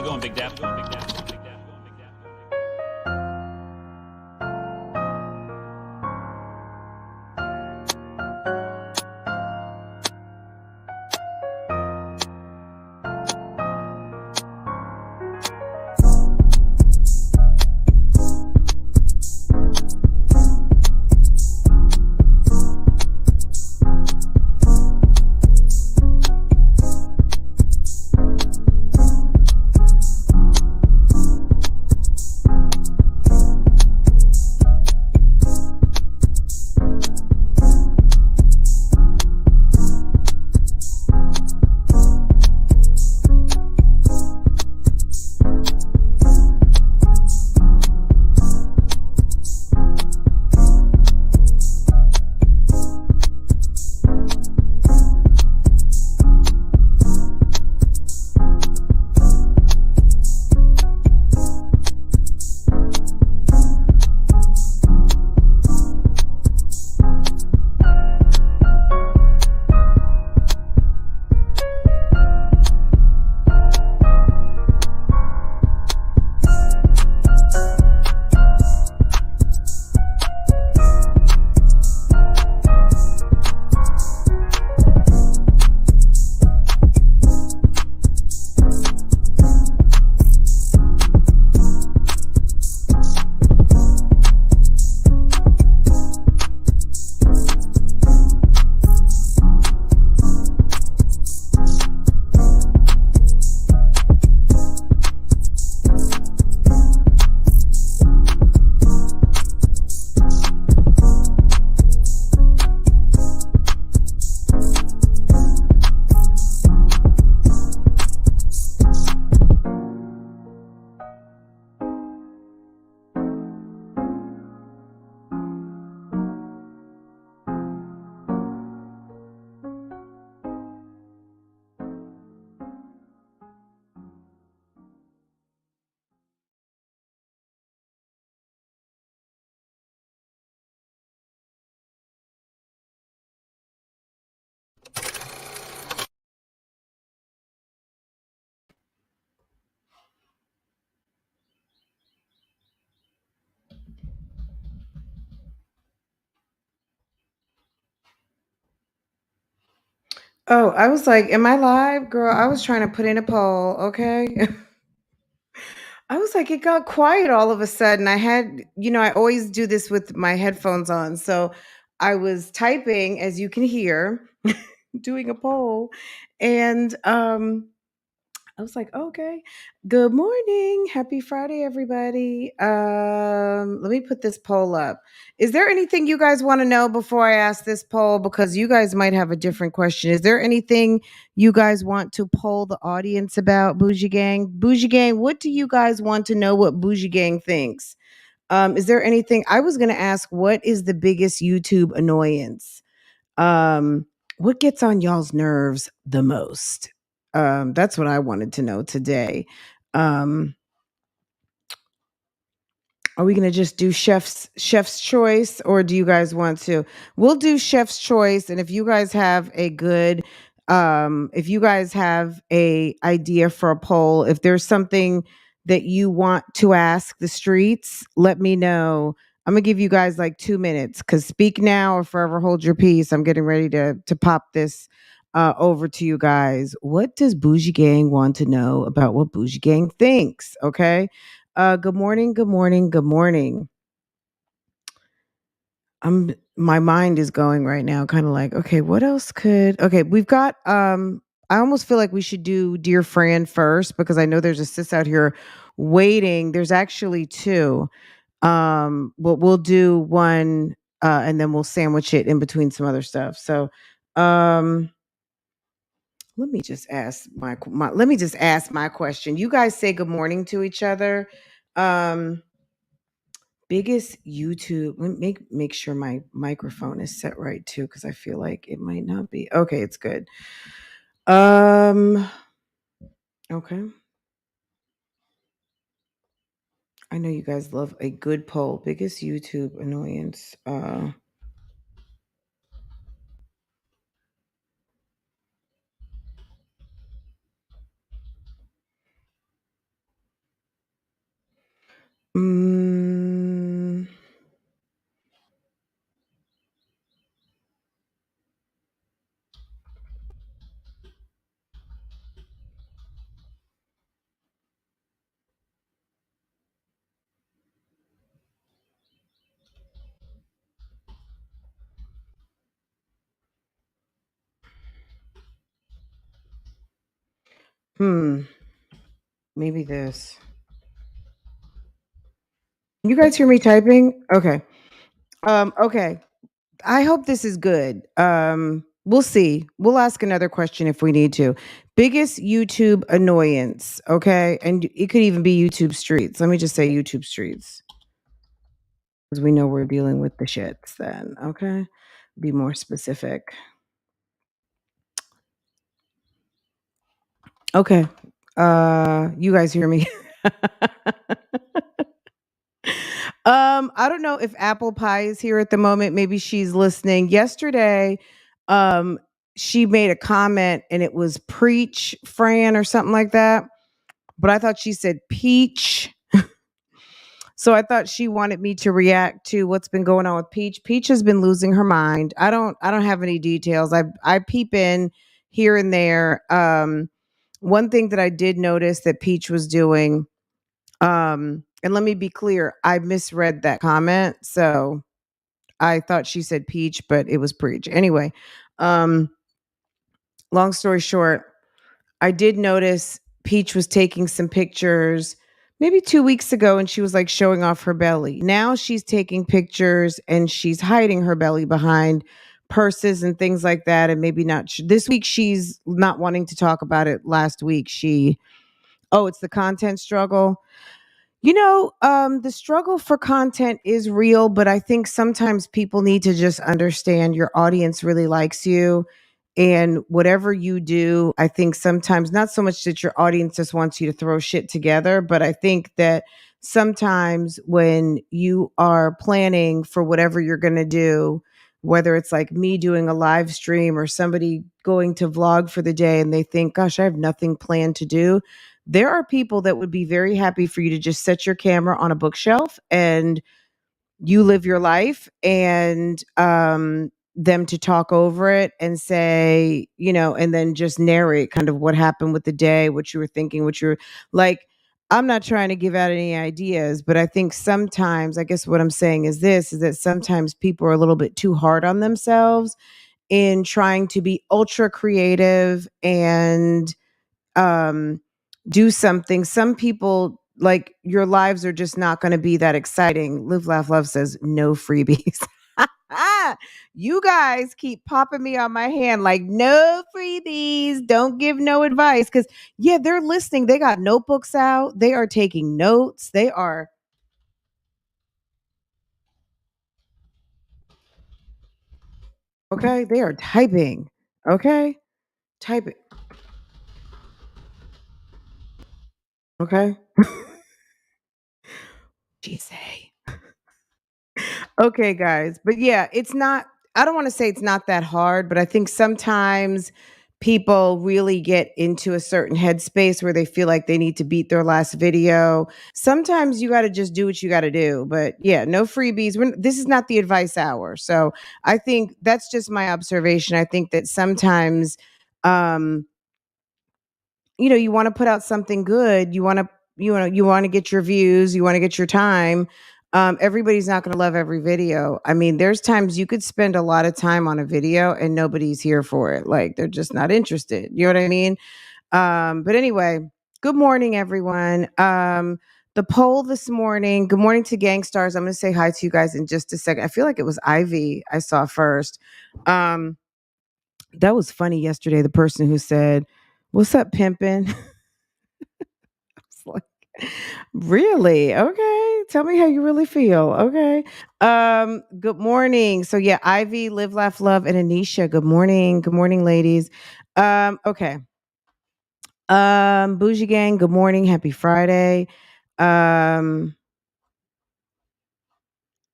going, Big Dap? Oh, I was like, am I live? Girl, I was trying to put in a poll, okay? I was like, it got quiet all of a sudden. I had, I always do this with my headphones on. So I was typing, as you can hear, doing a poll. And I was like, okay. Good morning. Happy Friday, everybody. Let me put this poll up. Is there anything you guys want to know before I ask this poll? Because you guys might have a different question. Is there anything you guys want to poll the audience about Bougie Gang? Bougie Gang, what do you guys want to know what Bougie Gang thinks? Is there anything I was gonna ask, what is the biggest YouTube annoyance? Um, what gets on y'all's nerves the most? That's what I wanted to know today. Um, are we gonna just do chef's choice, or do you guys want to? We'll do chef's choice, and if you guys have a good, if you guys have a idea for a poll, if there's something that you want to ask the streets, let me know. I'm gonna give you guys like 2 minutes, because speak now or forever hold your peace. I'm getting ready to pop this over to you guys. What does Bougie Gang want to know about what Bougie Gang thinks? Okay. Good morning, good morning, good morning. My mind is going right now, kind of like, okay, what else could okay, we've got I almost feel like we should do Dear Fran first, because I know there's a sis out here waiting. There's actually two. But we'll do one and then we'll sandwich it in between some other stuff. So um let me just ask let me just ask my question. You guys say good morning to each other. Um Biggest YouTube. Let me make sure my microphone is set right too, because I feel like it might not be. Okay, it's good. Um okay. I know you guys love a good poll. Biggest YouTube annoyance. Mm, hmm. Maybe this. You guys hear me typing? Okay. Okay. I hope this is good. We'll see. We'll ask another question if we need to. Biggest YouTube annoyance, okay? And it could even be YouTube streets. Let me just say YouTube streets because we know we're dealing with the shits then, okay? Be more specific. Okay. You guys hear me? I don't know if Apple Pie is here at the moment. Maybe she's listening. Yesterday, um, she made a comment and it was preach Fran or something like that. But I thought she said peach. So I thought she wanted me to react to what's been going on with Peach. Peach has been losing her mind. I don't have any details. I peep in here and there. One thing that I did notice that Peach was doing, and let me be clear, I misread that comment. So I thought she said peach, but it was preach. Anyway, um, long story short, I did notice Peach was taking some pictures maybe 2 weeks ago and she was like showing off her belly. Now she's taking pictures and she's hiding her belly behind purses and things like that. And maybe not this week, she's not wanting to talk about it. Last week, oh, it's the content struggle. The struggle for content is real, but I think sometimes people need to just understand your audience really likes you. And whatever you do, I think sometimes not so much that your audience just wants you to throw shit together, but I think that sometimes when you are planning for whatever you're going to do, whether it's like me doing a live stream or somebody going to vlog for the day and they think, gosh, I have nothing planned to do, there are people that would be very happy for you to just set your camera on a bookshelf and you live your life and them to talk over it and say, and then just narrate kind of what happened with the day, what you were thinking, what you were like. I'm not trying to give out any ideas, but I think sometimes, I guess what I'm saying is this is that sometimes people are a little bit too hard on themselves in trying to be ultra creative and um do something. Some people, like, your lives are just not going to be that exciting. Live Laugh Love says no freebies. You guys keep popping me on my hand like no freebies, don't give no advice, because yeah, they're listening. They got notebooks out, they are taking notes, they are okay, they are typing. Okay, typing. Okay. She say. Okay, guys. But yeah, it's not, I don't want to say it's not that hard, but I think sometimes people really get into a certain headspace where they feel like they need to beat their last video. Sometimes you got to just do what you got to do. But yeah, no freebies. This is not the advice hour. So I think that's just my observation. I think that sometimes, um, you want to put out something good. You want to get your views, you want to get your time. Everybody's not going to love every video. I mean, there's times you could spend a lot of time on a video and nobody's here for it. Like, they're just not interested. You know what I mean? But anyway, good morning, everyone. The poll this morning, good morning to Gangstars. I'm going to say hi to you guys in just a second. I feel like it was Ivy I saw first. Um, that was funny yesterday. The person who said, "What's up, pimpin'?" It's like, really? Okay. Tell me how you really feel. Okay. Good morning. So yeah, Ivy, Live, Laugh, Love, and Anisha. Good morning. Good morning, ladies. Okay. Bougie Gang, good morning. Happy Friday. Um,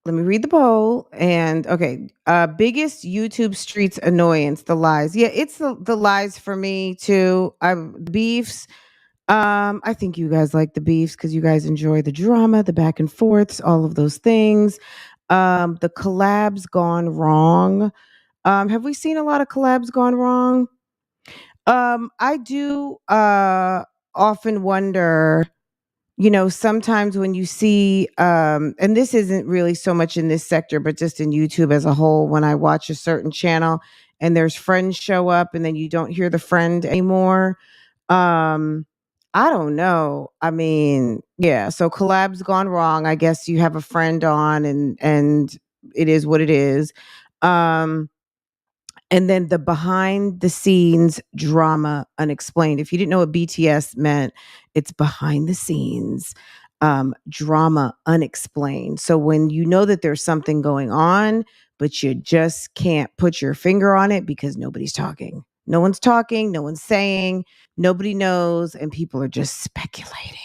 Let me read the poll. And okay. Biggest YouTube streets annoyance, the lies. Yeah, it's the lies for me too. Beefs. I think you guys like the beefs because you guys enjoy the drama, the back and forths, all of those things. The collabs gone wrong. Have we seen a lot of collabs gone wrong? I do often wonder, sometimes when you see and this isn't really so much in this sector, but just in YouTube as a whole, when I watch a certain channel and there's friends show up and then you don't hear the friend anymore. Um, I don't know. I mean, yeah, so collabs gone wrong. I guess you have a friend on and it is what it is. Um, and then the behind the scenes drama unexplained. If you didn't know what BTS meant, it's behind the scenes drama unexplained. So when you know that there's something going on, but you just can't put your finger on it because nobody's talking. No one's talking, no one's saying, nobody knows, and people are just speculating.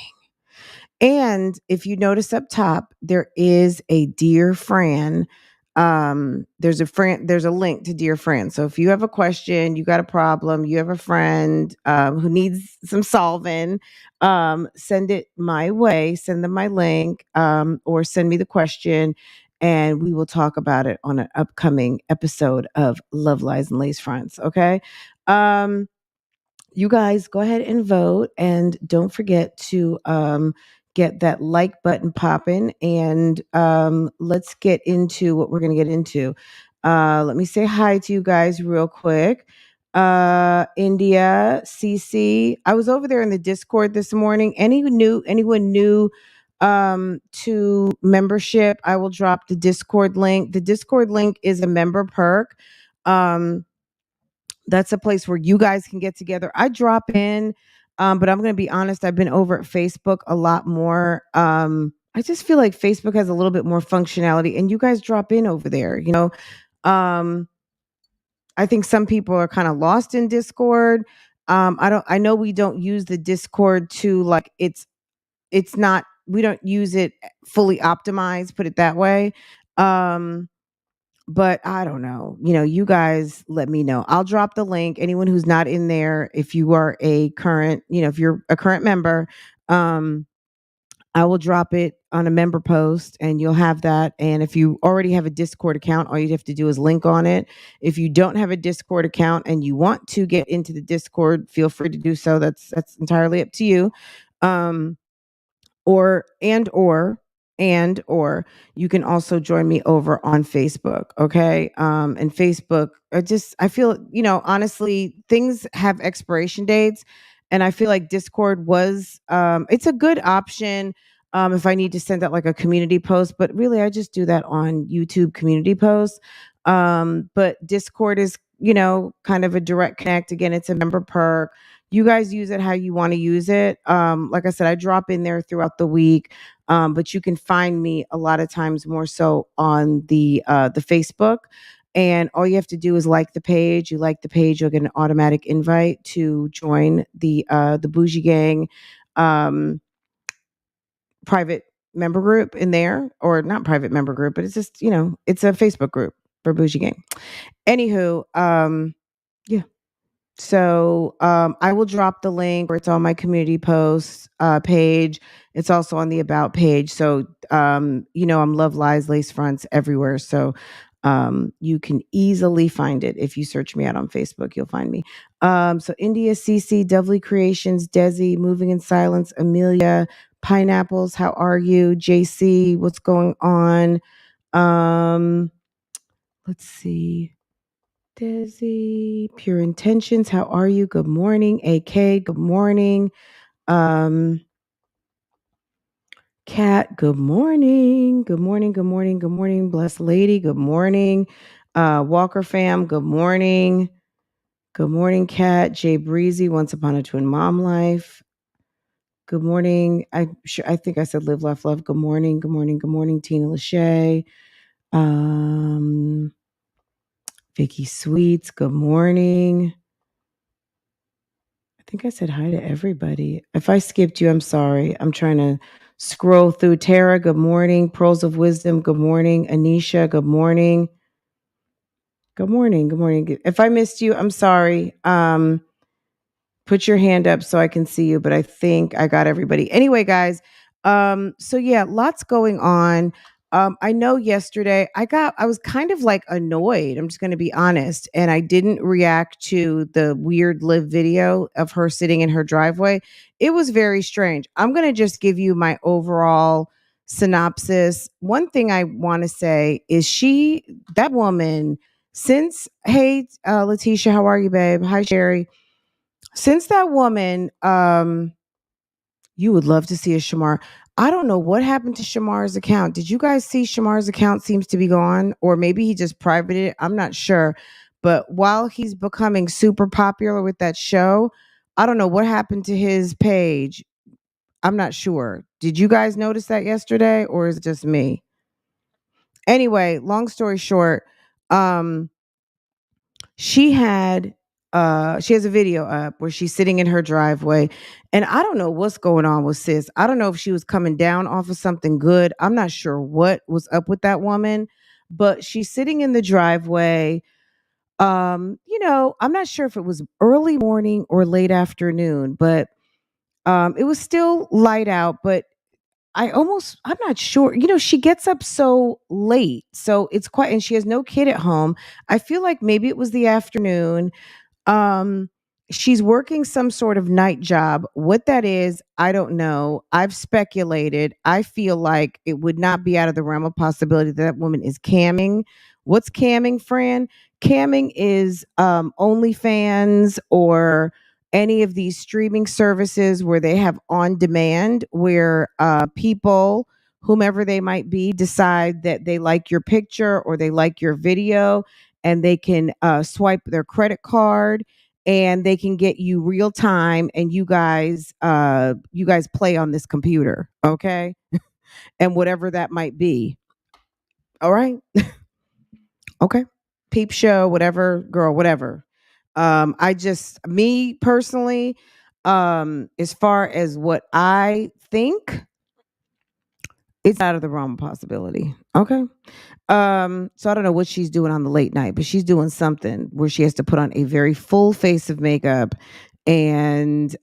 And if you notice up top, there is a Dear Fran. There's a link to Dear Fran. So if you have a question, you got a problem, you have a friend who needs some solving, send it my way, send them my link, or send me the question, and we will talk about it on an upcoming episode of Love Lies and Lace Fronts. Okay. Um, you guys go ahead and vote, and don't forget to get that like button popping, and let's get into what we're going to get into. Let me say hi to you guys real quick. India, CC, I was over there in the Discord this morning. Anyone new to membership? I will drop the Discord link. The Discord link is a member perk. um that's a place where you guys can get together. I drop in, but I'm going to be honest. I've been over at Facebook a lot more. I just feel like Facebook has a little bit more functionality, and you guys drop in over there. Um, I think some people are kind of lost in Discord. I don't. I know we don't use the Discord to like it's not. We don't use it fully optimized. Put it that way. Um, but I don't know. You guys let me know. I'll drop the link. Anyone who's not in there, if you are a current, if you're a current member, um, I will drop it on a member post and you'll have that. And if you already have a Discord account, all you have to do is link on it. If you don't have a Discord account and you want to get into the Discord, feel free to do so. That's entirely up to you. Um, or you can also join me over on Facebook. Okay. And Facebook, I feel, honestly, things have expiration dates, and I feel like Discord was it's a good option if I need to send out like a community post, but really I just do that on YouTube community posts. But Discord is, kind of a direct connect. Again, it's a member perk. You guys use it how you want to use it. Like I said, I drop in there throughout the week, but you can find me a lot of times more so on the Facebook. And all you have to do is like the page. You like the page, you'll get an automatic invite to join the Bougie Gang um, private member group in there, or not private member group, but it's just it's a Facebook group for Bougie Gang. Anywho, yeah. So I will drop the link where it's on my community posts page. It's also on the about page. So I'm Love Lies Lace Fronts everywhere. So you can easily find it. If you search me out on Facebook, you'll find me. So India, CC, Dovely Creations, Desi, Moving in Silence, Amelia, Pineapples, how are you? JC, what's going on? Um, let's see. Desi, Pure Intentions, how are you? Good morning. AK, good morning. Um, Kat, good morning. Good morning, good morning, good morning. Blessed Lady, good morning. Walker fam, good morning. Good morning, Kat. Jay Breezy, Once Upon a Twin Mom Life. Good morning. I think I said Live, Laugh, Love. Good morning, good morning, good morning. Tina Lachey. Vicky Sweets, good morning. I think I said hi to everybody. If I skipped you, I'm sorry. I'm trying to scroll through. Tara, good morning. Pearls of Wisdom, good morning. Anisha, good morning. Good morning. Good morning. If I missed you, I'm sorry. Put your hand up so I can see you, but I think I got everybody. Anyway, guys, so yeah, lots going on. I know yesterday I was kind of like annoyed. I'm just going to be honest, and I didn't react to the weird live video of her sitting in her driveway. It was very strange. I'm going to just give you my overall synopsis. One thing I want to say is that woman, since, hey, Letitia, how are you, babe? Hi, Sherry. Since that woman, you would love to see a Shamar. I don't know what happened to Shamar's account. Did you guys see Shamar's account seems to be gone? Or maybe he just privated it. I'm not sure. But while he's becoming super popular with that show, I don't know what happened to his page. I'm not sure. Did you guys notice that yesterday, or is it just me? Anyway, long story short, um, she had she has a video up where she's sitting in her driveway, and I don't know what's going on with sis. I don't know if she was coming down off of something good. I'm not sure what was up with that woman, but she's sitting in the driveway. I'm not sure if it was early morning or late afternoon, but it was still light out, but I'm not sure. She gets up so late. So it's quite, and she has no kid at home. I feel like maybe it was the afternoon. um, she's working some sort of night job. What that is, I don't know. I've speculated. I feel like it would not be out of the realm of possibility that that woman is camming. What's camming, Fran? Camming is OnlyFans or any of these streaming services where they have on demand, where people, whomever they might be, decide that they like your picture or they like your video, and they can swipe their credit card, and they can get you real time, and you guys play on this computer, okay, and whatever that might be. All right. Okay. Peep show, whatever, girl, whatever. I just, me personally, as far as what I think, it's out of the realm of possibility. Okay. So I don't know what she's doing on the late night, but she's doing something where she has to put on a very full face of makeup, and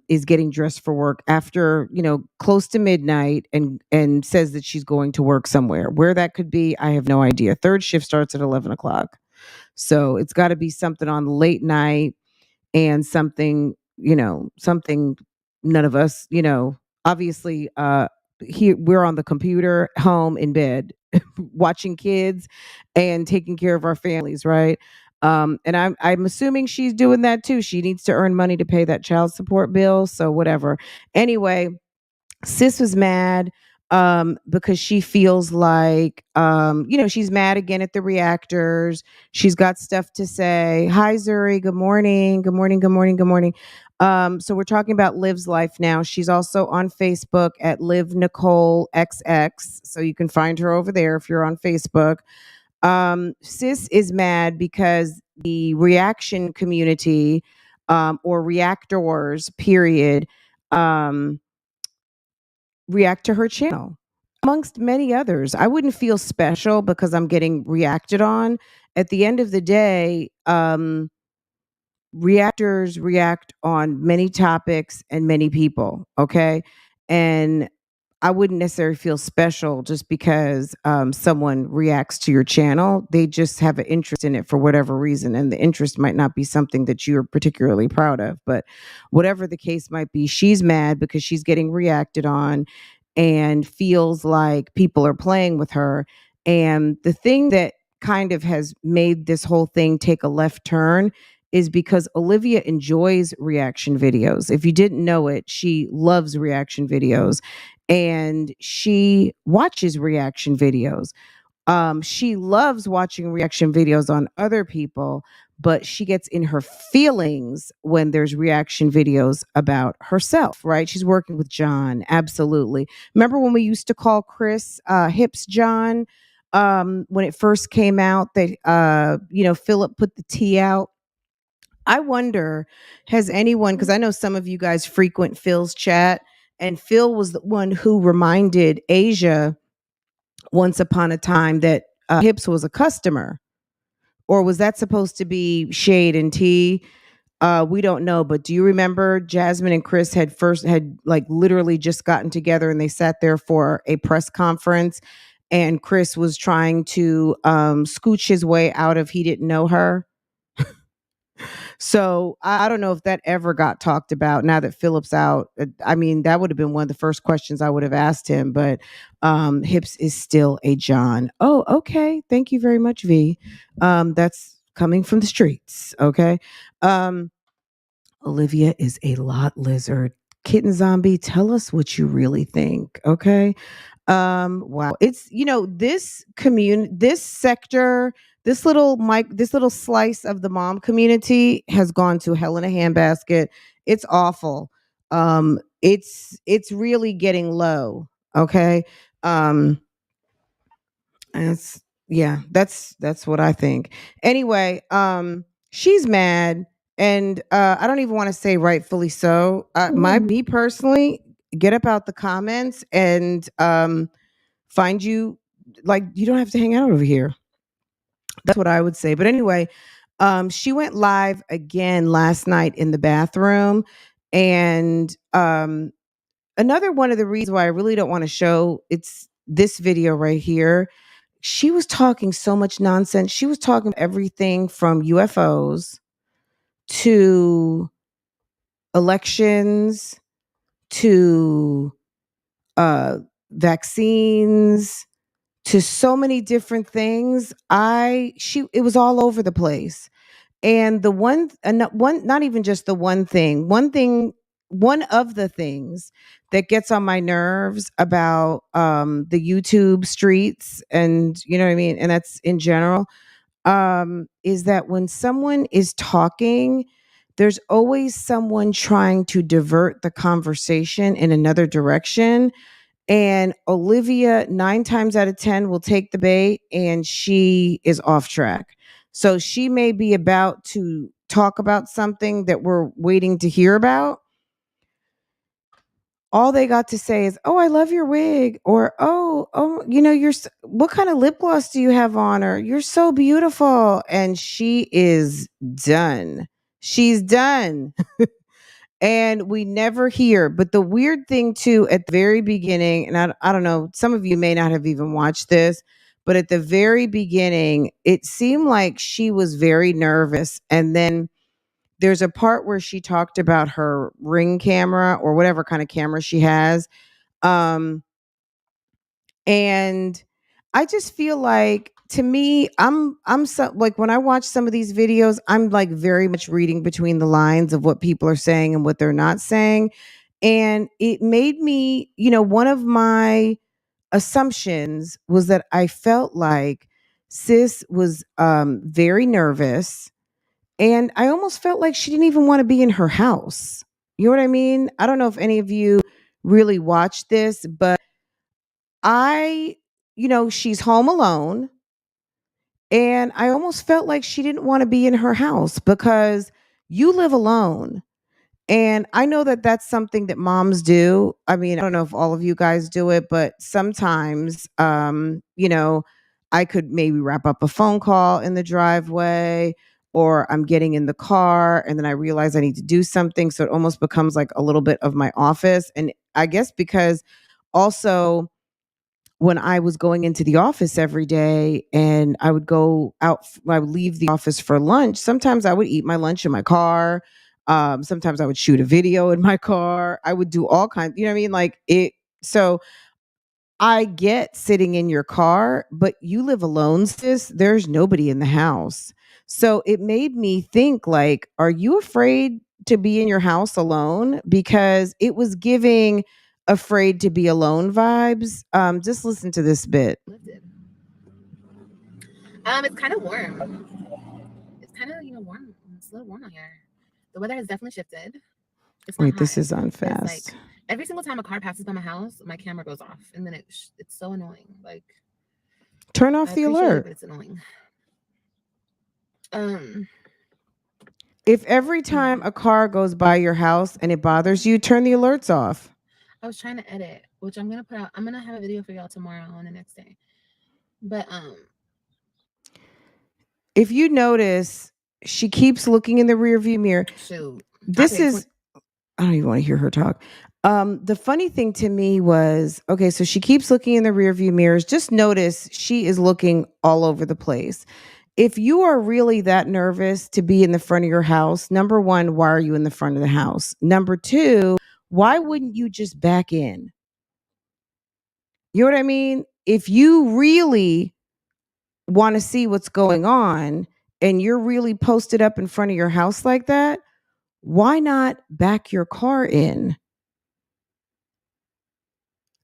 is getting dressed for work after, close to midnight, and says that she's going to work somewhere. Where that could be, I have no idea. Third shift starts at 11 o'clock. So it's got to be something on the late night, and something none of us, obviously, here we're on the computer, home, in bed, watching kids and taking care of our families, right? And I'm assuming she's doing that too. She needs to earn money to pay that child support bill, so whatever. Anyway, sis was mad because she feels like, she's mad again at the reactors. She's got stuff to say. Hi, Zuri. Good morning. Good morning. Good morning. Good morning. So we're talking about Liv's Life now. She's also on Facebook at Live Nicole XX. So you can find her over there if you're on Facebook. Sis is mad because the reaction community, or reactors, period, um, react to her channel, amongst many others. I wouldn't feel special because I'm getting reacted on. At the end of the day, reactors react on many topics and many people. Okay. And I wouldn't necessarily feel special just because someone reacts to your channel. They just have an interest in it for whatever reason. And the interest might not be something that you're particularly proud of. But whatever the case might be, she's mad because she's getting reacted on and feels like people are playing with her. And the thing that kind of has made this whole thing take a left turn is because Olivia enjoys reaction videos. If you didn't know it, she loves reaction videos, and she watches reaction videos. She loves watching reaction videos on other people, but she gets in her feelings when there's reaction videos about herself, right? She's working with John. Absolutely. Remember when we used to call Chris Hips John? When it first came out, that Philip put the T out. I wonder, has anyone, because I know some of you guys frequent Phil's chat, and Phil was the one who reminded Asia once upon a time that Hips was a customer, or was that supposed to be shade and tea? We don't know, but do you remember Jasmine and Chris had like literally just gotten together and they sat there for a press conference and Chris was trying to scooch his way out of he didn't know her. So I don't know if that ever got talked about now that Philip's out. I mean, that would have been one of the first questions I would have asked him, but Hips is still a John. Oh, okay. Thank you very much, V. That's coming from the streets. Okay. Um, Olivia is a lot lizard. Kitten zombie, tell us what you really think. Okay. Wow. It's this sector, this little slice of the mom community has gone to hell in a handbasket. It's awful. It's really getting low. Okay. Um, that's yeah, that's what I think. Anyway, she's mad and I don't even want to say rightfully so. My me personally, get up out the comments and find you like you don't have to hang out over here. That's what I would say. But anyway, she went live again last night in the bathroom and another one of the reasons why I really don't want to show it's this video right here. She was talking so much nonsense. She was talking everything from UFOs to elections to uh vaccines to so many different things. She it was all over the place. And the one not even just the one of the things that gets on my nerves about the YouTube streets and you know what I mean, and that's in general, is that when someone is talking, there's always someone trying to divert the conversation in another direction and Olivia, 9 times out of 10, will take the bait and she is off track. So she may be about to talk about something that we're waiting to hear about. All they got to say is, "Oh, I love your wig," or "Oh, what kind of lip gloss do you have on?" Or "You're so beautiful," and she is done. She's done. And we never hear. But the weird thing too, at the very beginning, and I don't know, some of you may not have even watched this, but at the very beginning, it seemed like she was very nervous. And then there's a part where she talked about her ring camera or whatever kind of camera she has. Um, and I just feel like to me, I'm so like when I watch some of these videos, I'm like very much reading between the lines of what people are saying and what they're not saying. And it made me, one of my assumptions was that I felt like sis was very nervous and I almost felt like she didn't even want to be in her house. You know what I mean? I don't know if any of you really watched this, but I, she's home alone. And I almost felt like she didn't want to be in her house because you live alone. And I know that that's something that moms do. I mean, I don't know if all of you guys do it, but sometimes, I could maybe wrap up a phone call in the driveway or I'm getting in the car and then I realize I need to do something. So it almost becomes like a little bit of my office. And I guess because also, when I was going into the office every day and I would go out, I would leave the office for lunch. Sometimes I would eat my lunch in my car. Sometimes I would shoot a video in my car. I would do all kinds, you know what I mean? Like it. So I get sitting in your car, but you live alone, sis. There's nobody in the house. So it made me think like, are you afraid to be in your house alone? Because it was giving afraid to be alone vibes. Just listen to this bit. It's kind of warm. It's kind of, warm. It's a little warm out here. The weather has definitely shifted. It's not Wait, hot. this is on fast. Like every single time a car passes by my house, my camera goes off, and then it's so annoying. Like, turn off the alert. But it's annoying. If every time a car goes by your house and it bothers you, turn the alerts off. I was trying to edit, which I'm gonna put out. I'm gonna have a video for y'all tomorrow on the next day. But if you notice, she keeps looking in the rearview mirror. Shoot. This is, I don't even want to hear her talk. The funny thing to me was, okay, so she keeps looking in the rearview mirrors. Just notice she is looking all over the place. If you are really that nervous to be in the front of your house, number one, why are you in the front of the house? Number two, why wouldn't you just back in? You know what I mean? If you really want to see what's going on and you're really posted up in front of your house like that, why not back your car in?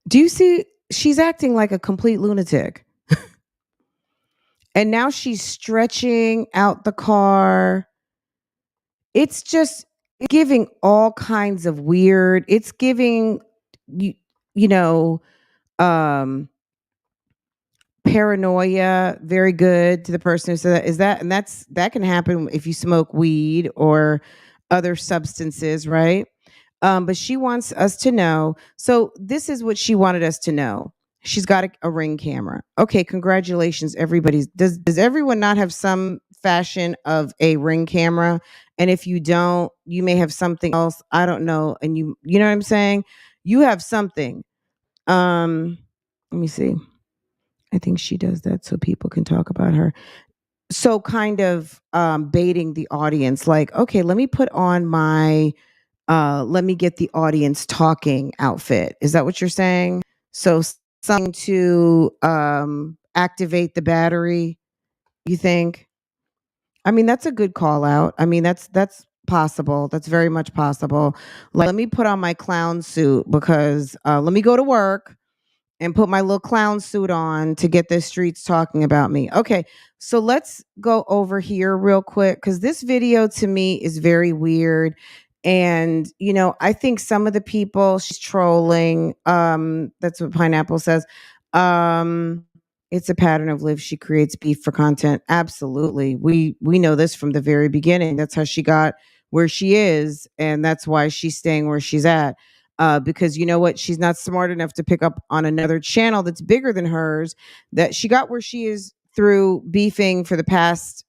Do you see? She's acting like a complete lunatic. And now she's stretching out the car. It's just giving all kinds of weird. It's giving you, you know, um paranoia. Very good to the person who said that. Is that, and that can happen if you smoke weed or other substances, right? But she wants us to know. So this is what she wanted us to know. She's got a Ring camera. Okay, congratulations, everybody. Does everyone not have some fashion of a Ring camera? And if you don't, you may have something else. I don't know. And you know what I'm saying? You have something. Let me see. I think she does that so people can talk about her. So kind of baiting the audience, like, okay, let me put on my let me get the audience talking outfit. Is that what you're saying? So something to activate the battery, you think? I mean, that's a good call out. I mean, that's possible. That's very much possible. Like, let me put on my clown suit because let me go to work and put my little clown suit on to get the streets talking about me. Okay, so let's go over here real quick because this video to me is very weird. And I think some of the people she's trolling, that's what Pineapple says. Um, it's a pattern of Liv. She creates beef for content. Absolutely. We know this from the very beginning. That's how she got where she is, and that's why she's staying where she's at, because you know what? She's not smart enough to pick up on another channel that's bigger than hers, that she got where she is through beefing for the past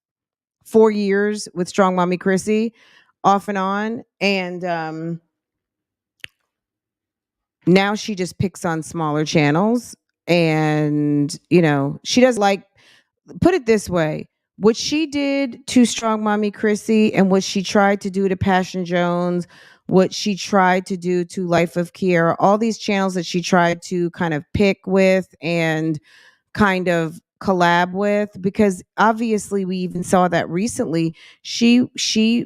4 years with Strong Mommy Chrissy, off and on. And now she just picks on smaller channels. And, she does like, put it this way, what she did to Strong Mommy Chrissy and what she tried to do to Passion Jones, what she tried to do to Life of Kiera, all these channels that she tried to kind of pick with and kind of collab with, because obviously we even saw that recently she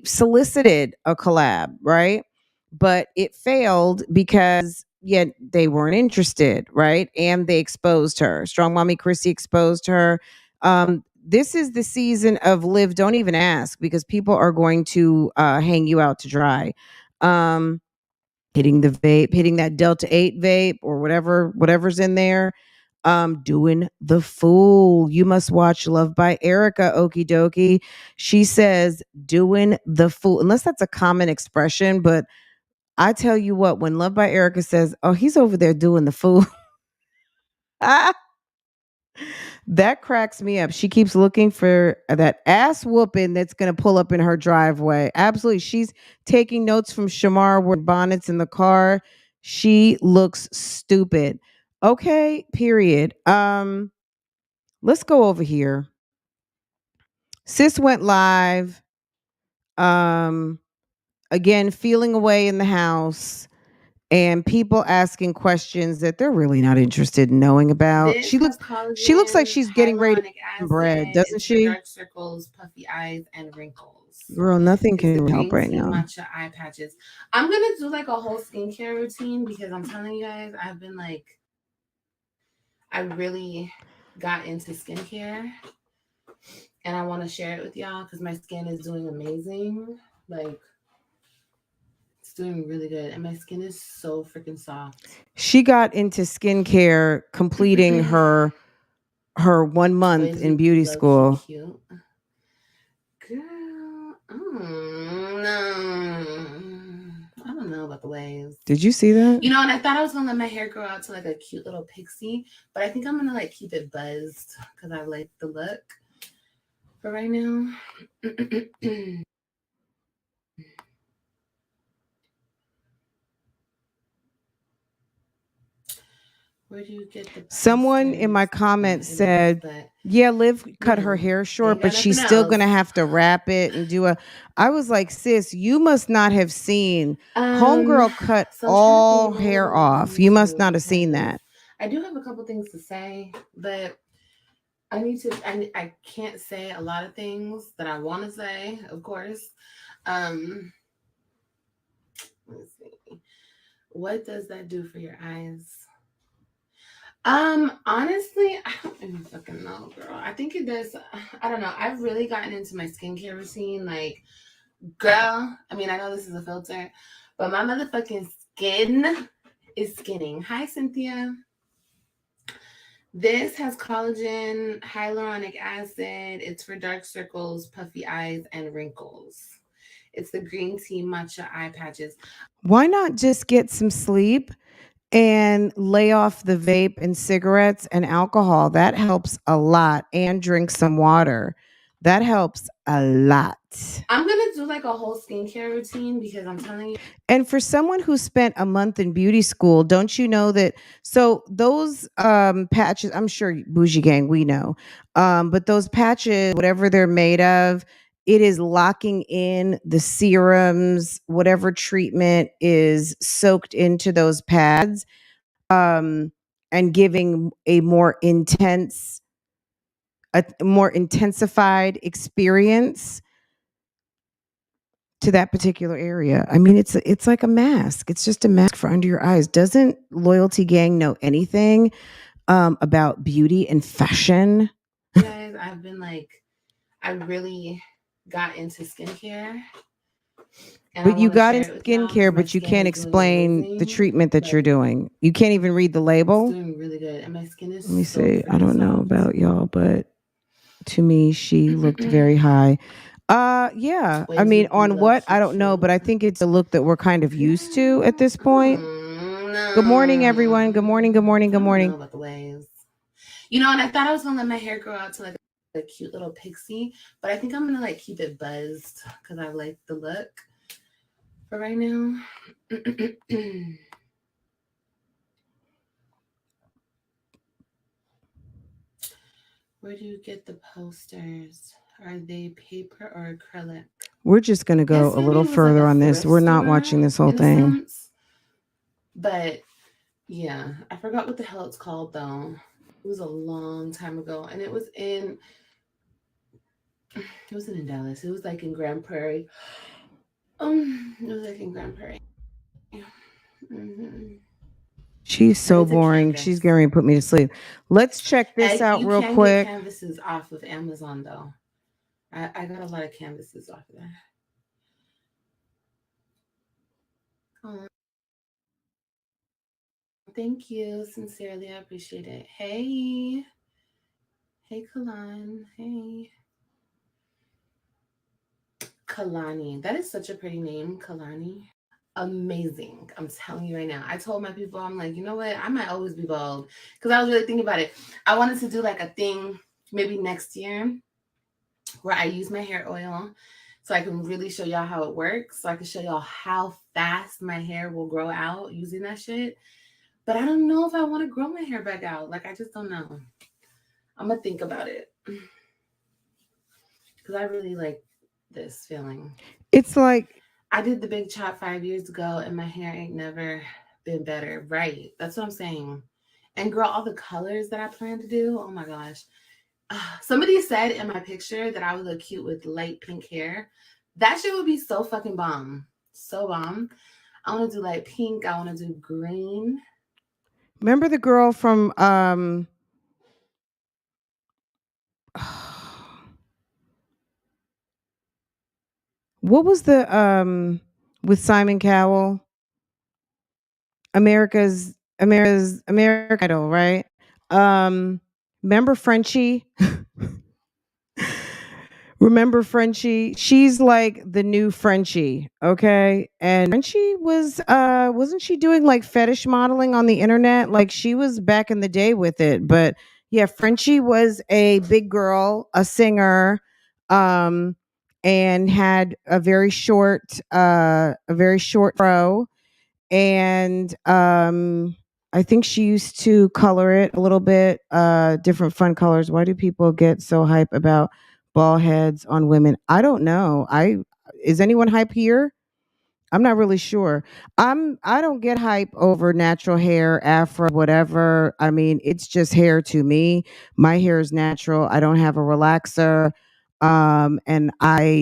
solicited a collab, right? But it failed because yet they weren't interested, right? And they exposed her. Strong Mommy Chrissy exposed her. This is the season of Live Don't Even Ask, because people are going to hang you out to dry. Hitting the vape, hitting that Delta 8 vape or whatever's in there. Doing the fool. You must watch Love by Erica, okie dokie. She says doing the fool, unless that's a common expression, but I tell you what, when Love by Erica says, oh, he's over there doing the fool. That cracks me up. She keeps looking for that ass whooping that's going to pull up in her driveway. Absolutely. She's taking notes from Shamar wearing bonnets in the car. She looks stupid. Okay, period. Let's go over here. Sis went live. Again, feeling away in the house. And people asking questions that they're really not interested in knowing about. This She looks like she's getting ready to eat bread, doesn't she? Dark circles, puffy eyes, and wrinkles. Girl, nothing It's the can help green right tea now. matcha eye patches. I'm gonna do like a whole skincare routine because I'm telling you guys, I really got into skincare, and I want to share it with y'all because my skin is doing amazing. Like, it's doing really good, and my skin is so freaking soft. She got into skincare, completing her 1 month in beauty school. Cute. Girl, no. I don't know about the waves. Did you see that? And I thought I was gonna let my hair grow out to like a cute little pixie, but I think I'm gonna like keep it buzzed because I like the look. for right now. Where do you get the Someone in my posters? comments Images, said, but yeah, Liv cut her no, hair I short, ain't but got she's nothing still else. gonna have to wrap it and do a. I was like, sis, you must not have seen Homegirl cut So I'm trying to think all of what I'm hair gonna go off. You must into not have seen because that. I do have a couple things to say, but I need to. I can't say a lot of things that I want to say, of course. Um, let's see. What does that do for your eyes? Honestly, I don't even fucking know, girl. I think it does. I don't know. I've really gotten into my skincare routine. Like, girl, I mean, I know this is a filter, but my motherfucking skin is skinning. Hi, Cynthia. This has collagen, hyaluronic acid. It's for dark circles, puffy eyes, and wrinkles. It's the green tea matcha eye patches. Why not just get some sleep and lay off the vape and cigarettes and alcohol? That helps a lot. And drink some water. That helps a lot. I'm gonna do like a whole skincare routine because I'm telling you. And for someone who spent a month in beauty school, don't you know that? So those patches, I'm sure Bougie Gang, we know, but those patches, whatever they're made of, it is locking in the serums, whatever treatment is soaked into those pads, um, and giving a more intensified experience to that particular area. I mean, it's like a mask. It's just a mask for under your eyes. Doesn't Loyalty Gang know anything about beauty and fashion? Guys, I've been like, I really got into skincare and I But you want to got in share it with y'all because skincare, my but you skin can't is doing explain the amazing. treatment that you're Like, doing. You can't even read the it's label. doing really good, and my skin Let me is so see. I freaking don't know soft. about y'all, but to me, she looked very high. Yeah. I Waves mean, with on love, what? I cute, don't know, cute. but I think it's a look that we're kind of used to at Girl, this point. Good morning, everyone. Good morning. Good morning. I Good don't morning. know about the waves. You know, and I thought I was gonna let my hair grow out to like a cute little pixie, but I think I'm gonna like keep it buzzed because I like the look for right now. Where do you get the posters? Are they paper or acrylic? We're just going to go Yes, a maybe little it was like further a on this. thrift We're not store watching this whole in a thing. sense. But yeah, I forgot what the hell it's called though. It was a long time ago. And it wasn't in Dallas. It was like in Grand Prairie. It was like in Grand Prairie. Mm-hmm. She's And so it's a boring. She's canvas. going to put me to sleep. Let's check this out You real can get quick. canvases off of Amazon though. I got a lot of canvases off of that. Oh, thank you. Sincerely, I appreciate it. Hey. Hey, Kalan. Hey. Kalani. That is such a pretty name, Kalani. Amazing. I'm telling you right now. I told my people, I'm like, you know what? I might always be bald. Because I was really thinking about it. I wanted to do like a thing maybe next year where I use my hair oil so I can really show y'all how it works. So I can show y'all how fast my hair will grow out using that shit. But I don't know if I want to grow my hair back out. Like, I just don't know. I'm going to think about it. Because I really like this feeling. It's like, I did the big chop 5 years ago and my hair ain't never been better. Right. That's what I'm saying. And girl, all the colors that I plan to do, oh my gosh. Somebody said in my picture that I would look cute with light pink hair. That shit would be so fucking bomb. So bomb. I want to do light pink. I want to do green. remember the girl from, what was the, with Simon Cowell? American Idol, right? Um, remember Frenchie? Remember Frenchie? She's like the new Frenchie, okay? And Frenchie was wasn't she doing like fetish modeling on the internet? Like she was back in the day with it. But yeah, Frenchie was a big girl, a singer. um, and had a very short fro, and I think she used to color it a little bit, different fun colors. Why do people get so hype about bald heads on women? I don't know. I Is anyone hype here? I'm not really sure. I don't get hype over natural hair, afro, whatever. I mean, it's just hair to me. My hair is natural. I don't have a relaxer. And I'm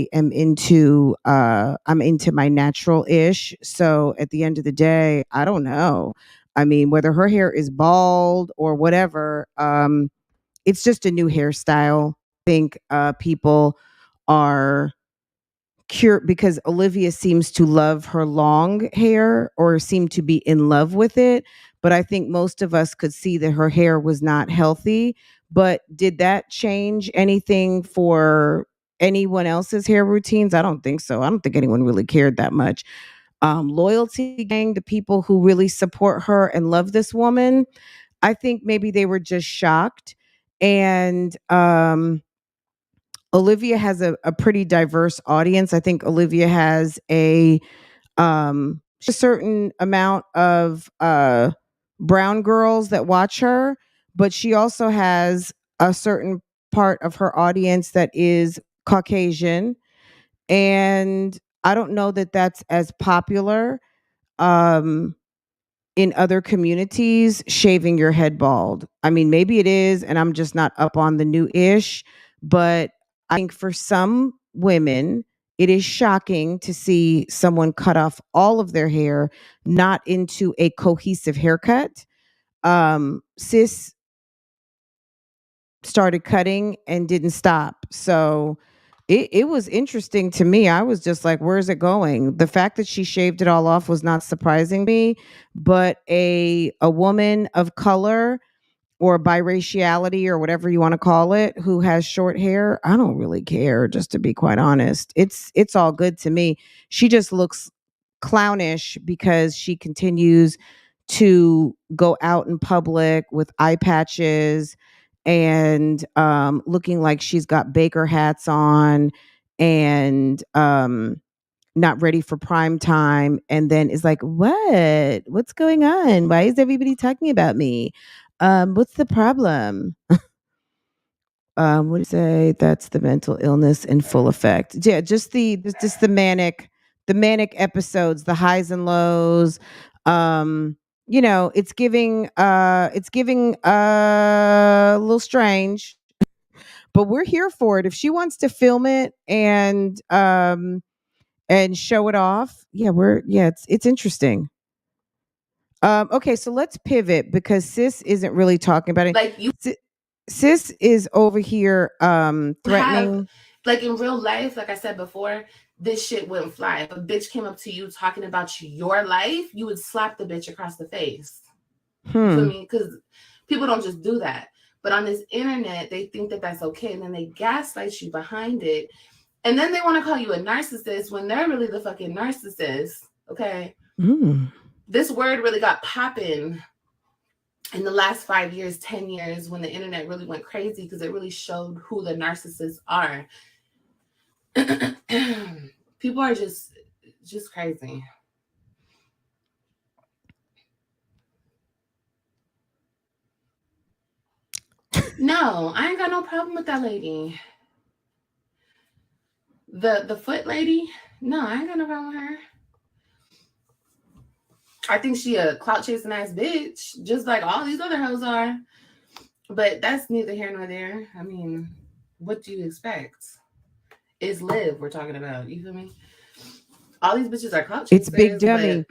into my natural ish. So at the end of the day, I don't know. I mean, whether her hair is bald or whatever, it's just a new hairstyle. I think people are cure because Olivia seems to love her long hair or seem to be in love with it. But I think most of us could see that her hair was not healthy. But did that change anything for anyone else's hair routines? I don't think so. I don't think anyone really cared that much. Loyalty gang, the people who really support her and love this woman, I think maybe they were just shocked. And Olivia has a pretty diverse audience. I think Olivia has a certain amount of brown girls that watch her, but she also has a certain part of her audience that is Caucasian, and I don't know that that's as popular. Um, in other communities, shaving your head bald. I mean, maybe it is, and I'm just not up on the new ish, but I think for some women, it is shocking to see someone cut off all of their hair, not into a cohesive haircut. Sis started cutting and didn't stop. So it was interesting to me. I was just like, where's it going? The fact that she shaved it all off was not surprising me, but a woman of color or biraciality or whatever you want to call it who has short hair, I don't really care, just to be quite honest. It's all good to me. She just looks clownish because she continues to go out in public with eye patches and looking like she's got baker hats on and not ready for prime time, and then is like, what's going on? Why is everybody talking about me? What's the problem? What do you say? That's the mental illness in full effect. Yeah, just the manic episodes, the highs and lows. It's giving a little strange, but we're here for it. If she wants to film it and show it off, it's interesting. Okay, so let's pivot because sis isn't really talking about it. Like you Sis is over here have, threatening. like in real life, like I said before, this shit wouldn't fly. If a bitch came up to you talking about your life, you would slap the bitch across the face. You feel me? Because people don't just do that. But on this internet, they think that that's okay, and then they gaslight you behind it, and then they want to call you a narcissist when they're really the fucking narcissist. Okay, this word really got popping in the last 5 years, 10 years, when the internet really went crazy because it really showed who the narcissists are. People are just crazy. No, I ain't got no problem with that lady. The foot lady, no, I ain't got no problem with her. I think she a clout chasing ass bitch, just like all these other hoes are. But that's neither here nor there. I mean, what do you expect? It's Liv we're talking about. You feel me? All these bitches are clout It's Big chasers, Dummy.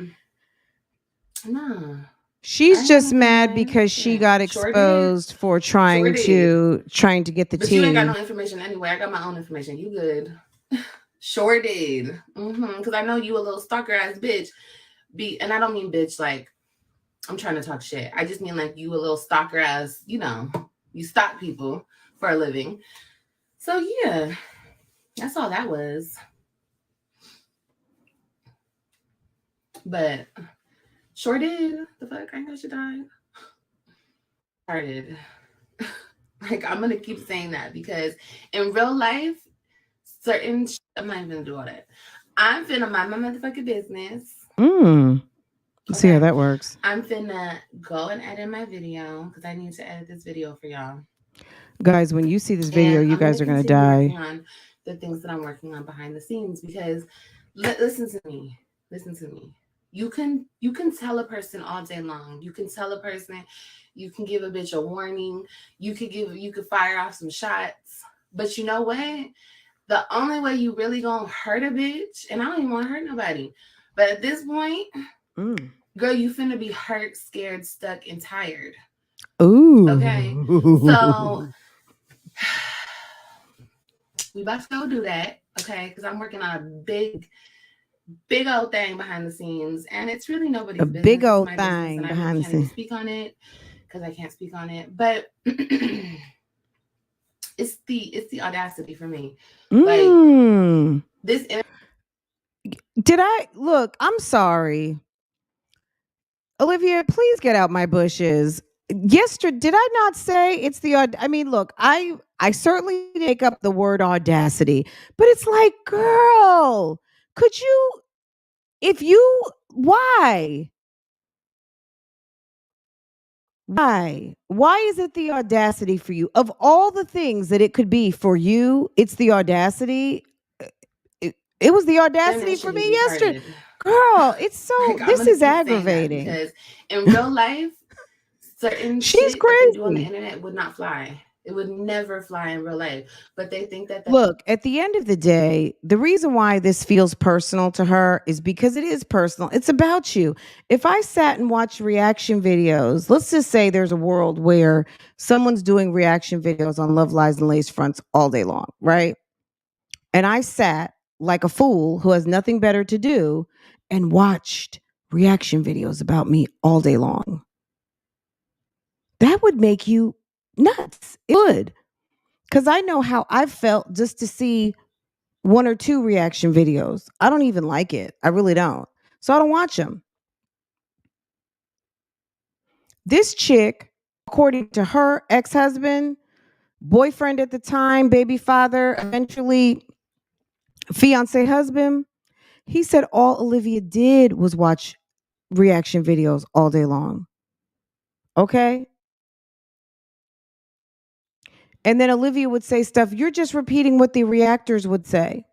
but nah. She's just mad because she got exposed for trying to get the but tea. You ain't got no information anyway. I got my own information. You good? Sure did. Because I know you a little stalker ass bitch. And I don't mean bitch like I'm trying to talk shit. I just mean like you a little stalker ass. You stalk people for a living. So yeah, that's all that was. But sure did. The fuck? I know she died. Started. Like I'm gonna keep saying that because in real life, I'm not even gonna do all that. I'm finna mind my motherfucking business. Let's see how Okay. that works. I'm finna go and edit my video because I need to edit this video for y'all. Guys, when you see this video, And you I'm gonna guys are gonna continue working die. on the things that I'm working on behind the scenes because listen to me. Listen to me. You can tell a person all day long. You can tell a person, you can give a bitch a warning. You could fire off some shots. But you know what? The only way you really gonna hurt a bitch, and I don't even want to hurt nobody, but at this point, girl, you finna be hurt, scared, stuck, and tired. Ooh. Okay, so we about to go do that. Okay, because I'm working on a big old thing behind the scenes, and it's really nobody's A business. big It's old my business, and thing I really behind the can't even scenes. speak on it because I can't speak on it. But it's the audacity for me. Like this. Did I look? I'm sorry. Olivia, please get out my bushes. Yesterday, did I not say it's the I mean, look, I certainly make up the word audacity, but it's like, girl, could you if you why? Why is it the audacity for you? Of all the things that it could be for you, it's the audacity. It was the audacity Internet for shit me is yesterday. retarded. Girl, it's so Like I'm this gonna is keep saying that aggravating. because in real life, certain She's shit that they do on the crazy. internet would not fly. It would never fly in real life. But they think that Look, at the end of the day, the reason why this feels personal to her is because it is personal. It's about you. If I sat and watched reaction videos, let's just say there's a world where someone's doing reaction videos on Love Lies and Lace Fronts all day long, right? And I sat like a fool who has nothing better to do and watched reaction videos about me all day long. That would make you nuts. It would. Because I know how I've felt just to see one or two reaction videos. I don't even like it. I really don't. So I don't watch them. This chick, according to her ex husband, boyfriend at the time, baby father, eventually fiance husband, he said all Olivia did was watch reaction videos all day long. Okay. And then Olivia would say stuff, you're just repeating what the reactors would say.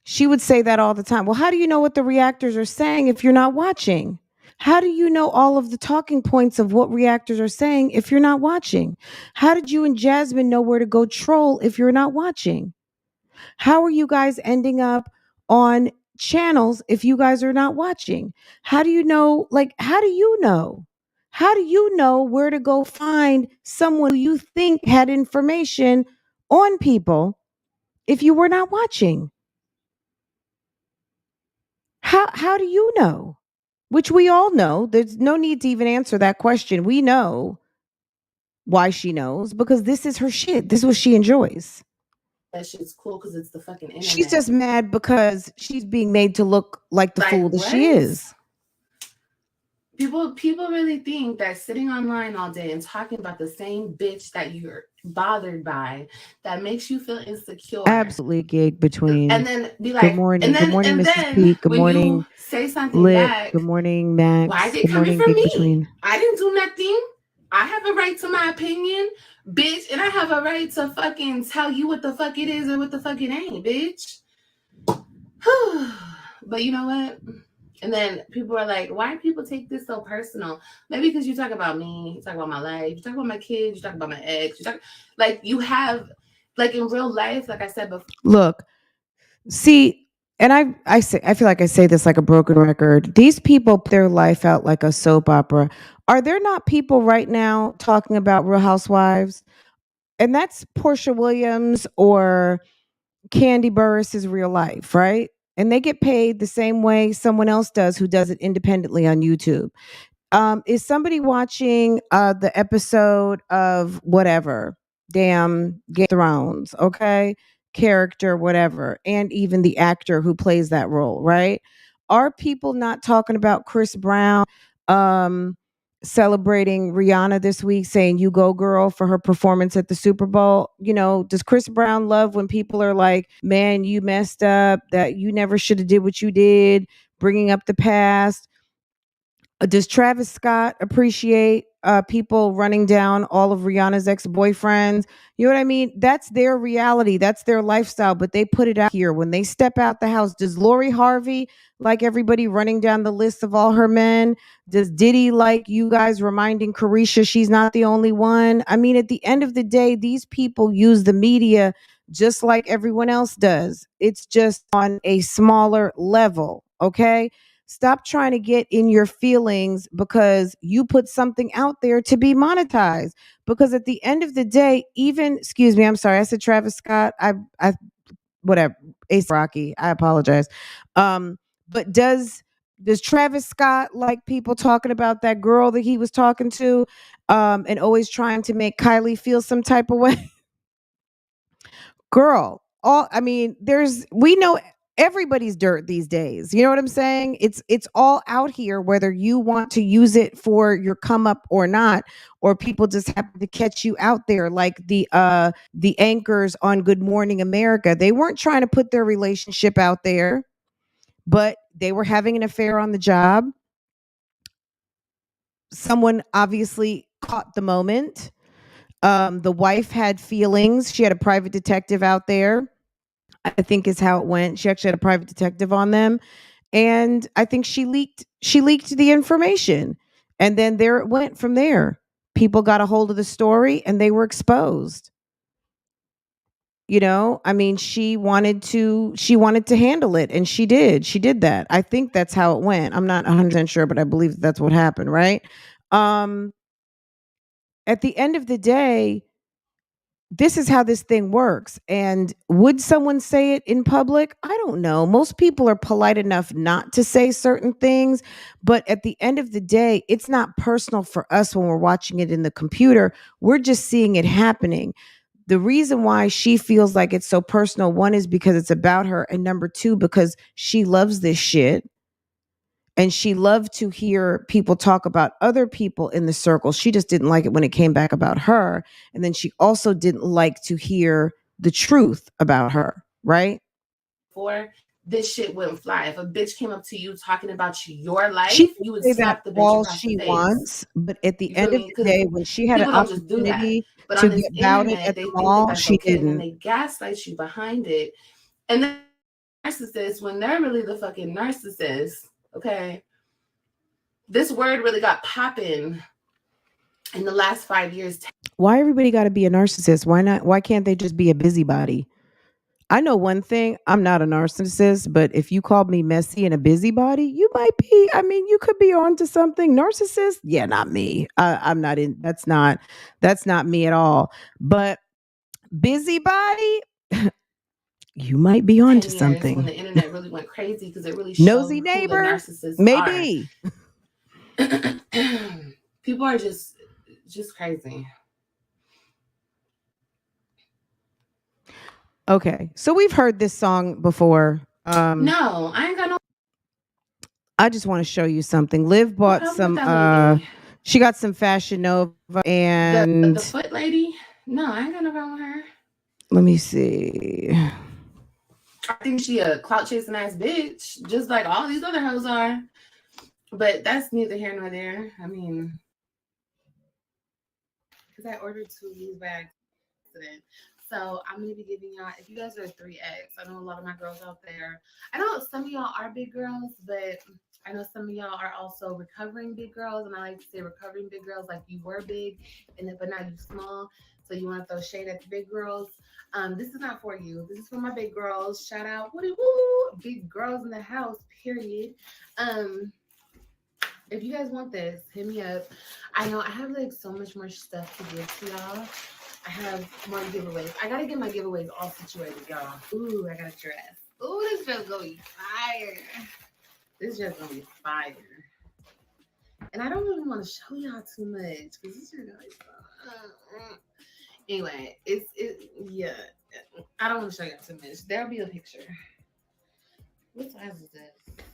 She would say that all the time. Well, how do you know what the reactors are saying if you're not watching? How do you know all of the talking points of what reactors are saying if you're not watching? How did you and Jasmine know where to go troll if you're not watching? How are you guys ending up on channels if you guys are not watching? How do you know? Like, how do you know? How do you know where to go find someone who you think had information on people if you were not watching? How do you know? Which we all know. There's no need to even answer that question. We know why she knows because this is her shit. This is what she enjoys. that shit's cool because it's the fucking She's internet. just mad because she's being made to look like the Like fool that what? she is. People really think that sitting online all day and talking about the same bitch that you're bothered by that makes you feel insecure. Absolutely gig between. And then be like, Good morning. Good morning, Mrs. Pete. Good when you morning, say something Lit. back, Good morning, why is Max. it Good coming morning, from gig me? between. I didn't do nothing. I have a right to my opinion, bitch, and I have a right to fucking tell you what the fuck it is or what the fuck it ain't, bitch. But you know what? And then people are like, why do people take this so personal? Maybe because you talk about me, you talk about my life, you talk about my kids, you talk about my ex, you talk like you have like in real life, like I said before. Look, see, and I feel like I say this like a broken record. These people put their life out like a soap opera. Are there not people right now talking about Real Housewives? And that's Portia Williams or Candy Burris's real life, right? And they get paid the same way someone else does who does it independently on YouTube. Is somebody watching the episode of whatever, damn Game of Thrones, okay? Character, whatever, and even the actor who plays that role, right? Are people not talking about Chris Brown, um, celebrating Rihanna this week, saying "You go, girl" for her performance at the Super Bowl. Does Chris Brown love when people are like, "Man, you messed up. That you never should have did what you did," bringing up the past? Does Travis Scott appreciate people running down all of Rihanna's ex-boyfriends? You know what I mean? That's their reality. That's their lifestyle, but they put it out here. When they step out the house, does Lori Harvey like everybody running down the list of all her men? Does Diddy like you guys reminding Carisha she's not the only one? I mean, at the end of the day, these people use the media just like everyone else does. It's just on a smaller level, okay? Stop trying to get in your feelings because you put something out there to be monetized. Because at the end of the day, even excuse me, I'm sorry, I said Travis Scott. I whatever. Ace Rocky. I apologize. But does Travis Scott like people talking about that girl that he was talking to, and always trying to make Kylie feel some type of way? Girl, all I mean, we know everybody's dirt these days. You know what I'm saying? It's all out here, whether you want to use it for your come up or not, or people just happen to catch you out there, like the anchors on Good Morning America. They weren't trying to put their relationship out there, but they were having an affair on the job. Someone obviously caught the moment. The wife had feelings. She had a private detective out there, I think is how it went. She actually had a private detective on them. And I think she leaked the information. And then there it went from there. People got a hold of the story and they were exposed. I mean, she wanted to handle it, and she did. She did that. I think that's how it went. I'm not 100% sure, but I believe that's what happened, right? Um at the end of the day, this is how this thing works. And would someone say it in public? I don't know. Most people are polite enough not to say certain things. But at the end of the day, it's not personal for us when we're watching it in the computer. We're just seeing it happening. The reason why she feels like it's so personal, one, is because it's about her. And number two, because she loves this shit. And she loved to hear people talk about other people in the circle. She just didn't like it when it came back about her. And then she also didn't like to hear the truth about her, right? For this shit wouldn't fly. If a bitch came up to you talking about your She life, can you would say that slap the bitch all across the she face. wants, but at the You feel end of me? the Because day, when she had an people don't just do that. opportunity But to on this get about it internet, at they the think that mall, that's she okay, and then didn't. they gaslight you behind it. And then narcissists, when they're really the fucking narcissist, okay? This word really got popping in the last 5 years. Why everybody got to be a narcissist? Why not? Why can't they just be a busybody? I know one thing, I'm not a narcissist, but if you called me messy and a busybody, you might be. I mean, you could be onto something. Narcissist? Yeah, not me. I'm not in. That's not me at all. But busybody, you might be 10 onto years when something. the internet really went crazy because it really Nosy showed who the neighbor? narcissists are. Maybe. People are just crazy. Okay. So we've heard this song before. No, I ain't got no I just want to show you something. Liv bought problem with some that lady. she got some Fashion Nova, The and foot lady. No, I ain't got no problem with her. let me see. I think she a clout chasing ass bitch, just like all these other hoes are. But that's neither here nor there. I mean, because I ordered 2 of these bags today. So I'm gonna be giving y'all, if you guys are 3X, I know a lot of my girls out there. I know some of y'all are big girls, but I know some of y'all are also recovering big girls, and I like to say recovering big girls like you were big, but now you small. So you want to throw shade at the big girls. This is not for you. This is for my big girls. Shout out, woody woo, big girls in the house. Period. If you guys want this, hit me up. I know I have like so much more stuff to give to y'all. I have more giveaways. I gotta get my giveaways all situated, y'all. Ooh, I got a dress. Ooh, this dress gonna be fire. This dress gonna be fire. And I don't really want to show y'all too much because this is gonna be fun. Anyway, yeah. I don't want to show y'all too much. There'll be a picture. What size is this?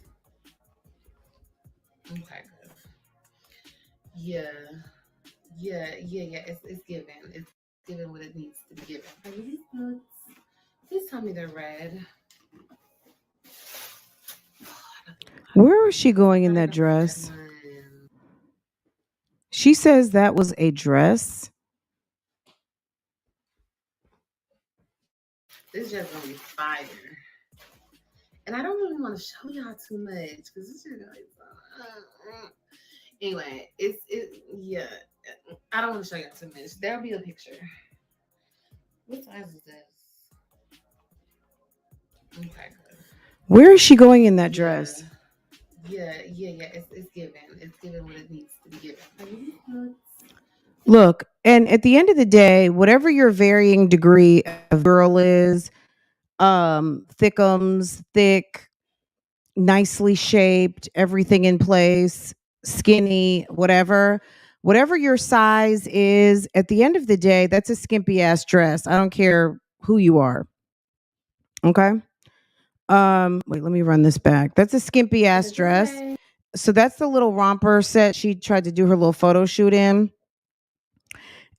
Okay, good. Yeah, it's given. It's given what it needs to be given. Are you these boots? Please tell me they're red. Where is she going in Probably that got the red dress? one. She says that was a dress. This just gonna be fire. And I don't really want to show y'all too much because this is like anyway. Yeah. I don't want to show y'all too much. There'll be a picture. What size is this? Okay, good. Where is she going in that Yeah, dress? It's given. It's given what it needs to be given. Are you these boots? Look, and at the end of the day, whatever your varying degree of girl is, thickums, thick, nicely shaped, everything in place, skinny, whatever your size is, at the end of the day, that's a skimpy ass dress. I don't care who you are. Okay? Wait, let me run this back. That's a skimpy But ass it's dress. okay. So that's the little romper set she tried to do her little photo shoot in.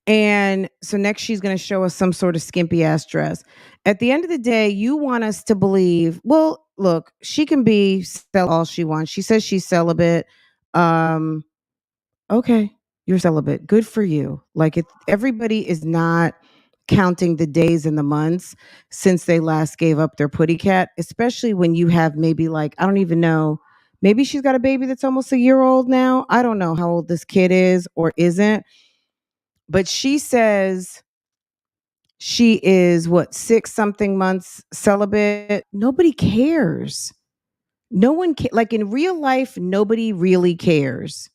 And so next she's going to show us some sort of skimpy ass dress. At the end of the day, you want us to believe, well, look, she can be sell all she wants. She says she's celibate. Um, okay, you're celibate. Good for you. Like everybody is not counting the days and the months since they last gave up their putty cat, especially when you have maybe like, I don't even know, maybe she's got a baby that's almost a year old now. I don't know how old this kid is or isn't, but she says she is what, 6 something months celibate. Nobody cares. No one like in real life, nobody really cares.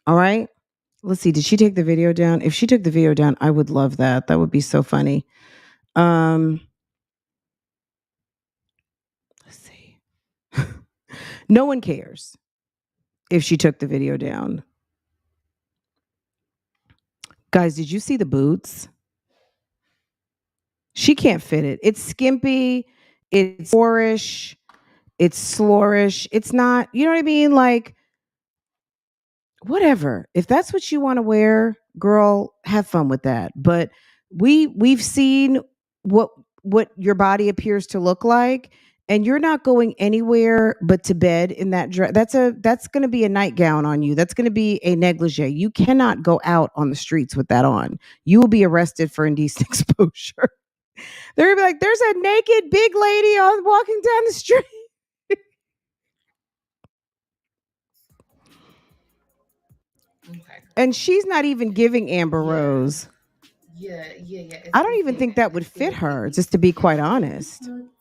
All right. Let's see. Did she take the video down? If she took the video down, I would love that. That would be so funny. Um, let's see. No one cares if she took the video down. Guys, did you see the boots? She can't fit it. It's skimpy, it's whorish, it's slorish. It's not, you know what I mean? Like, whatever. If that's what you want to wear, girl, have fun with that. But we've seen what what your body appears to look like, and you're not going anywhere but to bed in that dress. That's going to be a nightgown on you. That's going to be a negligee. You cannot go out on the streets with that on. You will be arrested for indecent exposure. They're gonna be like, "There's a naked big lady on walking down the street." Okay. And she's not even giving Amber Yeah, Rose. I don't it's even think given. that would It's fit given what it her, needs just to to be be given. quite Are you these honest. boots?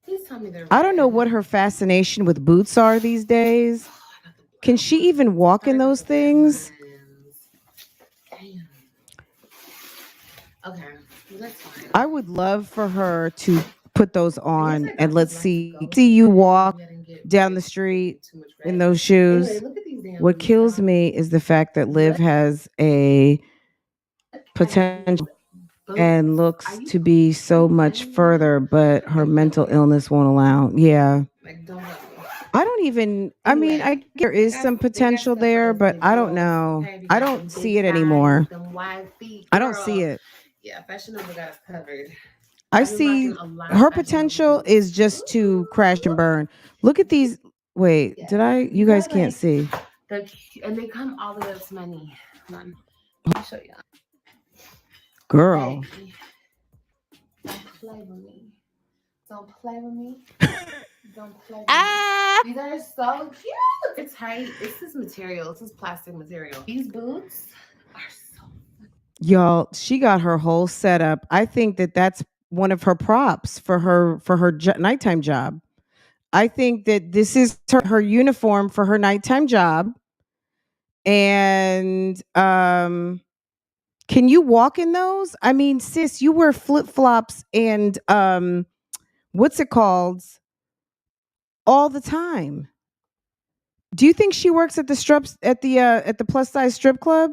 Please tell me they're I don't know red. what her fascination with boots are these days. Oh, I got the Can black she even ones. walk Thought in I got those the red things? ones. Damn. Okay, well, that's I fine. would love for her to put those I guess on I and got the let's black see ghost you red. walk Maybe I didn't get down like the get street too much in red. those Anyway, shoes. look at these damn What boots, kills y'all. me is the fact that Liv What has a type of potential boots and are looks you to be so much playing? further, but her Like, mental no. illness won't allow. Yeah. Like, don't go. I don't even, I mean, I Anyway, get there is some they got potential stuff for there, us but big I don't girls. know. Okay, we I got don't them see big it thighs, anymore. them wide feet, I don't see girl. it. Yeah, Fashion Nova got us covered. I I've been rocking see a lot of her Fashion Nova potential boots. is just to crash and burn. Look at these. Wait, did Yes, I? these You are guys can't like see. and they come all the way up to my knee. Hold on, let me show you. Hey, Girl. don't play with me. Don't play with me. Don't play with me. Ah! These are so cute. They're tight. It's this material. It's this plastic material. These boots are so. Y'all, she got her whole setup. I think that that's one of her props for her nighttime job. I think that this is her uniform for her nighttime job. And can you walk in those? I mean, sis, you wear flip-flops and what's it called? All the time. Do you think she works at the strips at the plus size strip club?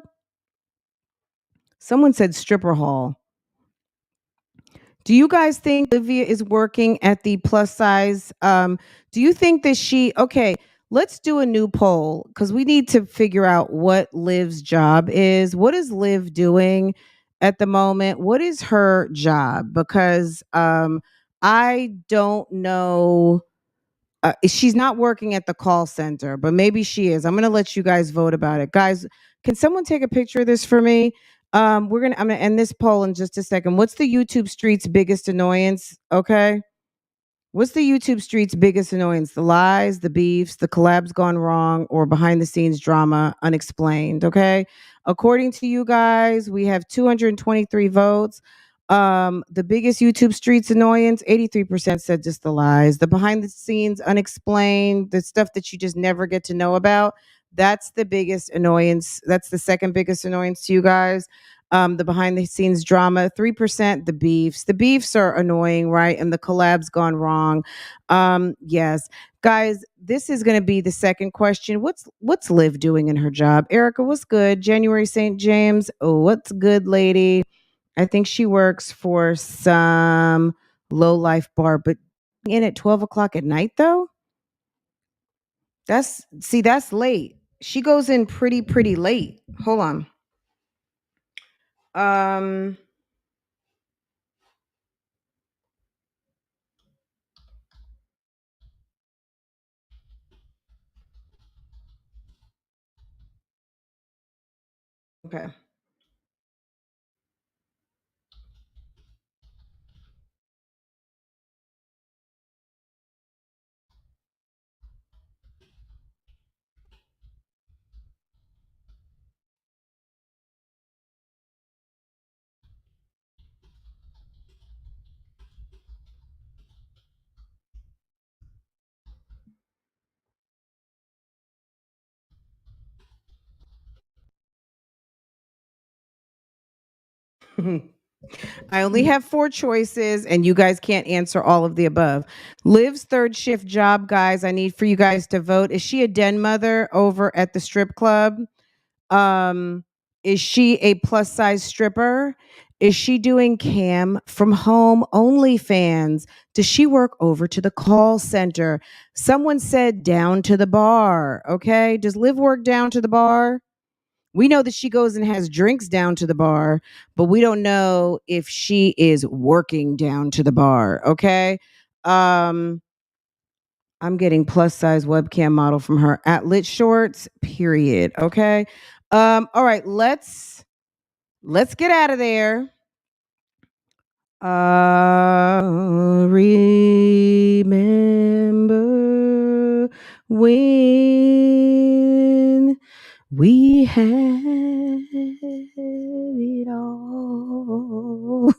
Someone said stripper hall. Do you guys think Olivia is working at the plus size? Do you think that she okay? let's do a new poll because we need to figure out what Liv's job is. What is Liv doing at the moment? What is her job? Because I don't know. She's not working at the call center, but maybe she is. I'm going to let you guys vote about it. Guys, can someone take a picture of this for me? I'm going to end this poll in just a second. What's the YouTube street's biggest annoyance? Okay. What's the YouTube street's biggest annoyance? The lies, the beefs, the collabs gone wrong, or behind the scenes drama unexplained? Okay. According to you guys, we have 223 votes. The biggest YouTube streets annoyance, 83% said just the lies. The behind the scenes unexplained, the stuff that you just never get to know about. That's the biggest annoyance. That's the second biggest annoyance to you guys. The behind the scenes drama, 3% the beefs. The beefs are annoying, right? And the collab's gone wrong. Yes. Guys, this is gonna be the second question. What's Liv doing in her job? Erica, what's good? January St. James. Oh, what's good, lady? I think she works for some low life bar, but in at 12 o'clock at night though? That's late. She goes in pretty late. Hold on. Um okay. I only have four choices, and you guys can't answer all of the above. Liv's third shift job, guys. I need for you guys to vote. Is she a den mother over at the strip club? Um, is she a plus size stripper? Is she doing cam from home OnlyFans? Does she work over to the call center? Someone said down to the bar. Okay. Does Liv work down to the bar? We know that she goes and has drinks down to the bar, but we don't know if she is working down to the bar. Okay. Um, I'm getting plus size webcam model from her at Lit Shorts, period. Okay. All right, let's get out of there. Remember when we had it all.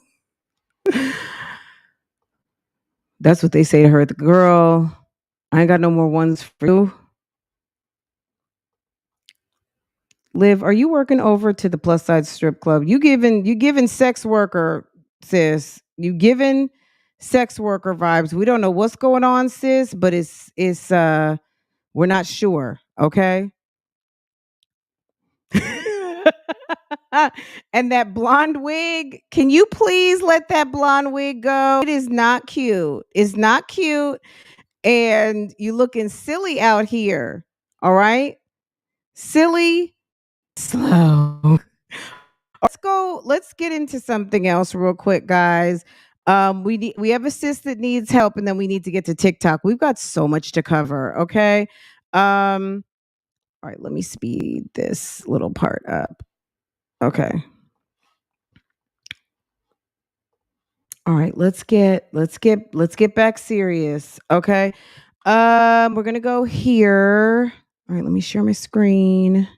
That's what they say to her. The girl, I ain't got no more ones for you. Liv, are you working over to the plus size strip club? You giving sex worker, sis. You giving sex worker vibes. We don't know what's going on, sis, but it's we're not sure, okay? And that blonde wig, can you please let that blonde wig go? It is not cute. It's not cute. And you looking silly out here. All right? Silly, slow. Let's get into something else real quick, guys. We have a sis that needs help, and then we need to get to TikTok. We've got so much to cover, okay? All right, let me speed this little part up. Okay. All right, let's get back serious. Okay. We're gonna go here. All right, let me share my screen.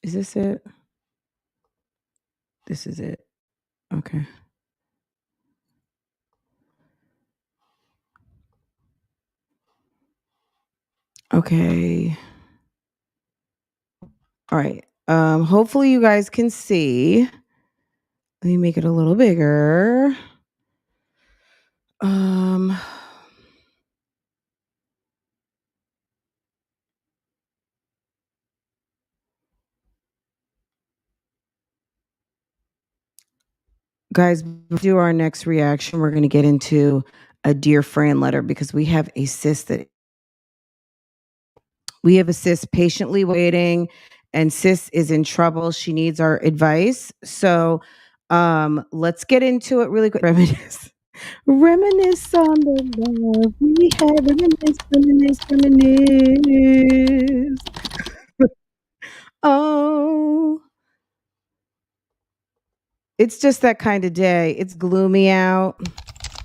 Is this it? This is it. Okay. Okay. All right. Hopefully you guys can see. Let me make it a little bigger. Um Guys, before we do our next reaction, we're going to get into a Dear Fran letter because we have a sis patiently waiting, and sis is in trouble. She needs our advice. So let's get into it really quick. Reminisce on the love we had. Reminisce. Oh, it's just that kind of day. It's gloomy out.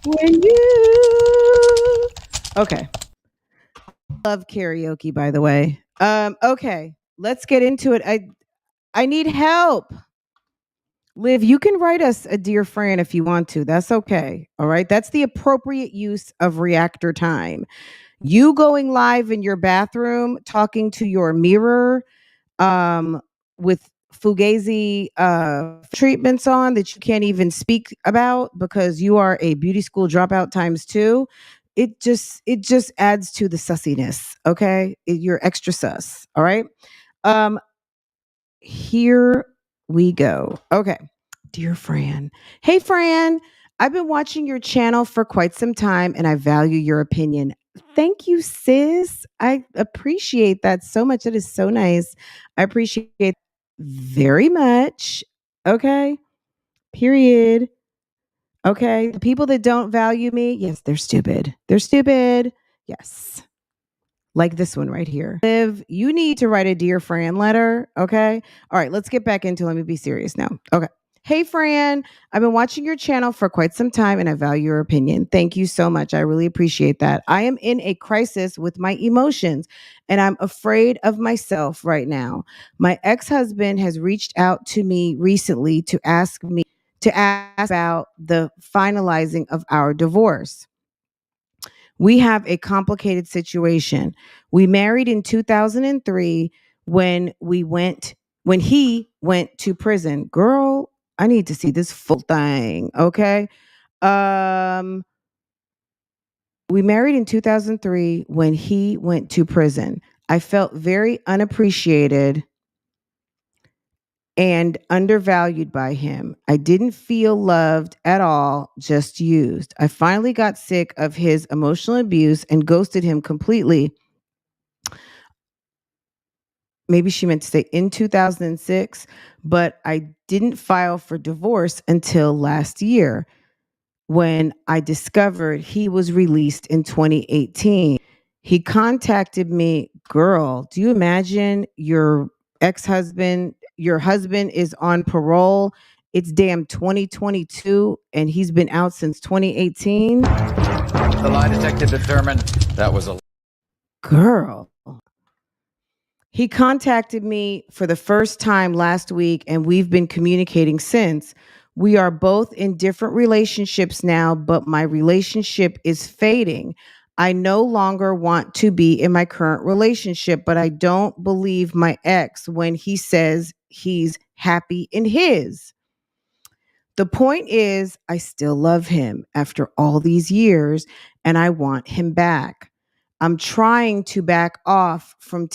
When you Okay. Love karaoke, by the way. Okay, let's get into it. I need help. Liv, you can write us a Dear Fran if you want to. That's okay. All right. That's the appropriate use of reactor time. You going live in your bathroom, talking to your mirror, with fugazi treatments on that you can't even speak about because you are a beauty school dropout times two. It just adds to the sussiness. Okay, you're extra sus. All right. Um, Here we go. Okay. Dear Fran. Hey, Fran. I've been watching your channel for quite some time and I value your opinion. Thank you, sis. I appreciate that so much. That is so nice. I appreciate it very much. Okay. Period. Okay. The people that don't value me, yes, they're stupid. They're stupid. Yes, like this one right here. Liv, you need to write a Dear Fran letter. Okay. All right. Let's get back into Let me be serious now. Okay. Hey, Fran, I've been watching your channel for quite some time and I value your opinion. Thank you so much. I really appreciate that. I am in a crisis with my emotions and I'm afraid of myself right now. My ex husband has reached out to me recently to ask about the finalizing of our divorce. We have a complicated situation. We married in 2003 when he went to prison. Girl, I need to see this full thing, okay? Um we married in 2003 when he went to prison. I felt very unappreciated and undervalued by him. I didn't feel loved at all, just used. I finally got sick of his emotional abuse and ghosted him completely. Maybe she meant to say in 2006, but I didn't file for divorce until last year when I discovered he was released in 2018. He contacted me, girl, do you imagine your husband is on parole? It's damn 2022 and he's been out since 2018. The lie detector determined that was a Girl. He contacted me for the first time last week, and we've been communicating since. We are both in different relationships now, but my relationship is fading. I no longer want to be in my current relationship, but I don't believe my ex when he says he's happy in his. The point is, I still love him after all these years and I want him back. I'm trying to back off from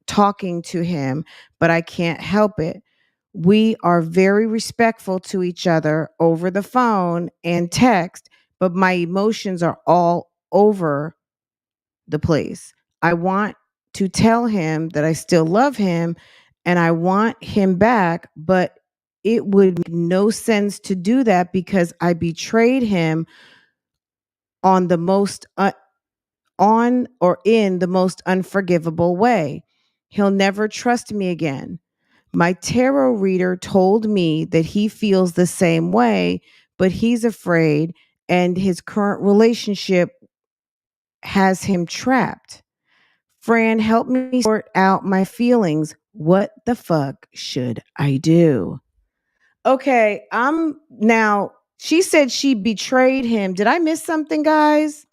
talking to him, but I can't help it. We are very respectful to each other over the phone and text, but my emotions are all over the place. I want to tell him that I still love him and I want him back, but it would make no sense to do that because I betrayed him on the most on or in the most unforgivable way. He'll never trust me again. My tarot reader told me that he feels the same way, but he's afraid and his current relationship has him trapped. Fran, help me sort out my feelings. What the fuck should I do? Okay, I'm now. She said she betrayed him. Did I miss something, guys?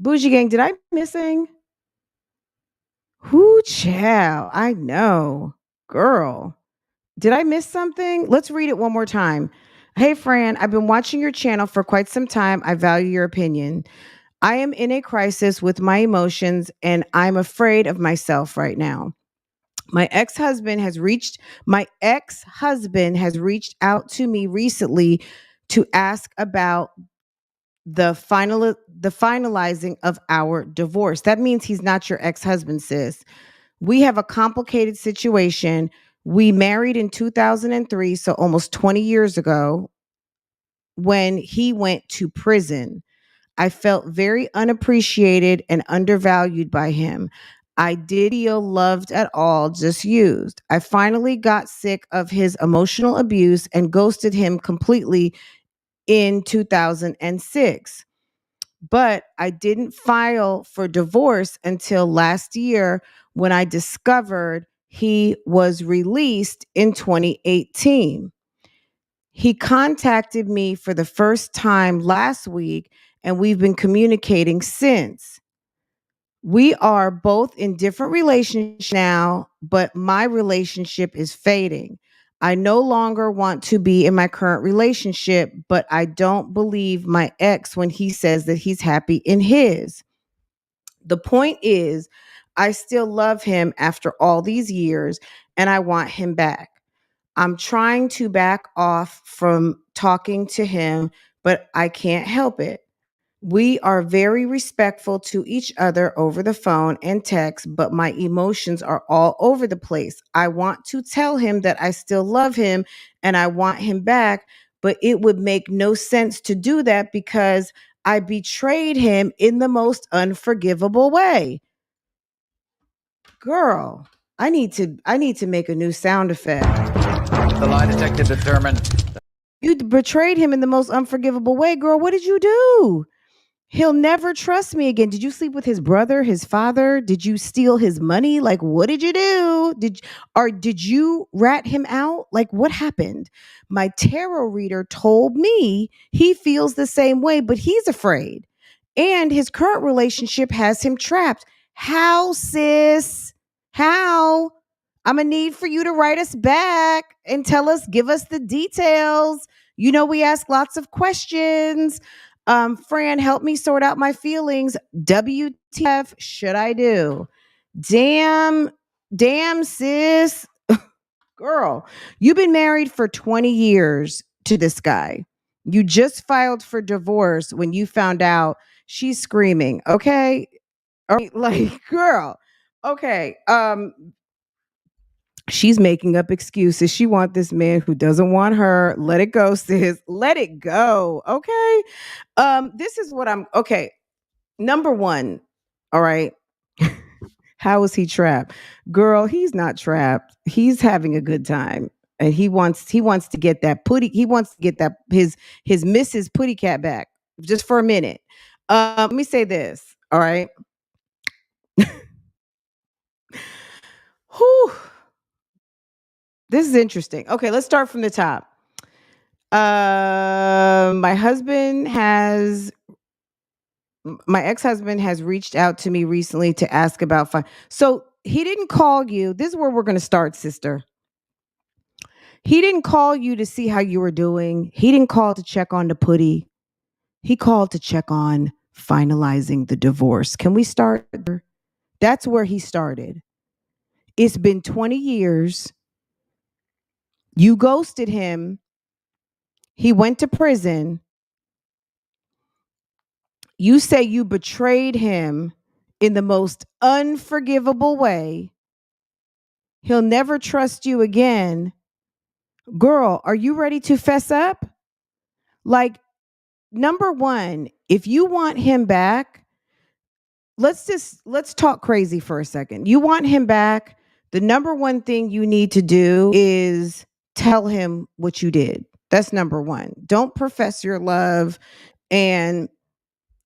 BougieGang, did I missing? Who child? I know. Girl. Did I miss something? Let's read it one more time. Hey, Fran, I've been watching your channel for quite some time. I value your opinion. I am in a crisis with my emotions and I'm afraid of myself right now. My ex-husband has reached my ex-husband has reached out to me recently to ask about the finalizing of our divorce. That means he's not your ex-husband, sis. We have a complicated situation. We married in 2003, so almost 20 years ago, when he went to prison. I felt very unappreciated and undervalued by him. I did feel loved at all, just used. I finally got sick of his emotional abuse and ghosted him completely in 2006. But I didn't file for divorce until last year when I discovered he was released in 2018. He contacted me for the first time last week, and we've been communicating since. We are both in different relationships now, but my relationship is fading. I no longer want to be in my current relationship, but I don't believe my ex when he says that he's happy in his. The point is, I still love him after all these years and I want him back. I'm trying to back off from talking to him, but I can't help it. We are very respectful to each other over the phone and text, but my emotions are all over the place. I want to tell him that I still love him and I want him back, but it would make no sense to do that because I betrayed him in the most unforgivable way. Girl, I need to make a new sound effect. The lie detector determined. You betrayed him in the most unforgivable way, girl. What did you do? He'll never trust me again. Did you sleep with his brother, his father? Did you steal his money? Like, what did you do? Did you rat him out? Like, what happened? My tarot reader told me he feels the same way, but he's afraid. And his current relationship has him trapped. How, sis? How? I'm gonna need for you to write us back and give us the details. You know, we ask lots of questions. Fran, help me sort out my feelings. WTF should I do? Damn, sis. Girl, you've been married for 20 years to this guy. You just filed for divorce when you found out she's screaming. Okay. All right, like, girl. Okay. She's making up excuses. She want this man who doesn't want her. Let it go, sis. Let it go. Okay. This is what I'm okay. Number one, all right. How is he trapped? Girl, he's not trapped. He's having a good time. And he wants to get that putty, he wants to get that his Mrs. Putty Cat back just for a minute. Let me say this. All right. Whew. This is interesting. Okay, let's start from the top. My ex-husband has reached out to me recently to ask about so he didn't call you. This is where we're going to start, sister. He didn't call you to see how you were doing. He didn't call to check on the putty. He called to check on finalizing the divorce. Can we start there? That's where he started. It's been 20 years. You ghosted him. He went to prison. You say you betrayed him in the most unforgivable way. He'll never trust you again. Girl, are you ready to fess up? Like, number one, if you want him back, let's talk crazy for a second. You want him back, the number one thing you need to do is tell him what you did. That's number one. Don't profess your love and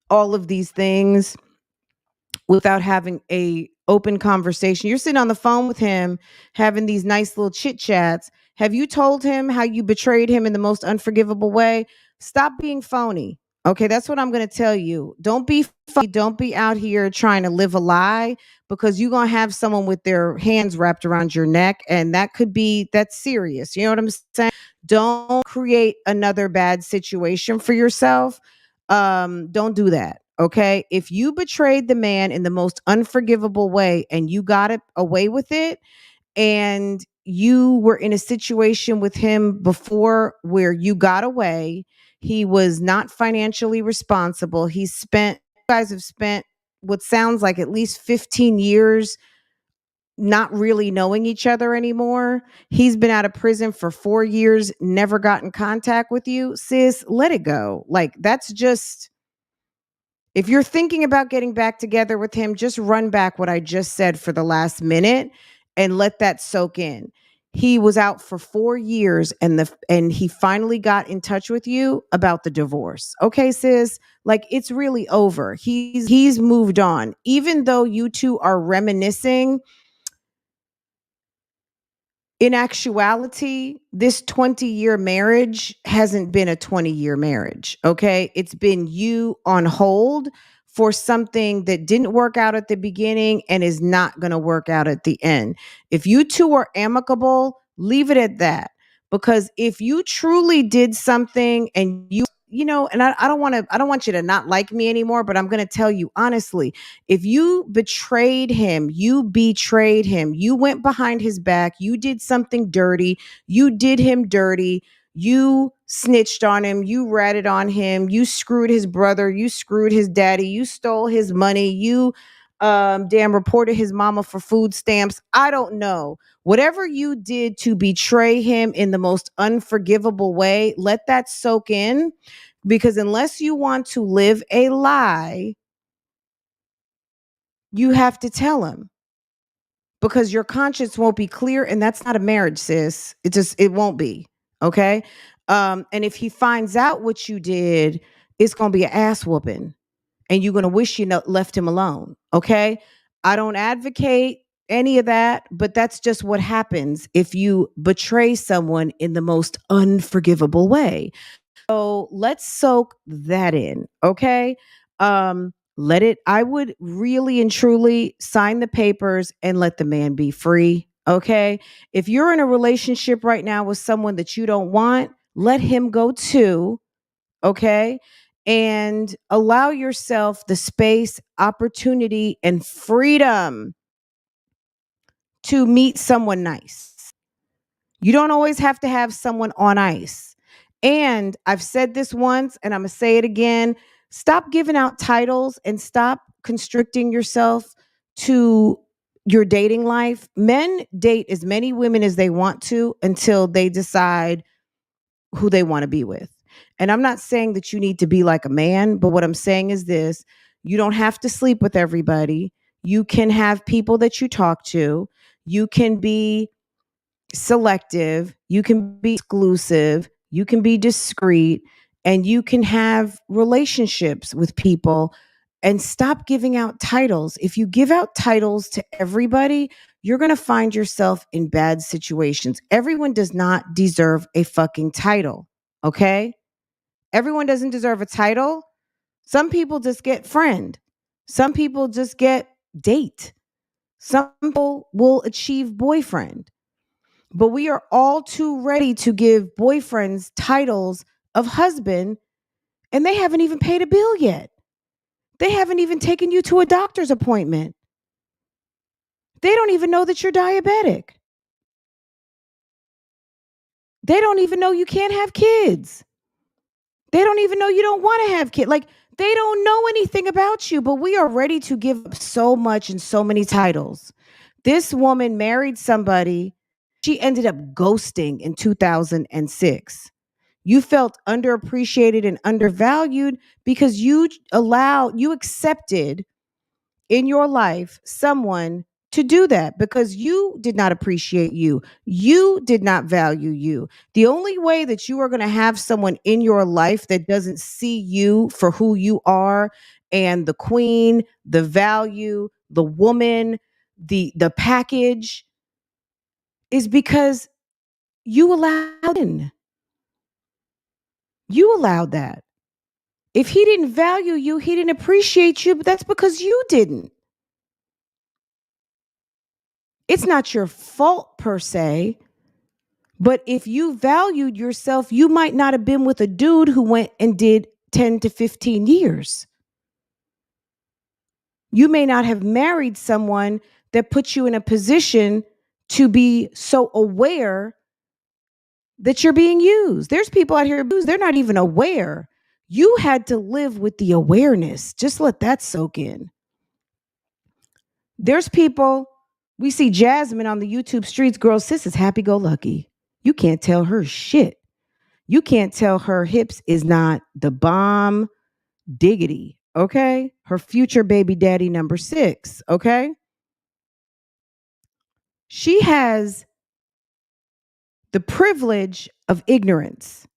all of these things without having a open conversation. You're sitting on the phone with him, having these nice little chit chats. Have you told him how you betrayed him in the most unforgivable way? Stop being phony. Okay, that's what I'm going to tell you. Don't be phony. Don't be out here trying to live a lie, because you're going to have someone with their hands wrapped around your neck, and that's serious. You know what I'm saying? Don't create another bad situation for yourself. Don't do that. Okay. If you betrayed the man in the most unforgivable way and you got it away with it, and you were in a situation with him before where you got away. He was not financially responsible. You guys have spent what sounds like at least 15 years not really knowing each other anymore. He's been out of prison for 4 years, never got in contact with you. Sis, let it go. Like, that's just, if you're thinking about getting back together with him, just run back what I just said for the last minute and let that soak in. He was out for 4 years and he finally got in touch with you about the divorce. Okay, sis, like, it's really over. He's moved on. Even though you two are reminiscing, in actuality, this 20-year marriage hasn't been a 20-year marriage, okay? It's been you on hold for something that didn't work out at the beginning and is not going to work out at the end. If you two are amicable, leave it at that. Because if you truly did something and and I don't want you to not like me anymore, but I'm going to tell you honestly, if you betrayed him, you went behind his back, you did something dirty, you did him dirty, you snitched on him, you ratted on him, you screwed his brother, you screwed his daddy, you stole his money, you reported his mama for food stamps. I don't know. Whatever you did to betray him in the most unforgivable way, let that soak in, because unless you want to live a lie, you have to tell him, because your conscience won't be clear, and that's not a marriage, sis. It won't be. Okay. And if he finds out what you did, it's gonna be an ass whooping, and you're gonna wish left him alone. Okay. I don't advocate any of that, but that's just what happens if you betray someone in the most unforgivable way. So let's soak that in, okay? I would really and truly sign the papers and let the man be free, okay? If you're in a relationship right now with someone that you don't want, let him go too, okay? And allow yourself the space, opportunity, and freedom to meet someone nice. You don't always have to have someone on ice. And I've said this once and I'm going to say it again. Stop giving out titles and stop constricting yourself to your dating life. Men date as many women as they want to until they decide who they want to be with. And I'm not saying that you need to be like a man, but what I'm saying is this: you don't have to sleep with everybody. You can have people that you talk to. You can be selective, you can be exclusive, you can be discreet, and you can have relationships with people, and stop giving out titles. If you give out titles to everybody, you're going to find yourself in bad situations. Everyone does not deserve a fucking title, okay? Everyone doesn't deserve a title. Some people just get friend. Some people just get date. Some people will achieve boyfriend. But we are all too ready to give boyfriends titles of husband, and they haven't even paid a bill yet. They haven't even taken you to a doctor's appointment. They don't even know that you're diabetic. They don't even know you can't have kids. They don't even know you don't want to have kids. Like, they don't know anything about you, but we are ready to give up so much and so many titles. This woman married somebody. She ended up ghosting in 2006. You felt underappreciated and undervalued because you accepted in your life someone to do that, because you did not appreciate you. You did not value you. The only way that you are going to have someone in your life that doesn't see you for who you are, and the queen, the value, the woman, the package, is because you allowed in. You allowed that. If he didn't value you, he didn't appreciate you, but that's because you didn't. It's not your fault per se, but if you valued yourself, you might not have been with a dude who went and did 10 to 15 years. You may not have married someone that put you in a position to be so aware that you're being used. There's people out here, they're not even aware. You had to live with the awareness. Just let that soak in. There's people, we see Jasmine on the YouTube streets, girl, sis is happy-go-lucky. You can't tell her shit. You can't tell her hips is not the bomb diggity, okay? Her future baby daddy number 6, okay? She has the privilege of ignorance.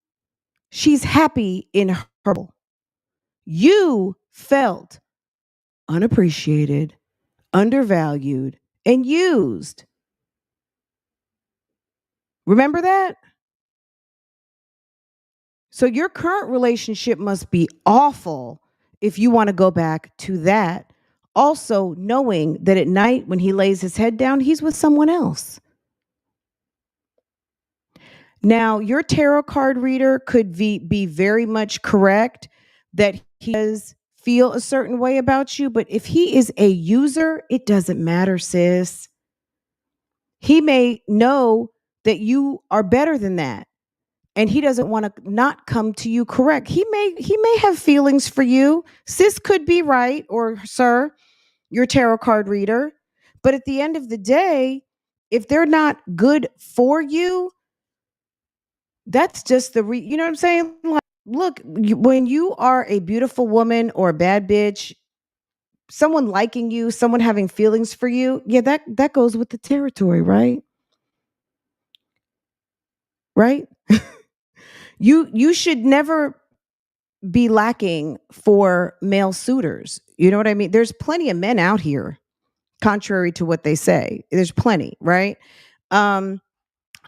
She's happy in her bubble. You felt unappreciated, undervalued, and used. Remember that? So your current relationship must be awful if you want to go back to that. Also, knowing that at night when he lays his head down, he's with someone else. Now, your tarot card reader could be very much correct that he does feel a certain way about you, but if he is a user, it doesn't matter, sis. He may know that you are better than that, and he doesn't want to not come to you correct. He may have feelings for you. Sis could be right, or sir, your tarot card reader. But at the end of the day, if they're not good for you, that's just you know what I'm saying? Like, look, when you are a beautiful woman or a bad bitch, someone liking you, someone having feelings for you, yeah, that goes with the territory, right? Right? You should never be lacking for male suitors. You know what I mean? There's plenty of men out here, contrary to what they say. There's plenty, right?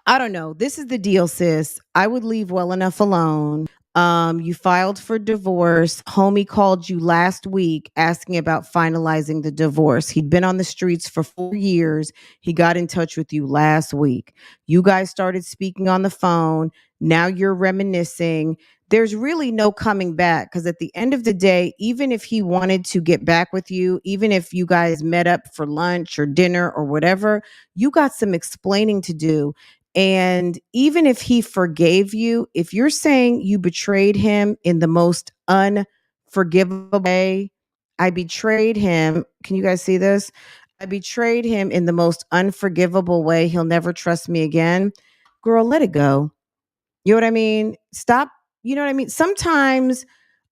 I don't know. This is the deal, sis. I would leave well enough alone. You filed for divorce. Homie called you last week asking about finalizing the divorce. He'd been on the streets for 4 years. He got in touch with you last week. You guys started speaking on the phone. Now you're reminiscing. There's really no coming back, because at the end of the day, even if he wanted to get back with you, even if you guys met up for lunch or dinner or whatever, you got some explaining to do. And even if he forgave you, if you're saying you betrayed him in the most unforgivable way, I betrayed him. Can you guys see this? I betrayed him in the most unforgivable way. He'll never trust me again. Girl, let it go. You know what I mean? Stop. You know what I mean? Sometimes,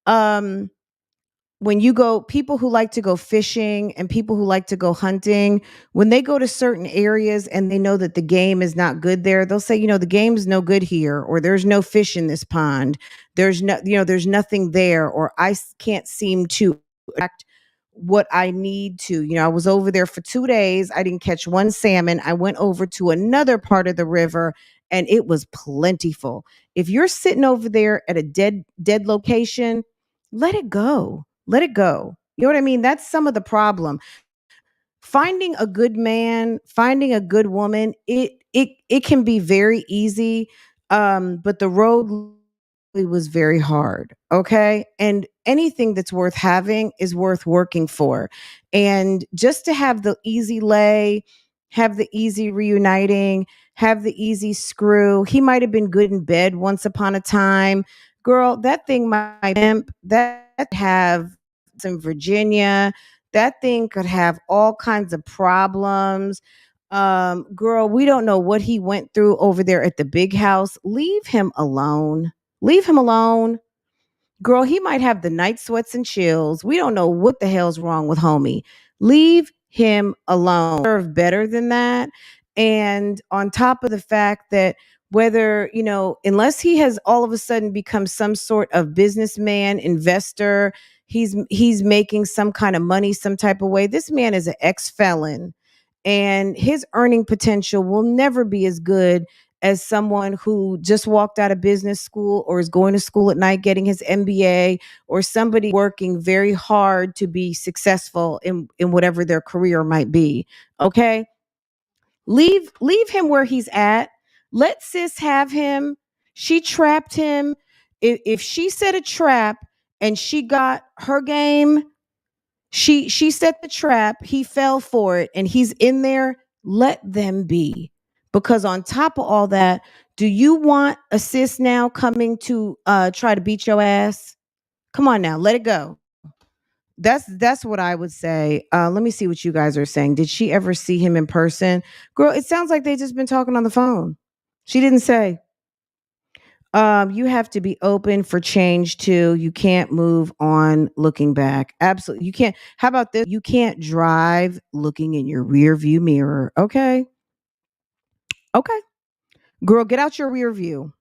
when you go, people who like to go fishing and people who like to go hunting, when they go to certain areas and they know that the game is not good there, they'll say, the game's no good here, or there's no fish in this pond. There's there's nothing there, or I can't seem to act what I need to. I was over there for 2 days. I didn't catch one salmon. I went over to another part of the river and it was plentiful. If you're sitting over there at a dead location, let it go. Let it go. You know what I mean? That's some of the problem. Finding a good man, finding a good woman, it can be very easy. But the road was very hard. Okay. And anything that's worth having is worth working for. And just to have the easy lay, have the easy reuniting, have the easy screw. He might have been good in bed once upon a time. Girl, that thing might pimp, that have in Virginia. That thing could have all kinds of problems. Girl, we don't know what he went through over there at the big house. Leave him alone. Leave him alone. Girl, he might have the night sweats and chills. We don't know what the hell's wrong with homie. Leave him alone. Deserve better than that. And on top of the fact that whether, unless he has all of a sudden become some sort of businessman, investor, he's making some kind of money some type of way. This man is an ex-felon, and his earning potential will never be as good as someone who just walked out of business school or is going to school at night getting his MBA, or somebody working very hard to be successful in whatever their career might be. Okay? Leave him where he's at. Let sis have him. She trapped him. If she set a trap and she got her game, she set the trap, he fell for it, and he's in there. let them be. Because on top of all that, do you want a sis now coming to try to beat your ass? Come on now, let it go. That's what I would say. Let me see what you guys are saying. Did she ever see him in person? Girl, it sounds like they just been talking on the phone. She didn't say. You have to be open for change too. You can't move on looking back. Absolutely. You can't. How about this? You can't drive looking in your rear view mirror. Okay. Okay. Girl, get out your rear view.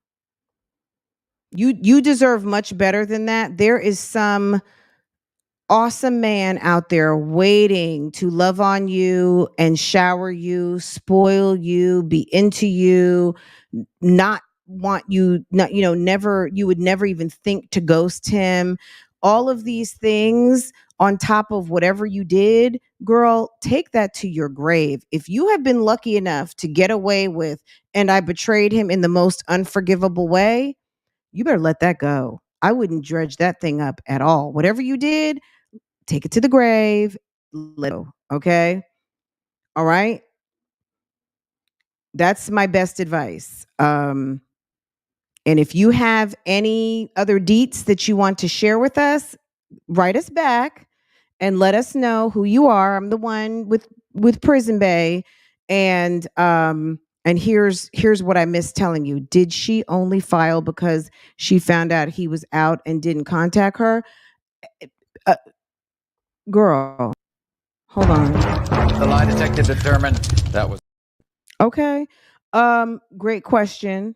You deserve much better than that. There is some awesome man out there waiting to love on you and shower you, spoil you, be into you, not want you, not, never, you would never even think to ghost him. All of these things on top of whatever you did, girl, take that to your grave. If you have been lucky enough to get away with, and I betrayed him in the most unforgivable way, you better let that go. I wouldn't dredge that thing up at all. Whatever you did, take it to the grave. Let it go. Okay. All right. That's my best advice. And if you have any other deets that you want to share with us, write us back and let us know who you are. I'm the one with Prison Bay. And here's what I missed telling you. Did she only file because she found out he was out and didn't contact her? Uh, Girl, hold on. The lie detector determined that was. Okay. Great question.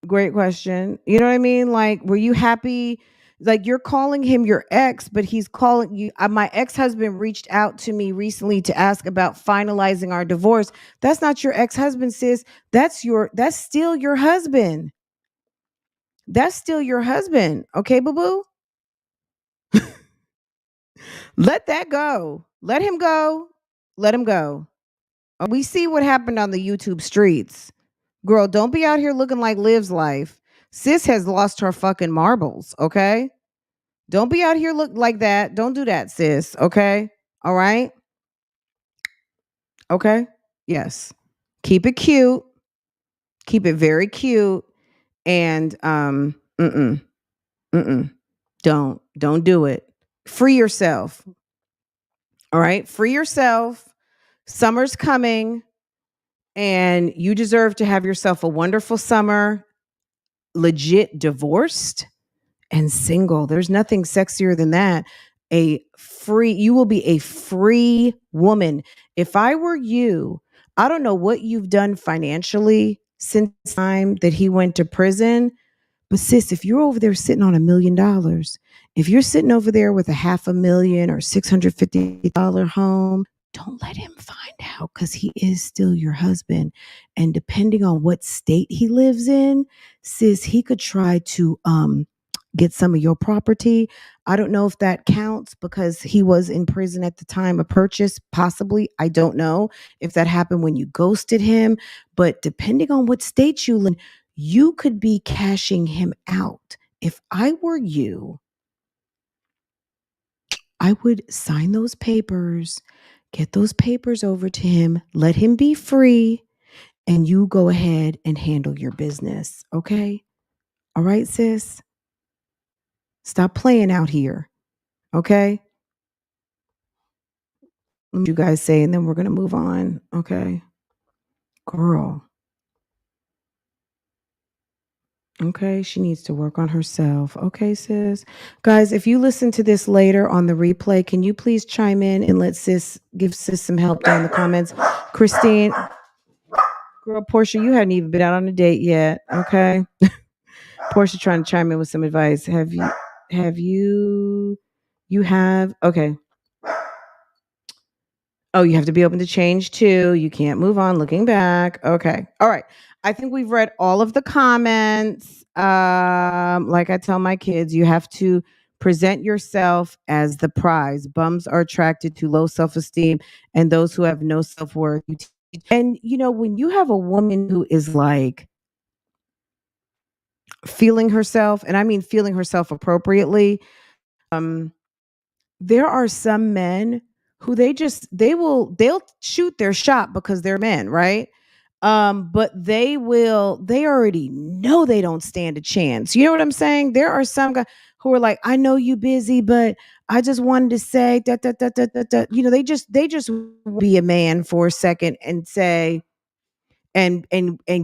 Great question. You know what I mean? Like, were you happy? Like, you're calling him your ex, but he's calling you. My ex-husband reached out to me recently to ask about finalizing our divorce. That's not your ex-husband, sis. That's still your husband. That's still your husband. Okay, boo-boo? Let that go. Let him go. Let him go. We see what happened on the YouTube streets. Girl, don't be out here looking like Livslife. Sis has lost her fucking marbles, okay? Don't be out here look like that. Don't do that, sis, okay? All right? Okay? Yes. Keep it cute. Keep it very cute. And don't do it. Free yourself. All right? Free yourself. Summer's coming and you deserve to have yourself a wonderful summer. Legit divorced and single. There's nothing sexier than that. You will be a free woman. If I were you, I don't know what you've done financially since the time that he went to prison. But sis, if you're over there sitting on $1 million, if you're sitting over there with $500,000 or $650 home, don't let him find out because he is still your husband. And depending on what state he lives in, sis, he could try to get some of your property. I don't know if that counts because he was in prison at the time of purchase. Possibly. I don't know if that happened when you ghosted him. But depending on what state you live in, you could be cashing him out. If I were you, I would sign those papers, get those papers over to him, let him be free, and you go ahead and handle your business. Okay? All right, sis? Stop playing out here. Okay? Let me you guys say, and then we're going to move on. Okay? Girl. Okay, she needs to work on herself. Okay, sis. Guys, if you listen to this later on the replay, can you please chime in and give sis some help down in the comments? Christine, girl, Portia, you hadn't even been out on a date yet. Okay. Portia trying to chime in with some advice. Okay. Oh, you have to be open to change too. You can't move on looking back. Okay. All right. I think we've read all of the comments. Like I tell my kids, you have to present yourself as the prize. Bums are attracted to low self-esteem and those who have no self-worth. And when you have a woman who is like feeling herself, and I mean feeling herself appropriately, there are some men who they'll shoot their shot because they're men, right? But they already know they don't stand a chance. You know what I'm saying? There are some guys who are like, I know you busy, but I just wanted to say that. You know, they just be a man for a second and say and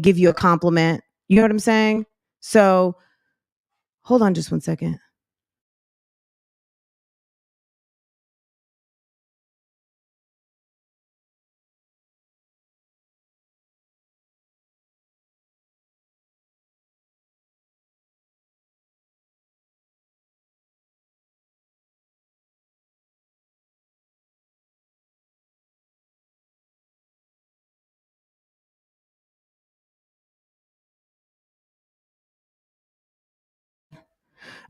give you a compliment. You know what I'm saying? So hold on just one second.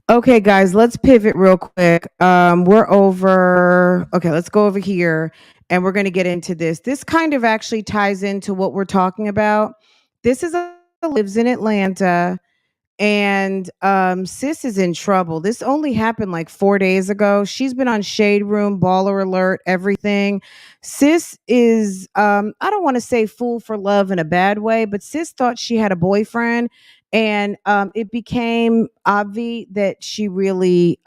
Okay, guys, let's pivot real quick. We're over. Okay, let's go over here and we're going to get into this. This kind of actually ties into what we're talking about. This is a lives in Atlanta. And sis is in trouble. This only happened like 4 days ago. She's been on Shade Room, Baller Alert, everything. Sis is I don't want to say fool for love in a bad way, but sis thought she had a boyfriend, and it became obvious that she really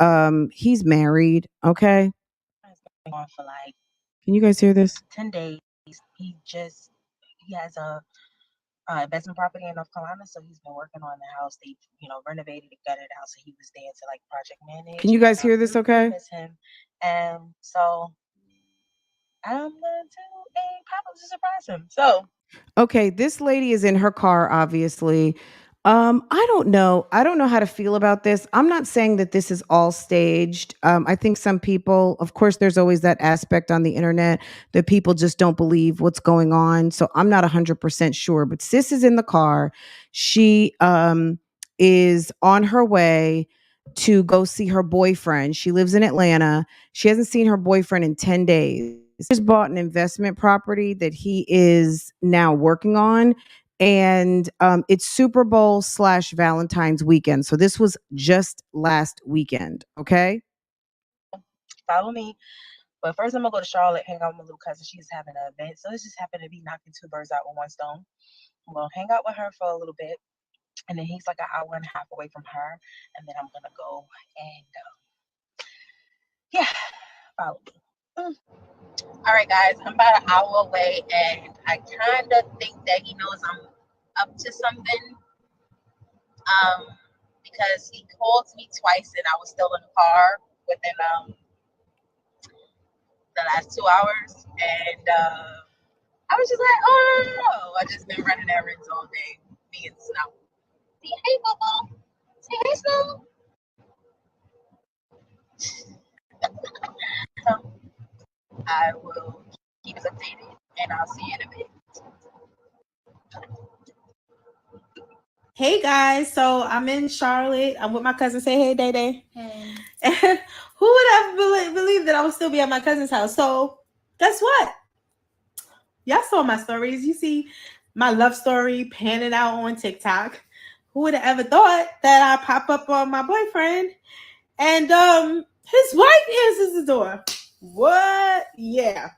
he's married. Okay. On for like Can you guys hear this? 10 days. He has a investment property in North Carolina, so he's been working on the house. They, renovated and gutted it out, so he was there to like project manage. Can you guys hear this okay? Miss him, and so I'm going to probably surprise him. So Okay, this lady is in her car, obviously. I don't know. I don't know how to feel about this. I'm not saying that this is all staged. I think some people, of course, there's always that aspect on the internet that people just don't believe what's going on. So I'm not 100% sure. But sis is in the car. She is on her way to go see her boyfriend. She lives in Atlanta. She hasn't seen her boyfriend in 10 days. Just bought an investment property that he is now working on, and it's Super Bowl / Valentine's weekend. So this was just last weekend. Okay. follow me. But first, I'm gonna go to Charlotte, hang out with my little cousin. She's having an event, so this just happened to be knocking two birds out with one stone. I'm gonna hang out with her for a little bit, and then he's like an hour and a half away from her, and then I'm gonna go and follow me. All right, guys, I'm about an hour away, and I kind of think that he knows I'm up to something. Because he called me twice, and I was still in the car within the last 2 hours, and I was just like, oh, I just been running errands all day, me and Snow. Say hey, Bubba. Say hey, Snow. So I will keep us updated, and I'll see you in a bit. Hey guys, so I'm in Charlotte. I'm with my cousin. Say hey, Day Day. Hey. Who would have believed that I would still be at my cousin's house? So guess what? Y'all saw my stories. You see my love story panning out on TikTok. Who would have ever thought that I pop up on my boyfriend and his wife answers the door? What? Yeah.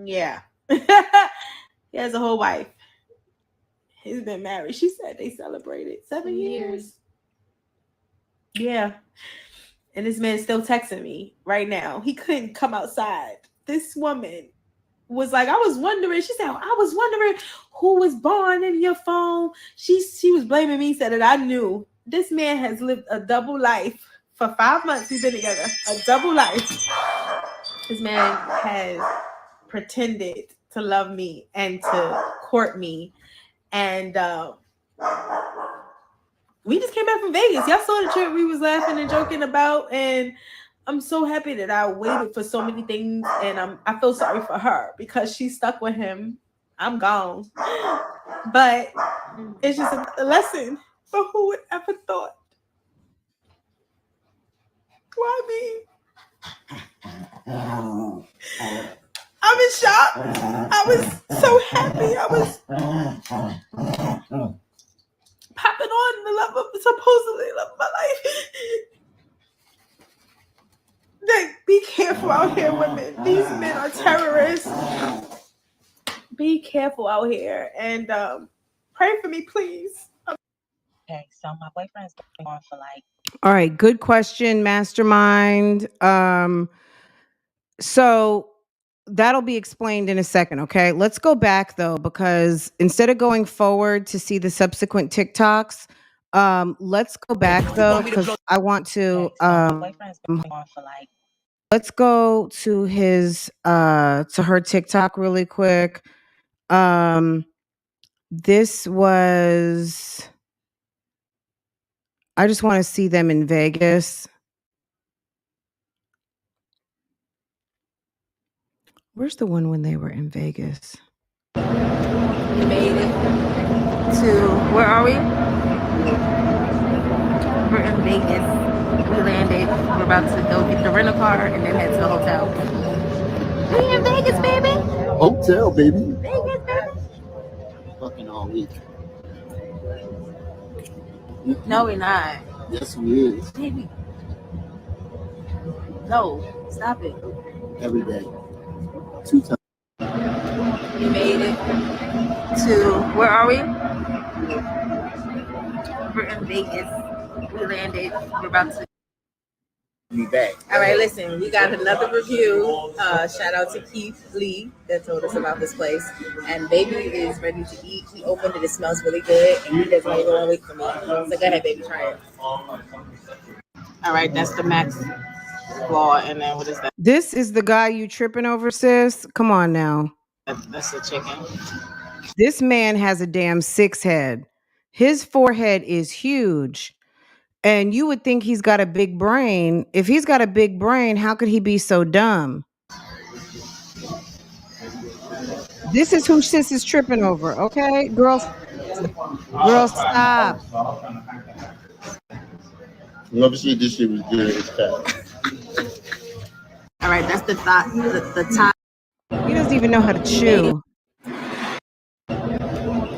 He has a whole wife. He's been married. She said they celebrated 7 years. Yeah. And this man's still texting me right now. He couldn't come outside. This woman was like, I was wondering. She said, I was wondering who was born in your phone. She was blaming me, said that I knew. This man has lived a double life. For 5 months we've been together. A double life. This man has pretended to love me and to court me. And we just came back from Vegas. Y'all saw the trip we was laughing and joking about, and I'm so happy that I waited for so many things, and I feel sorry for her because she's stuck with him. I'm gone. But it's just a lesson. But who would ever thought? Why me? I'm in shock. I was so happy. I was popping on the love of supposedly love of my life. Like, be careful out here, women. These men are terrorists. Be careful out here, and pray for me, please. Okay, so my boyfriend's been on for like. All right, good question, Mastermind. So that'll be explained in a second, okay? Let's go back though, because instead of going forward to see the subsequent TikToks, let's go back though, because I want to My boyfriend's been on for like. let's go to his to her TikTok really quick. This was, I just want to see them in Vegas. Where's the one when they were in Vegas? We made it to, where are we? We're in Vegas. We landed. We're about to go get the rental car and then head to the hotel. We in Vegas, baby. Hotel, baby. Vegas, baby. Fucking all week. No, we're not. Yes, we is. Baby. No, stop it. Every day. 2 times. We made it to, where are we? We're in Vegas. We landed. We're about to Be back. All right, listen, we got another review. Shout out to Keith Lee that told us about this place. And baby is ready to eat. He opened it. It smells really good. And he doesn't want to go and wait for me. So go ahead, baby, try it. All right, that's the max claw. And then what is that? This is the guy you tripping over, sis? Come on now. That's the chicken. This man has a damn 6 head. His forehead is huge. And you would think he's got a big brain. If he's got a big brain, how could he be so dumb? This is who sis is tripping over, okay? Girls, stop. Obviously, this shit was good as fast. All right, that's the top. He doesn't even know how to chew.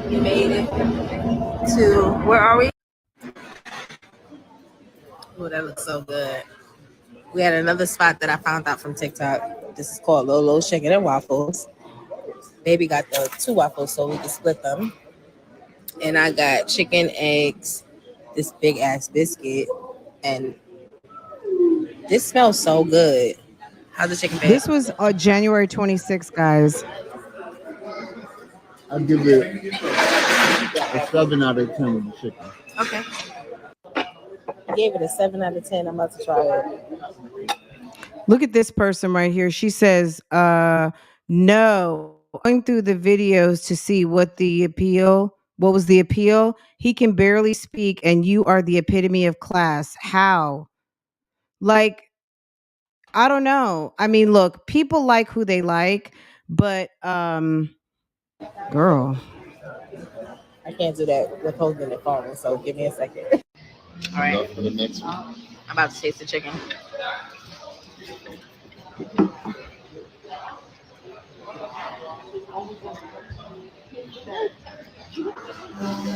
We made it to, where are we? Oh, that looks so good. We had another spot that I found out from TikTok. This is called Lolo's Chicken and Waffles. Baby got the 2 waffles so we can split them. And I got chicken, eggs, this big ass biscuit, and this smells so good. How's the chicken bake? This was January 26th, guys. I'll give it a 7 out of 10 with the chicken. Okay. I gave it a 7 out of 10. I'm about to try it. Look at this person right here. She says, no. Going through the videos to see what was the appeal? He can barely speak and you are the epitome of class. How? Like, I don't know. I mean, look, people like who they like, but girl. I can't do that with holding the phone, so give me a second. All right. For the next one. I'm about to taste the chicken.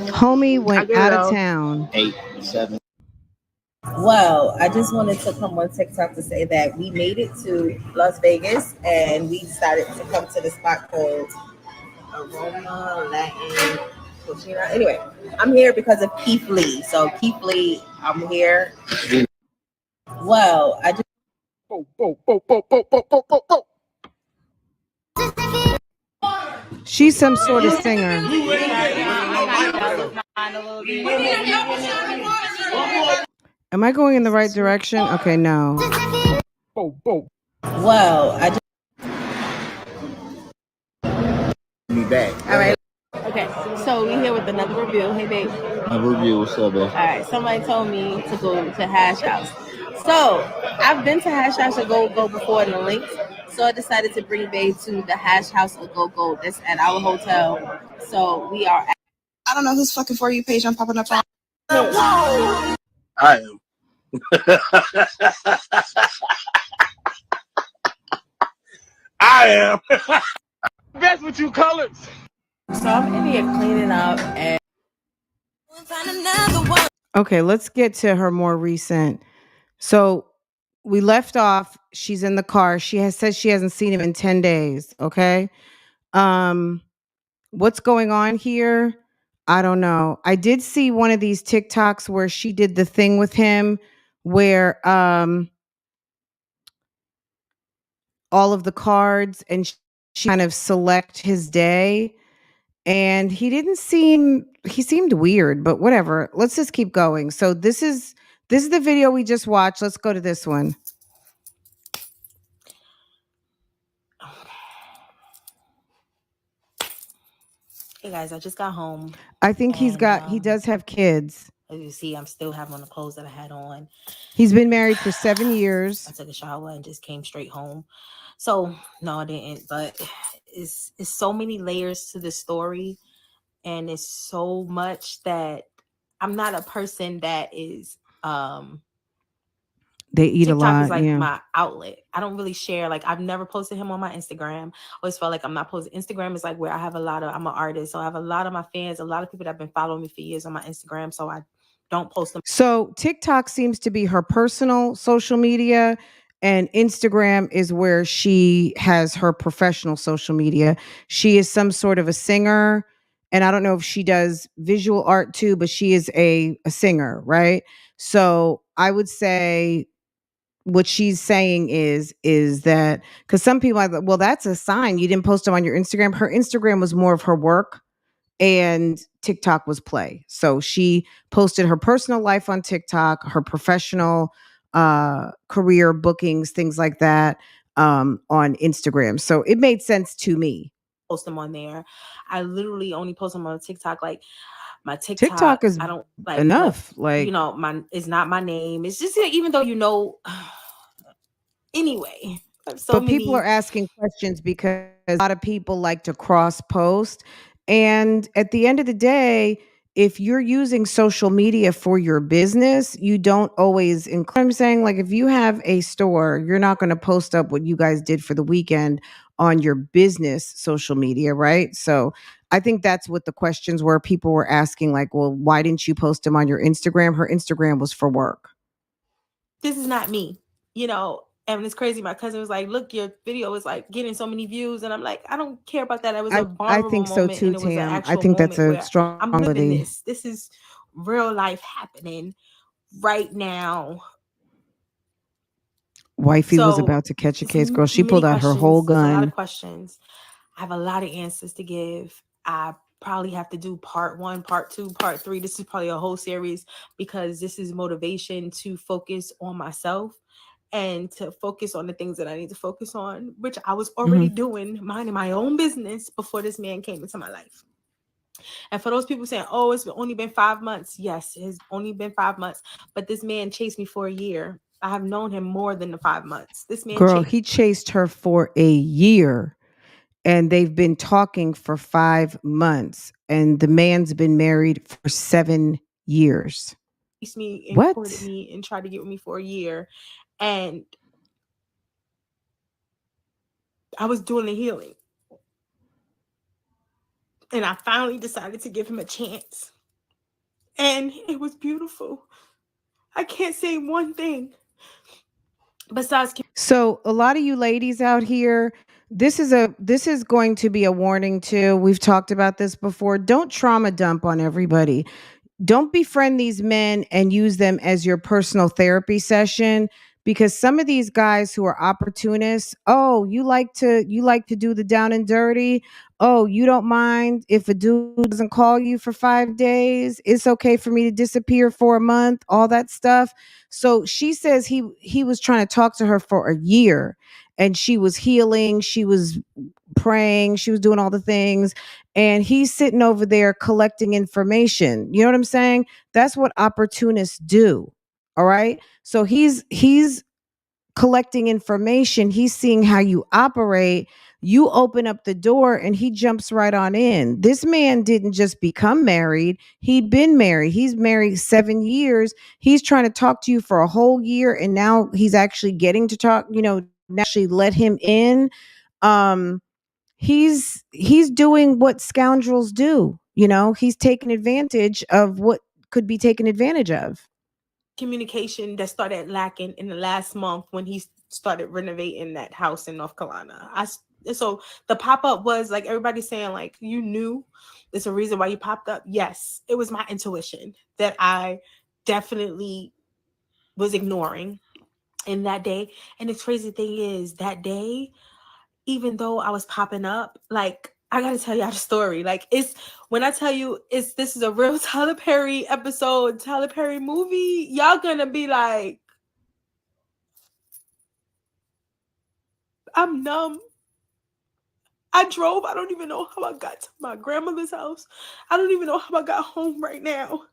Homie went out of town. 8, 7. Well, I just wanted to come on TikTok to say that we made it to Las Vegas and we decided to come to the spot called Aroma Latin Cucina. Anyway, I'm here because of Keith Lee. So Keith Lee, I'm here. Well, I just She's some sort of singer. Am I going in the right direction? Okay, no. Well, I just Be back. all right. Okay, so we're here with another review. Hey, babe. A review. What's up, babe? All right, somebody told me to go to Hash House. So I've been to Hash House or Go before in the links. So I decided to bring Babe to the Hash House or Go. That's at our hotel. So we are at I don't know whose fucking For You page I'm popping up on. I am. I am. That's what you call it. So I'm in here cleaning up and Okay, let's get to her more recent. So we left off. She's in the car. She has said she hasn't seen him in 10 days. Okay. What's going on here? I don't know. I did see one of these TikToks where she did the thing with him where all of the cards and she kind of select his day, and he seemed weird, but whatever. Let's just keep going. So this is the video we just watched. Let's go to this one. Hey guys, I just got home. I think he does have kids. As you see, I'm still having the clothes that I had on. He's been married for 7 years. I took a shower and just came straight home. So no, I didn't. But it's so many layers to this story, and it's so much that I'm not a person that is They eat TikTok a lot. is like Yeah. my outlet. I don't really share. Like I've never posted him on my Instagram. I always felt like I'm not posting. Instagram is like where I'm an artist. So I have a lot of my fans, a lot of people that have been following me for years on my Instagram. So I don't post them. So TikTok seems to be her personal social media, and Instagram is where she has her professional social media. She is some sort of a singer, and I don't know if she does visual art too, but she is a singer, right? So I would say what she's saying is that, because some people are like, well, that's a sign you didn't post them on your Instagram. Her Instagram was more of her work, and TikTok was play. So she posted her personal life on TikTok, her professional career bookings, things like that, on Instagram. So it made sense to me. Post them on there. I literally only post them on TikTok. Like my TikTok is I don't like enough. Like, it's not my name. It's just even though anyway. But people are asking questions because a lot of people like to cross post. And at the end of the day, if you're using social media for your business, you don't always include. I'm saying, like, if you have a store, you're not going to post up what you guys did for the weekend on your business social media, right? So I think that's what the questions were. People were asking, like, well, why didn't you post them on your Instagram? Her Instagram was for work. This is not me, and it's crazy. My cousin was like, look, your video is like getting so many views. And I'm like, I don't care about that. It was a I vulnerable think so moment. too, And it was an Tam. I actual think moment that's a where strong I'm living quality. this. This is real life happening right now. Wifey was about to catch a case, girl. She pulled out her whole There's a lot gun. of questions. I have a lot of answers to give. I probably have to do part 1, part 2, part 3. This is probably a whole series because this is motivation to focus on myself and to focus on the things that I need to focus on, which I was already doing, minding my own business before this man came into my life. And for those people saying, oh, it's only been 5 months. Yes, it's only been 5 months. But this man chased me for a year. I have known him more than the 5 months. This man he chased her for a year, and they've been talking for 5 months, and the man's been married for 7 years. Chased me and courted me and tried to get with me for a year. And I was doing the healing. And I finally decided to give him a chance. And it was beautiful. I can't say one thing besides. So a lot of you ladies out here, this is going to be a warning too. We've talked about this before. Don't trauma dump on everybody. Don't befriend these men and use them as your personal therapy session, because some of these guys who are opportunists, oh, you like to do the down and dirty. Oh, you don't mind if a dude doesn't call you for 5 days. It's okay for me to disappear for a month, all that stuff. So she says he was trying to talk to her for a year, and she was healing, she was praying, she was doing all the things, and he's sitting over there collecting information. You know what I'm saying? That's what opportunists do. All right? So he's collecting information, he's seeing how you operate. You open up the door and he jumps right on in. This man didn't just become married, he'd been married. He's married 7 years. He's trying to talk to you for a whole year, and now he's actually getting to talk, actually let him in. He's doing what scoundrels do. He's taking advantage of what could be taken advantage of. communication that started lacking in the last month when he started renovating that house in North Carolina. So the pop-up was like everybody's saying like you knew there's a reason why you popped up. Yes, it was my intuition that I definitely was ignoring in that day. And the crazy thing is that day, even though I was popping up, like I gotta tell y'all the story. Like it's when I tell you this is a real Tyler Perry episode, Tyler Perry movie, y'all gonna be like, I'm numb. I drove. I don't even know how I got to my grandmother's house. I don't even know how I got home right now.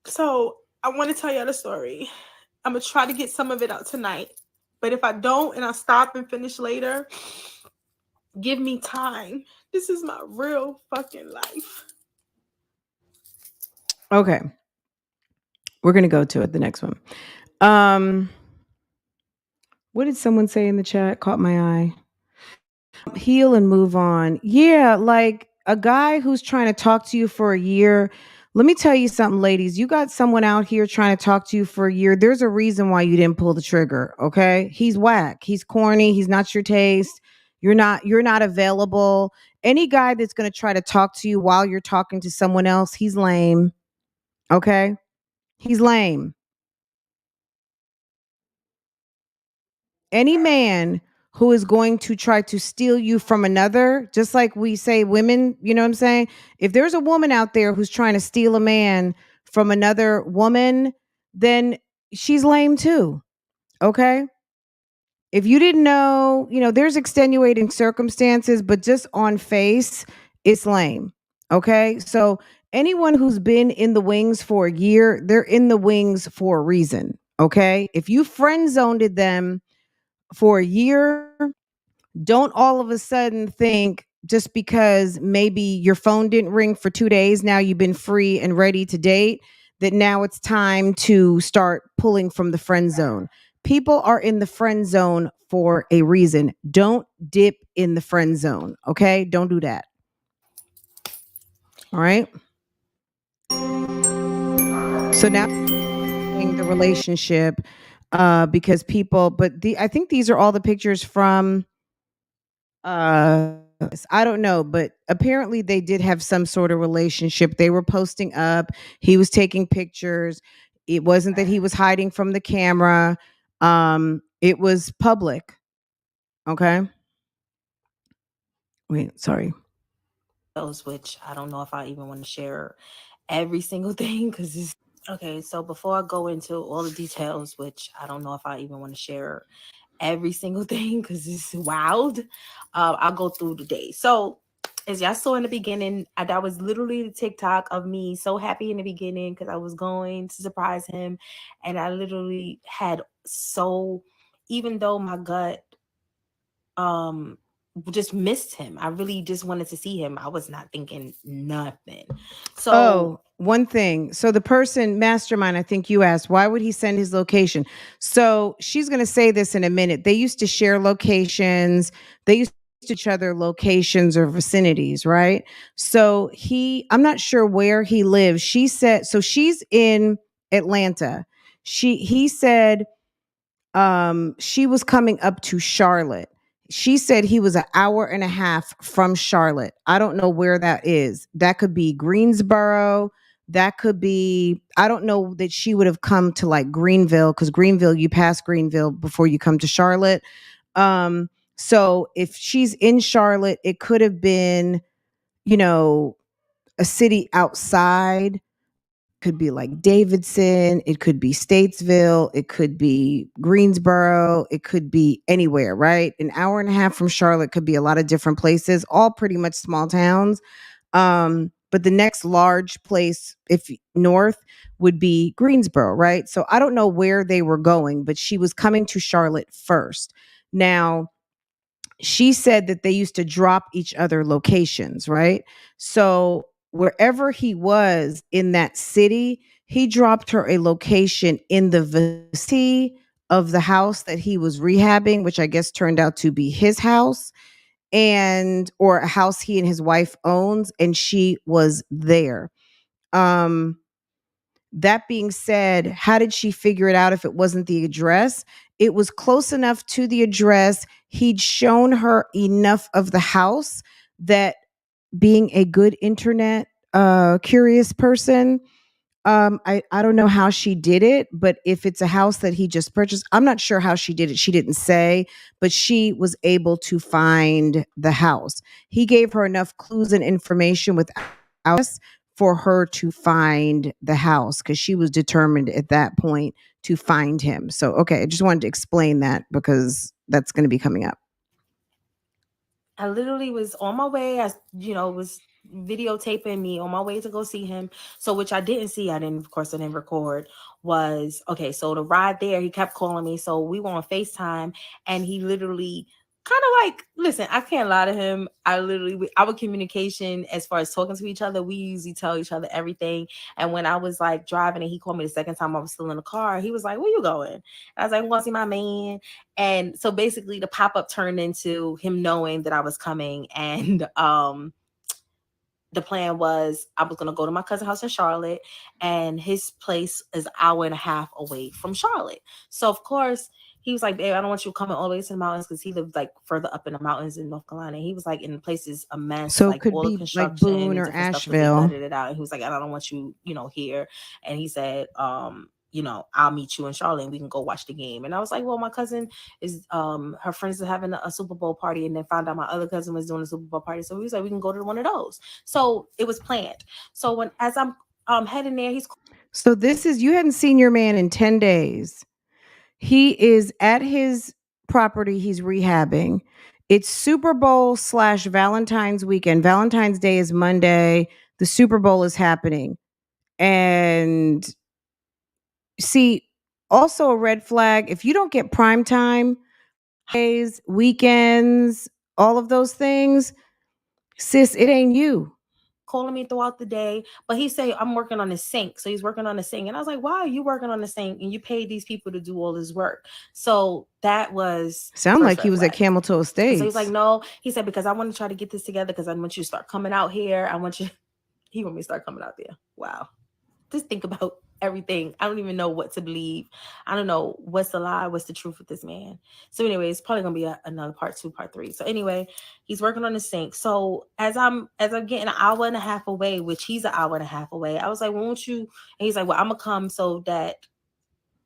So I want to tell y'all the story. I'm gonna try to get some of it out tonight. But if I don't and I stop and finish later, give me time. This is my real fucking life. Okay. We're going to go to it, the next one. What did someone say in the chat? Caught my eye. Heal and move on. Yeah, like a guy who's trying to talk to you for a year. Let me tell you something, ladies. You got someone out here trying to talk to you for a year. There's a reason why you didn't pull the trigger, okay? He's whack. He's corny. He's not your taste. You're not available. Any guy that's going to try to talk to you while you're talking to someone else, he's lame. Okay? He's lame. Any man who is going to try to steal you from another, just like we say women, you know what I'm saying? If there's a woman out there who's trying to steal a man from another woman, then she's lame too. Okay? If you didn't know, there's extenuating circumstances, but just on face, it's lame. Okay? So anyone who's been in the wings for a year, they're in the wings for a reason. Okay? If you friend zoned them for a year, don't all of a sudden think just because maybe your phone didn't ring for 2 days, now you've been free and ready to date, that now it's time to start pulling from the friend zone. People are in the friend zone for a reason. Don't dip in the friend zone, okay? Don't do that. All right? So now the relationship because people, but I think these are all the pictures from I don't know, but apparently they did have some sort of relationship. They were posting up, he was taking pictures. It wasn't that he was hiding from the camera. It was public. Okay. Wait, sorry. Which I don't know if I even want to share every single thing because it's okay. So before I go into all the details, which I don't know if I even want to share every single thing because it's wild, I'll go through the day. So as y'all saw in the beginning, that was literally the TikTok of me so happy in the beginning because I was going to surprise him, and I literally had even though my gut just missed him, I really just wanted to see him. I was not thinking nothing. So one thing. So the person, Mastermind, I think you asked, why would he send his location? So she's going to say this in a minute. They used to share locations. They used to each other locations or vicinities, right? So I'm not sure where he lives. She said, so she's in Atlanta. He said she was coming up to Charlotte. She said he was an hour and a half from Charlotte. I don't know where that is. That could be Greensboro. That could be, I don't know that she would have come to like Greenville, because Greenville, you pass Greenville before you come to Charlotte. So if she's in Charlotte, it could have been, a city outside. Could be like Davidson, it could be Statesville, it could be Greensboro, it could be anywhere, right? An hour and a half from Charlotte could be a lot of different places, all pretty much small towns. But the next large place, if north, would be Greensboro, right? So I don't know where they were going, but she was coming to Charlotte first. Now, she said that they used to drop each other locations, right? So wherever he was in that city, he dropped her a location in the vicinity of the house that he was rehabbing, which I guess turned out to be his house, or a house he and his wife owns, and she was there. That being said, how did she figure it out if it wasn't the address? It was close enough to the address. He'd shown her enough of the house that, being a good internet curious person, I don't know how she did it, but if it's a house that he just purchased, I'm not sure how she did it. She didn't say, but she was able to find the house. He gave her enough clues and information without us for her to find the house, because she was determined at that point to find him. So, okay, I just wanted to explain that because that's going to be coming up. I literally was on my way. I, was videotaping me on my way to go see him. So, which I didn't see. I didn't record. Was okay. So the ride there, he kept calling me. So we were on FaceTime, and he literally kind of like, listen, I can't lie to him. Our communication as far as talking to each other, we usually tell each other everything. And when I was like driving and he called me the second time, I was still in the car. He was like, "Where you going?" And I was like, "I want to see my man." And so basically the pop-up turned into him knowing that I was coming. And the plan was I was going to go to my cousin's house in Charlotte, and his place is an hour and a half away from Charlotte. So of course he was like, "Babe, I don't want you coming all the way to the mountains," because he lived like further up in the mountains in North Carolina. He was like, in places a mess, So it like could all be the like construction Boone and or different stuff, 'cause they Asheville. gutted it out. And he was like, "I don't want you, here." And he said, "I'll meet you in Charlotte and we can go watch the game." And I was like, "Well, my cousin is her friends are having a Super Bowl party," and then found out my other cousin was doing a Super Bowl party. So he was like, "We can go to one of those." So it was planned. So as I'm heading there, So this is, you hadn't seen your man in 10 days. He is at his property. He's rehabbing. It's Super Bowl / Valentine's weekend. Valentine's Day is Monday. The Super Bowl is happening. And see, also a red flag, if you don't get prime time, days, weekends, all of those things, sis, it ain't you. calling me throughout the day, but he said, "I'm working on the sink." So he's working on the sink. And I was like, "Why are you working on the sink? And you paid these people to do all this work?" So that was Sound like he was at Camel Toe Estates. So he's like, "No," he said, "because I want to try to get this together, because I want you to start coming out here. He want me to start coming out there." Wow. Just think about everything. I don't even know what to believe. I don't know what's the lie, what's the truth with this man. So anyway, it's probably gonna be another part 2, part 3. So anyway, he's working on the sink. So as I'm getting an hour and a half away, which he's an hour and a half away, I was like, "Won't you?" And he's like, "Well, I'm gonna come so that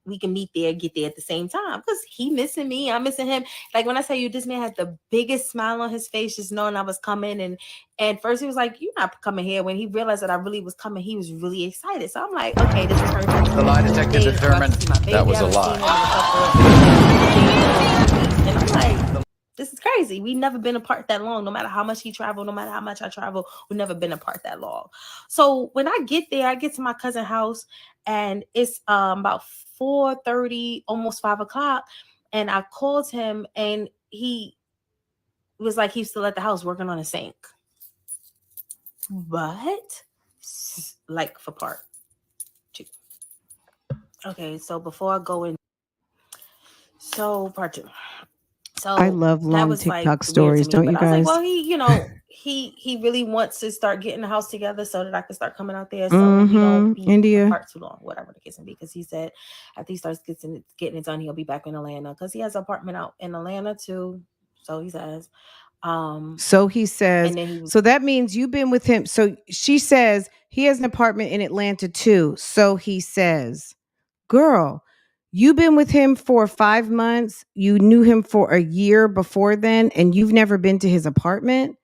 we can get there at the same time," because he missing me, I'm missing him. Like when I tell you, this man had the biggest smile on his face, just knowing I was coming. And first he was like, "You're not coming here." When he realized that I really was coming, he was really excited. So I'm like, okay, this is perfect. The lie detector determined that was a lie. And I'm like, this is crazy. We never been apart that long. No matter how much he traveled, no matter how much I travel, we've never been apart that long. So when I get there, I get to my cousin's house, and it's about 4:30, almost 5:00. And I called him, and he was like, he's still at the house working on a sink. But like for part 2. Okay, so before I go in, so part 2. So I love long that was TikTok like stories, don't you but I was guys? like, well, he really wants to start getting the house together so that I can start coming out there, so we don't be India. apart too long, whatever the case may be. Because he said after he starts getting it done, he'll be back in Atlanta, because he has an apartment out in Atlanta too. So he says. So he says. And then so that means you've been with him. So she says he has an apartment in Atlanta too. So he says, "Girl, you've been with him for 5 months. You knew him for a year before then, and you've never been to his apartment.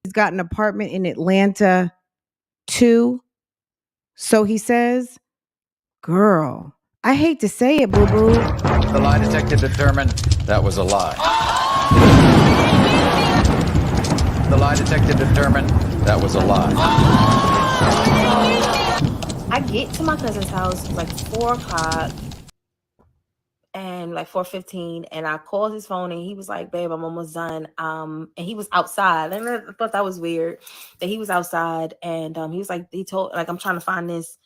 He's got an apartment in Atlanta too." So he says, "Girl, I hate to say it, boo-boo." The lie detector determined that was a lie. The lie detector determined that was a lie. I get to my cousin's house like 4:00 and like 4:15, and I called his phone, and he was like, "Babe, I'm almost done." And he was outside, and I thought that was weird that he was outside. And he was like, I'm trying to find this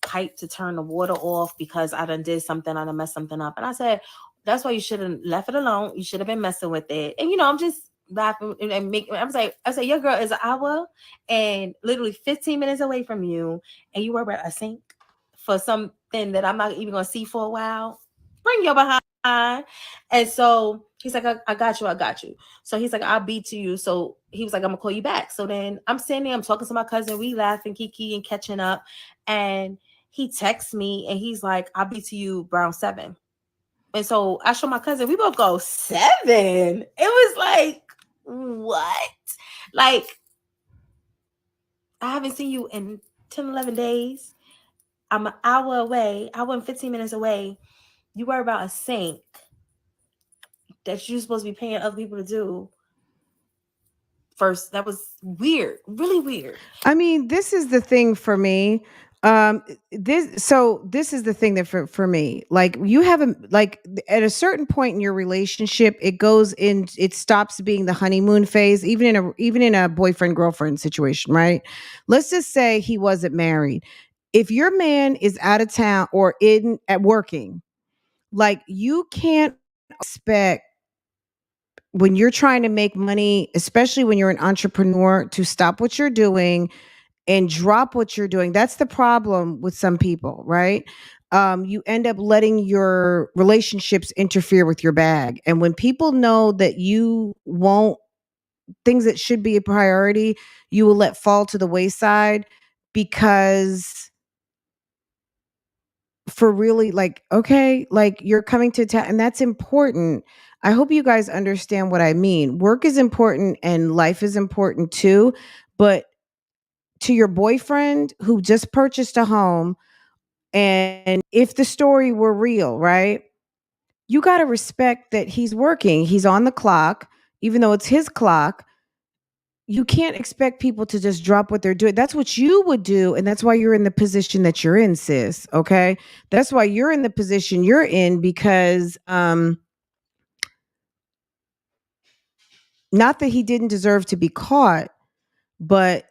pipe to turn the water off, because I done did something, I done messed something up. And I said, "That's why you should have left it alone. You should have been messing with it." And I'm just laughing and making. I say, "Your girl is an hour and literally 15 minutes away from you, and you worry about a sink for something that I'm not even gonna see for a while. Bring your behind. And so he's like, I got you. So he's like, I'll beat to you. So he was like, I'm gonna call you back. So then I'm sitting there, I'm talking to my cousin, we laughing, kiki and catching up. And he texts me and he's like, I'll beat to you around 7. And so I show my cousin, we both go 7. It was like, what? Like, I haven't seen you in 10, 11 days. I'm an hour away, hour and 15 minutes away. You worry about a sink that you're supposed to be paying other people to do. First, that was weird, really weird. I mean, this is the thing for me. This is the thing that for me, like you haven't like at a certain point in your relationship, it stops being the honeymoon phase, even in a boyfriend girlfriend situation, right? Let's just say he wasn't married. If your man is out of town or in at working, like you can't expect when you're trying to make money, especially when you're an entrepreneur, to stop what you're doing and drop what you're doing. That's the problem with some people, right? You end up letting your relationships interfere with your bag. And when people know that you won't, things that should be a priority, you will let fall to the wayside because for really like, okay, like you're coming to town and that's important. I hope you guys understand what I mean. Work is important and life is important too. But to your boyfriend who just purchased a home, and if the story were real, right? You got to respect that he's working. He's on the clock, even though it's his clock. You can't expect people to just drop what they're doing. That's what you would do. And that's why you're in the position that you're in, sis. Okay. That's why you're in the position you're in because, not that he didn't deserve to be caught, but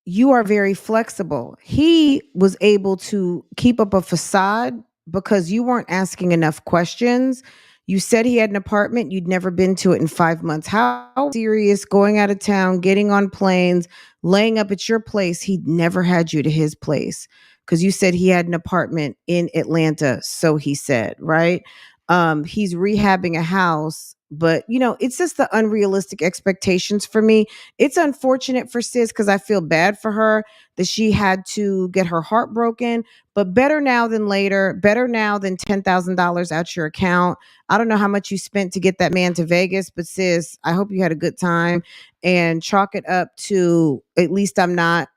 you are very flexible. He was able to keep up a facade because you weren't asking enough questions. You said he had an apartment. You'd never been to it in 5 months. How serious going out of town, getting on planes, laying up at your place? He'd never had you to his place because you said he had an apartment in Atlanta. So he said, right? He's rehabbing a house, but it's just the unrealistic expectations for me. It's unfortunate for sis because I feel bad for her that she had to get her heart broken, but better now than later, better now than $10,000 out your account. I don't know how much you spent to get that man to Vegas, but sis, I hope you had a good time and chalk it up to at least I'm not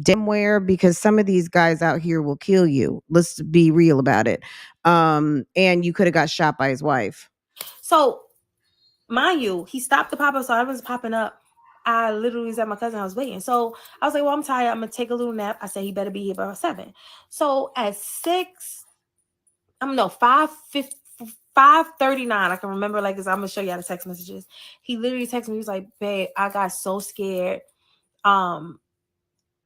somewhere because some of these guys out here will kill you. Let's be real about it. And you could have got shot by his wife. So, mind you, he stopped the pop-up, so I was popping up. I literally was at my cousin. I was waiting. So I was like, well, I'm tired. I'm going to take a little nap. I said, he better be here by 7. So at 6, I'm no 5:39. I can remember like this. I'm gonna show you all the text messages. He literally texted me. He was like, "Babe, I got so scared.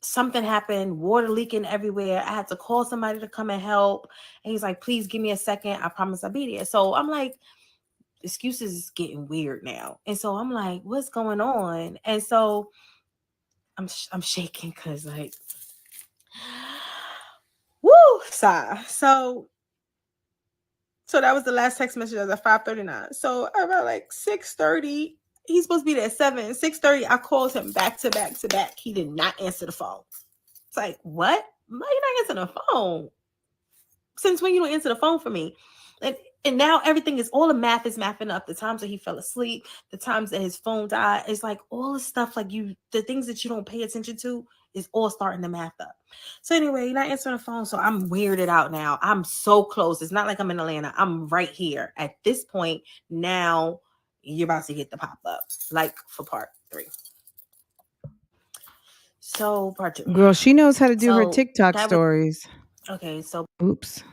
Something happened. Water leaking everywhere. I had to call somebody to come and help." And he's like, "Please give me a second. I promise I'll be there." So I'm like, excuses is getting weird now. And so I'm like, "What's going on?" And so I'm shaking because like, woo, sigh. So that was the last text message. That was at 5:39. So about like 6:30, he's supposed to be there at 7. 6:30, I called him back to back to back. He did not answer the phone. It's like, what? Why you not answering the phone? Since when you don't answer the phone for me? And now everything is, all the math is mapping up. The times that he fell asleep, the times that his phone died. It's like all the stuff, like the things that you don't pay attention to is all starting to math up. So anyway, you're not answering the phone. So I'm weirded out now. I'm so close. It's not like I'm in Atlanta. I'm right here. At this point, now you're about to get the pop-up, like for part 3. So part 2. Girl, she knows how to do her So TikTok stories. Okay, so Oops.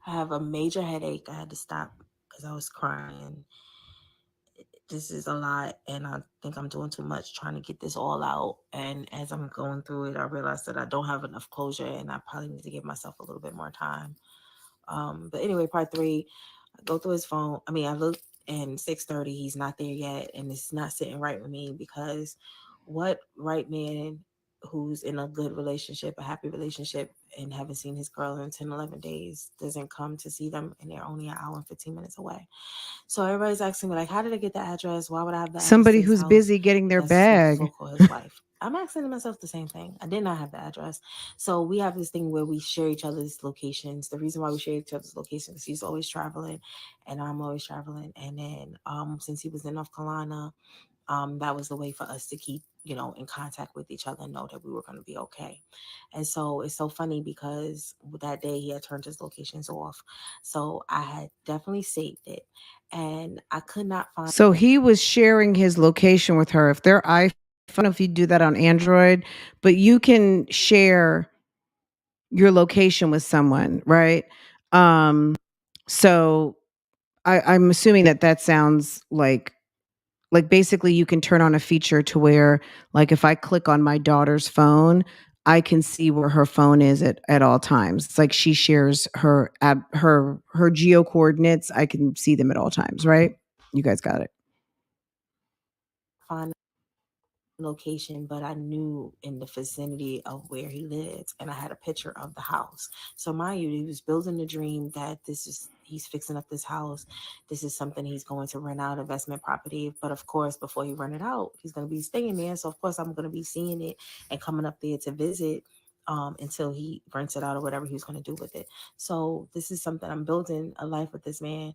I have a major headache. I had to stop because I was crying. This is a lot, and I think I'm doing too much trying to get this all out. And as I'm going through it, I realized that I don't have enough closure, and I probably need to give myself a little bit more time. But anyway, part 3, I go through his phone. I look, and 6:30, he's not there yet, and it's not sitting right with me because what right man who's in a good relationship, a happy relationship, and haven't seen his girl in 10, 11 days doesn't come to see them, and they're only an hour and 15 minutes away. So everybody's asking me, like, how did I get the address? Why would I have the address Somebody to his who's house? busy getting their That's what this bag. fool call his wife. I'm asking myself the same thing. I did not have the address. So we have this thing where we share each other's locations. The reason why we share each other's locations is he's always traveling and I'm always traveling. And then since he was in North Carolina, that was the way for us to keep, in contact with each other and know that we were going to be okay. And so it's so funny because that day he had turned his locations off. So I had definitely saved it and I could not find. So he was sharing his location with her. If they're iPhone, I don't know if you do that on Android, but you can share your location with someone, right? So I'm assuming that sounds like basically you can turn on a feature to where, like, if I click on my daughter's phone, I can see where her phone is at all times. It's like she shares her geo coordinates. I can see them at all times, right? You guys got it. Find location, but I knew in the vicinity of where he lived, and I had a picture of the house. So mind you, he was building the dream that he's fixing up this house. This is something he's going to rent out, investment property. But of course, before he rent it out, he's going to be staying there. So of course, I'm going to be seeing it and coming up there to visit until he rents it out or whatever he's going to do with it. So this is something I'm building a life with this man.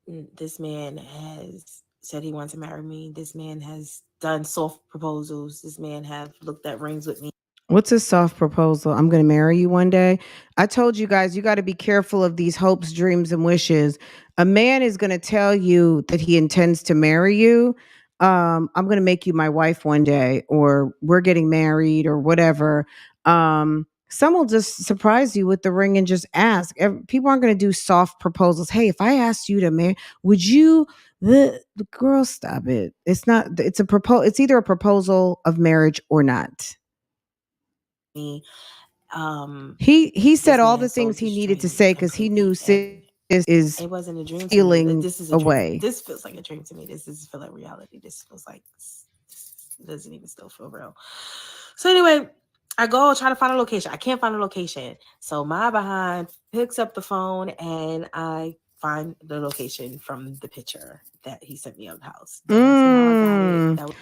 This man has said he wants to marry me. This man has done soft proposals. This man have looked at rings with me. What's a soft proposal? I'm going to marry you one day. I told you guys, you got to be careful of these hopes, dreams, and wishes. A man is going to tell you that he intends to marry you. I'm going to make you my wife one day, or we're getting married, or whatever. Some will just surprise you with the ring and just ask. People aren't going to do soft proposals. Hey, if I asked you to marry, would you? The girl, stop it. It's not. It's a proposal. It's either a proposal of marriage or not. He said all the things he needed to say because he knew sis is it wasn't a dream to me. stealing This is a away. dream. This feels like a dream to me. This feel like reality. This feels like it doesn't even still feel real. So anyway, I go try to find a location. I can't find a location. So my behind picks up the phone and I find the location from the picture that he sent me of the house. Don't ask me how I got it.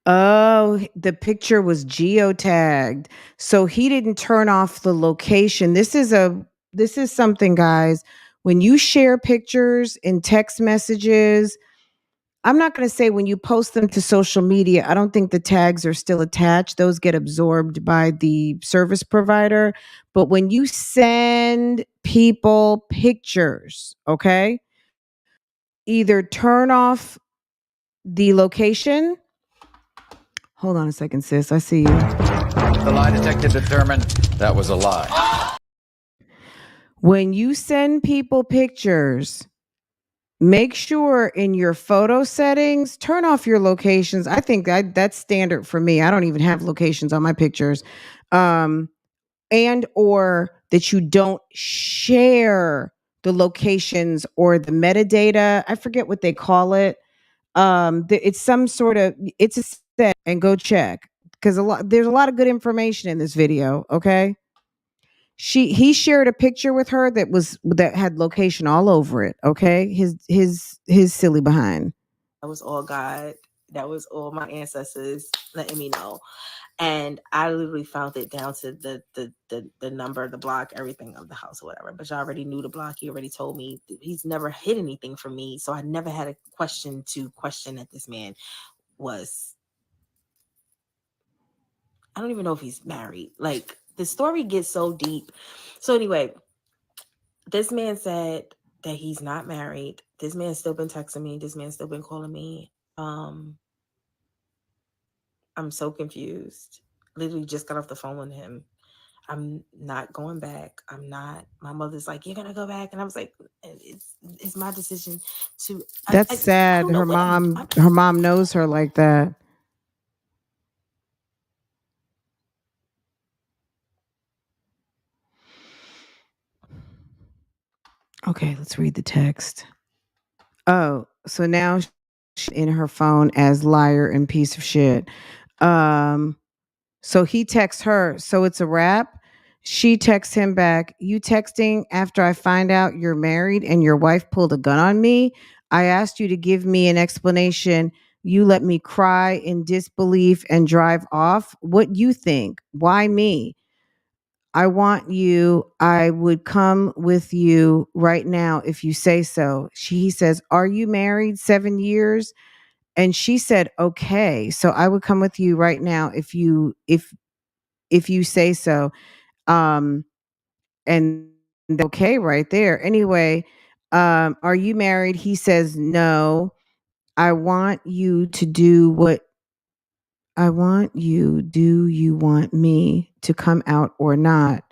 Oh, the picture was geotagged. So he didn't turn off the location. This is something, guys. When you share pictures in text messages, I'm not going to say when you post them to social media, I don't think the tags are still attached. Those get absorbed by the service provider. But when you send people pictures, okay, either turn off the location. Hold on a second, sis. I see you. The lie detector determined that was a lie. When you send people pictures, make sure in your photo settings, turn off your locations. I think that's standard for me. I don't even have locations on my pictures. And or that you don't share the locations or the metadata. I forget what they call it. It's some sort of, it's a set, and go check because there's a lot of good information in this video. Okay. He shared a picture with her that had location all over it. Okay. His silly behind. That was all God. That was all my ancestors letting me know. And I literally found it down to the number, the block, everything of the house or whatever. But I already knew the block. He already told me. He's never hid anything from me. So I never had a question that this man was. I don't even know if he's married. Like, the story gets so deep. So anyway, this man said that he's not married. This man's still been texting me. This man's still been calling me. I'm so confused. Literally just got off the phone with him. I'm not going back. I'm not. My mother's like, you're gonna go back, and I was like, it's my decision to. That's sad. Her mom knows her like that. Okay, let's read the text. Oh, so now she's in her phone as liar and piece of shit. So he texts her, so it's a wrap. She texts him back, you texting after I find out you're married and your wife pulled a gun on me. I asked you to give me an explanation. You let me cry in disbelief and drive off. What you think? Why me? I want you. I would come with you right now if you say so. He says, are you married 7 years? And she said, okay. So I would come with you right now if you say so. Um, and okay, right there. Anyway, are you married? He says, no. I want you to do what I want you. Do you want me to come out or not?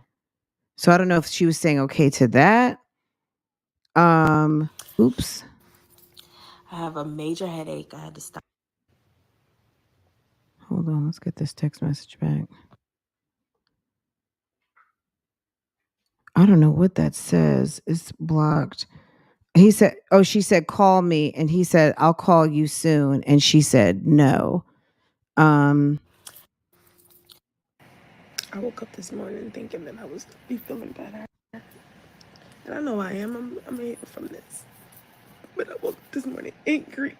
So I don't know if she was saying okay to that. Oops. I have a major headache. I had to stop. Hold on, let's get this text message back. I don't know what that says. It's blocked. He said, oh, she said, call me. And he said, I'll call you soon. And she said, no. I woke up this morning thinking that I was be feeling better. And I know I am. I'm here from this. But I woke up this morning angry.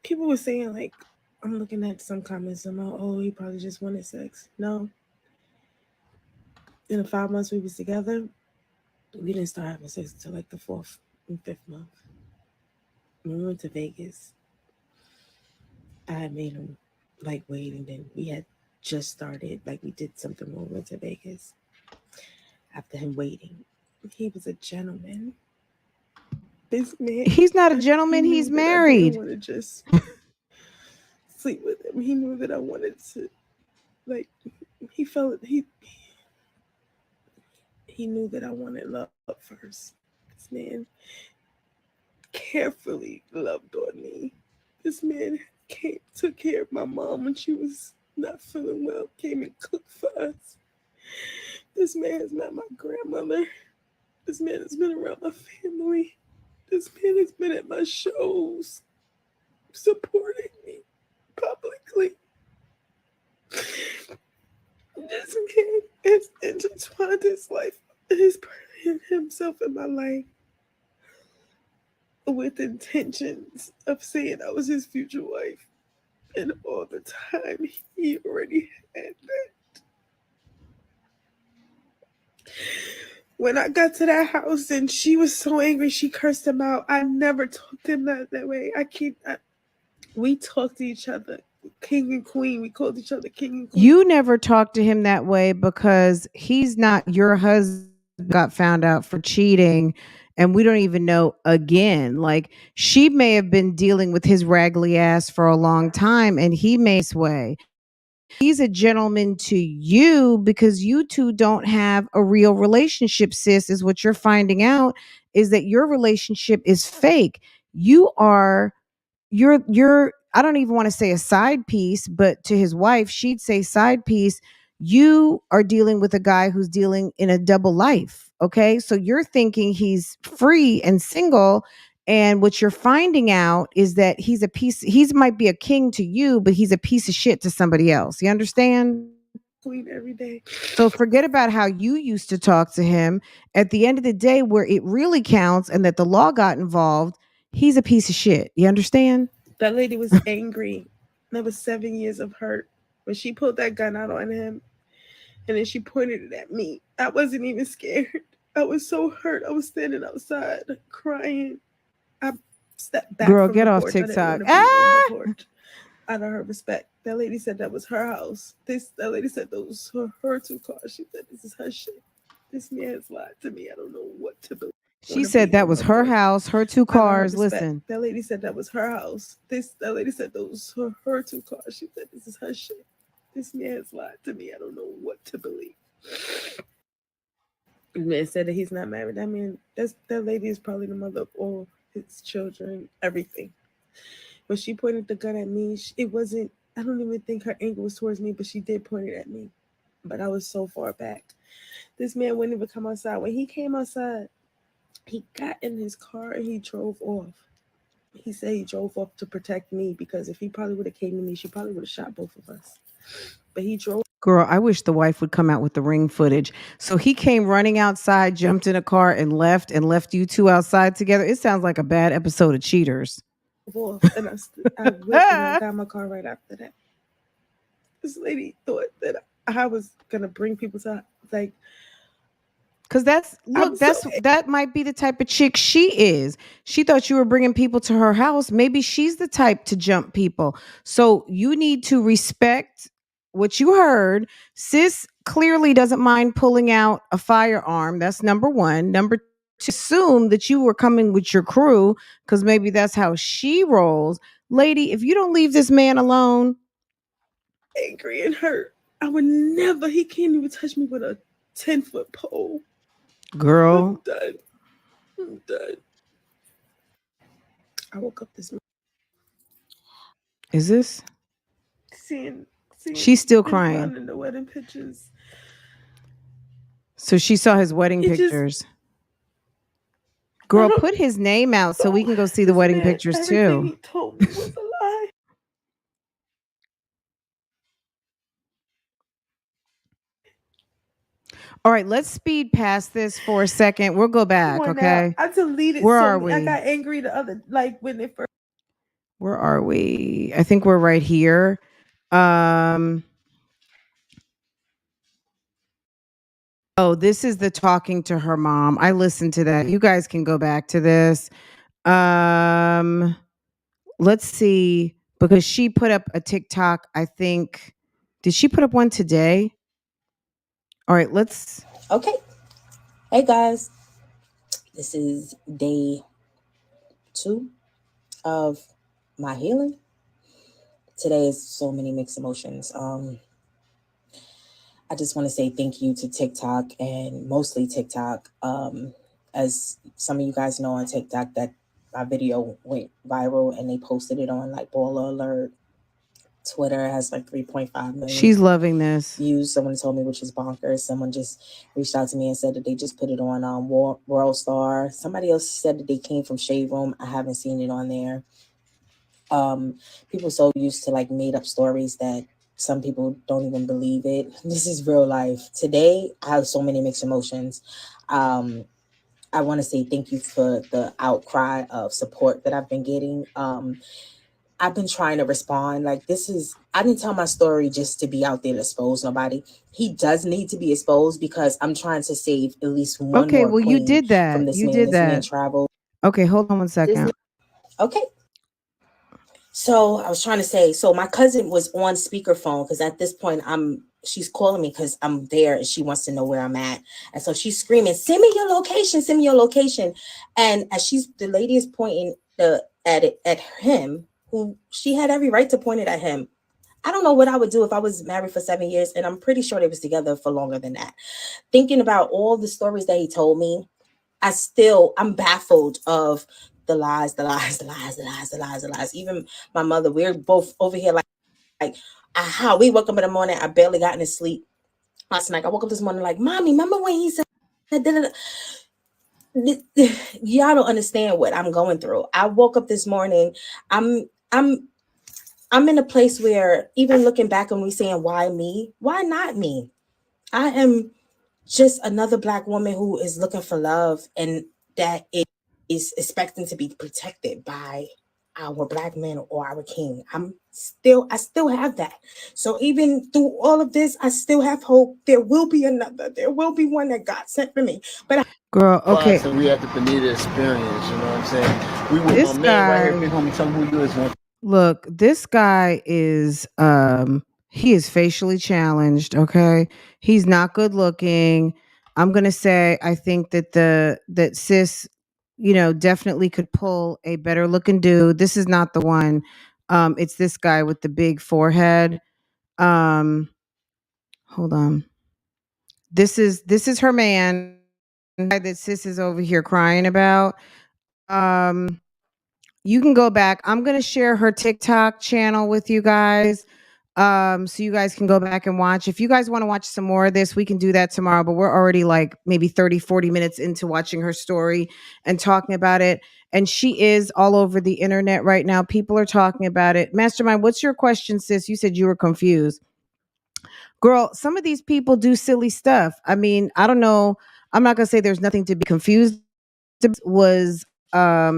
People were saying, like, I'm looking at some comments about, oh, he probably just wanted sex. No. In the 5 months we was together, we didn't start having sex until like the 4th and 5th month. When we went to Vegas, I had made him like wait, and then we had just started, like we did something when we went to Vegas. After him waiting, he was a gentleman. This man, he's not a gentleman. he He's knew that I married. didn't want to just sleep with him. He knew that I wanted to, like, he felt he knew that I wanted love first. This man carefully loved on me. This man took care of my mom when she was not feeling well, came and cooked for us. This man is not my grandmother. This man has been around my family. This man has been at my shows, supporting me publicly. This man has intertwined his life, himself in my life with intentions of saying I was his future wife. And all the time, he already had that. When I got to that house and she was so angry, she cursed him out. I never talked to him that way. We talked to each other, king and queen. We called each other king and queen. You never talked to him that way because he's not your husband. Got found out for cheating, and we don't even know again. Like, she may have been dealing with his raggedy ass for a long time, and he may sway. He's a gentleman to you because you two don't have a real relationship, sis. Is what you're finding out, is that your relationship is fake. You're I don't even want to say a side piece, but to his wife, she'd say side piece. You are dealing with a guy who's dealing in a double life. Okay. So you're thinking he's free and single. And what you're finding out is that he's might be a king to you, but he's a piece of shit to somebody else. You understand? Queen every day. So forget about how you used to talk to him. At the end of the day, where it really counts and that the law got involved, he's a piece of shit. You understand? That lady was angry. That was 7 years of hurt. When she pulled that gun out on him and then she pointed it at me, I wasn't even scared. I was so hurt. I was standing outside crying. I stepped back Girl, from get the off porch. TikTok. I didn't want to be on the porch. Out of her respect. That lady said that was her house. That lady said those were her 2 cars. She said this is her shit. This man's lied to me. I don't know what to believe. She said that was her house, her 2 cars. Listen. That lady said that was her house. That lady said those were her 2 cars. She said this is her shit. This man's lied to me. I don't know what to believe. The man said that he's not married. That lady is probably the mother of all his children, everything. When she pointed the gun at me, it wasn't, I don't even think her anger was towards me, but she did point it at me. But I was so far back. This man wouldn't even come outside. When he came outside, he got in his car and he drove off. He said he drove up to protect me because if he probably would have came to me, she probably would have shot both of us. But he drove. Girl, I wish the wife would come out with the ring footage. So he came running outside, jumped in a car, and left you two outside together. It sounds like a bad episode of Cheaters. Off, and I went and I got my car right after that. This lady thought that I was gonna bring people to like. Because that might be the type of chick she is. She thought you were bringing people to her house. Maybe she's the type to jump people. So you need to respect what you heard. Sis clearly doesn't mind pulling out a firearm. That's number one. Number two, assume that you were coming with your crew because maybe that's how she rolls. Lady, if you don't leave this man alone. Angry and hurt. I would never, he can't even touch me with a 10-foot pole. Girl. I'm done. I woke up this morning. Is this? Seeing She's still crying. in the wedding pictures. So she saw his wedding pictures. Girl, put his name out so we can go see the wedding pictures too. Everything he told me was a lie. All right, let's speed past this for a second. We'll go back, okay? I deleted. Where are we? I got angry the other, like when it first. Where are we? I think we're right here. Oh, this is the talking to her mom. I listened to that. You guys can go back to this. Let's see, because she put up a TikTok, I think. Did she put up one today? All right, let's. Okay. Hey guys. This is day 2 of my healing. Today is so many mixed emotions. I just want to say thank you to TikTok and mostly TikTok. As some of you guys know on TikTok that my video went viral and they posted it on like Baller Alert. Twitter has like 3.5 million. She's loving this. Views. Someone told me, which is bonkers. Someone just reached out to me and said that they just put it on World Star. Somebody else said that they came from Shade Room. I haven't seen it on there. People so used to like made up stories that some people don't even believe it. This is real life. Today, I have so many mixed emotions. I want to say thank you for the outcry of support that I've been getting. I've been trying to respond. Like I didn't tell my story just to be out there to expose nobody. He does need to be exposed because I'm trying to save at least one Okay, more well, you did that. from this You man. did This that. man traveled. Okay, hold on one second. Okay. So I was trying to say, so my cousin was on speakerphone because at this point she's calling me because I'm there and she wants to know where I'm at. And so she's screaming, send me your location, send me your location. And as the lady is pointing at him, who she had every right to point it at him. I don't know what I would do if I was married for 7 years, and I'm pretty sure they was together for longer than that. Thinking about all the stories that he told me, I'm baffled of the lies. Even my mother, we're both over here like how we woke up in the morning. I barely got into sleep last night. I woke up this morning like, Mommy, remember when he said that? Y'all don't understand what I'm going through. I woke up this morning. I'm in a place where even looking back and we saying, why me? Why not me? I am just another Black woman who is looking for love and that is expecting to be protected by our Black men or our king. I still have that. So even through all of this, I still have hope. There will be another. There will be one that God sent for me. But girl, okay. So we have the Benita experience, you know what I'm saying? We with my man right here, big homie, tell me who you is. Look, this guy is he is facially challenged, okay? He's not good looking. I'm going to say I think that that sis, definitely could pull a better looking dude. This is not the one. It's this guy with the big forehead. Hold on. This is her man that sis is over here crying about. You can go back. I'm going to share her TikTok channel with you guys. So you guys can go back and watch. If you guys want to watch some more of this, we can do that tomorrow. But we're already like maybe 30, 40 minutes into watching her story and talking about it. And she is all over the internet right now. People are talking about it. Mastermind, what's your question, sis? You said you were confused. Girl, some of these people do silly stuff. I mean, I don't know. I'm not gonna say there's nothing to be confused. Was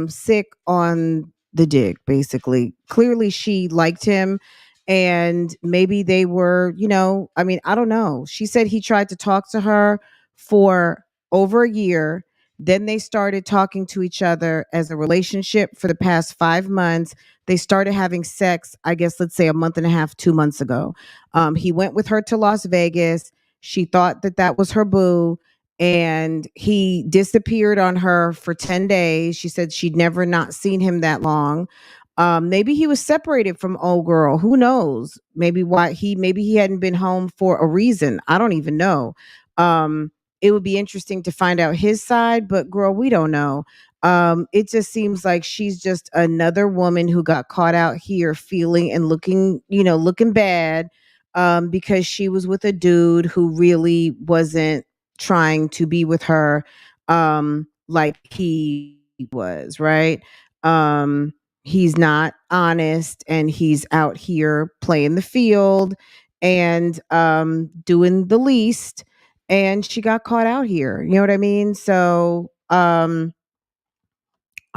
sick on the dick, basically. Clearly she liked him, and maybe they were, I mean, I don't know. She said he tried to talk to her for over a year. Then they started talking to each other as a relationship for the past 5 months. They started having sex, I guess, let's say a month and a half, 2 months ago. He went with her to Las Vegas. She thought that that was her boo, and he disappeared on her for 10 days. She said she'd never not seen him that long. Maybe he was separated from old girl. Who knows? Maybe he hadn't been home for a reason. I don't even know. It would be interesting to find out his side, but girl, we don't know. It just seems like she's just another woman who got caught out here feeling and looking bad, because she was with a dude who really wasn't trying to be with her, like he was, right? He's not honest, and he's out here playing the field and doing the least, and she got caught out here. You know what I mean? So I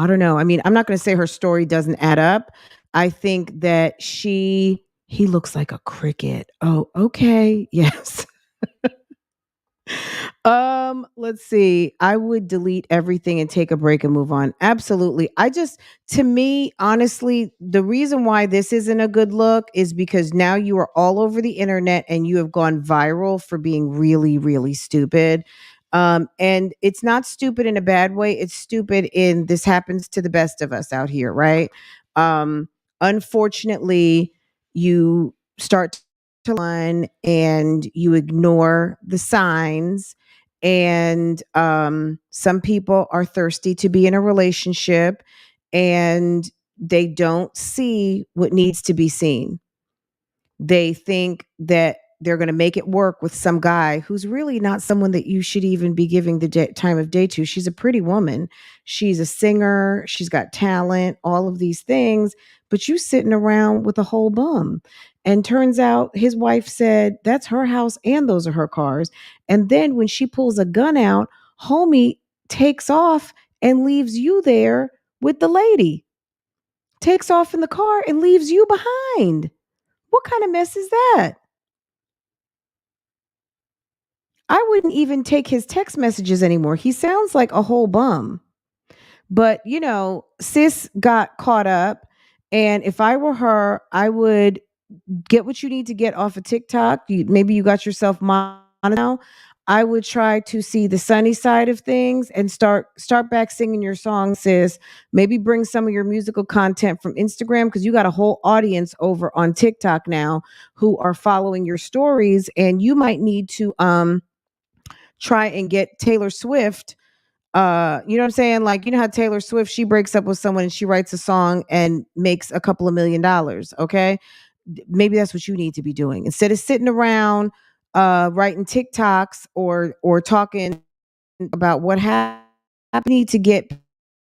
don't know. I mean, I'm not going to say her story doesn't add up. I think that he looks like a cricket. Oh, okay. Yes. Let's see. I would delete everything and take a break and move on. Absolutely. To me, honestly, the reason why this isn't a good look is because now you are all over the internet and you have gone viral for being really, really stupid. And it's not stupid in a bad way. It's stupid in this happens to the best of us out here, right? Unfortunately, you start to run and you ignore the signs, and some people are thirsty to be in a relationship, and they don't see what needs to be seen. They think that they're going to make it work with some guy who's really not someone that you should even be giving the time of day to. She's a pretty woman. She's a singer. She's got talent, all of these things, but you sitting around with a whole bum. And turns out his wife said that's her house and those are her cars. And then when she pulls a gun out, homie takes off and leaves you there with the lady. Takes off in the car and leaves you behind. What kind of mess is that? I wouldn't even take his text messages anymore. He sounds like a whole bum. But, sis got caught up. And if I were her, I would get what you need to get off of TikTok. Maybe you got yourself monetized now. I would try to see the sunny side of things and start back singing your song, sis. Maybe bring some of your musical content from Instagram, because you got a whole audience over on TikTok now who are following your stories, and you might need to try and get Taylor Swift. You know what I'm saying? Like, how Taylor Swift, she breaks up with someone and she writes a song and makes a couple of $1 million. Okay. Maybe that's what you need to be doing instead of sitting around writing TikToks or talking about what happened. You need to get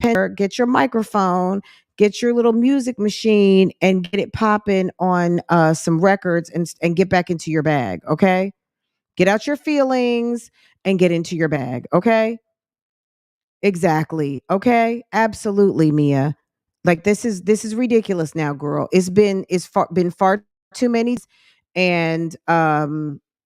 your microphone, get your little music machine, and get it popping on some records and get back into your bag. Okay. Get out your feelings and get into your bag. Okay. Exactly. Okay. Absolutely, Mia. Like, this is ridiculous now, girl. Been far too many, and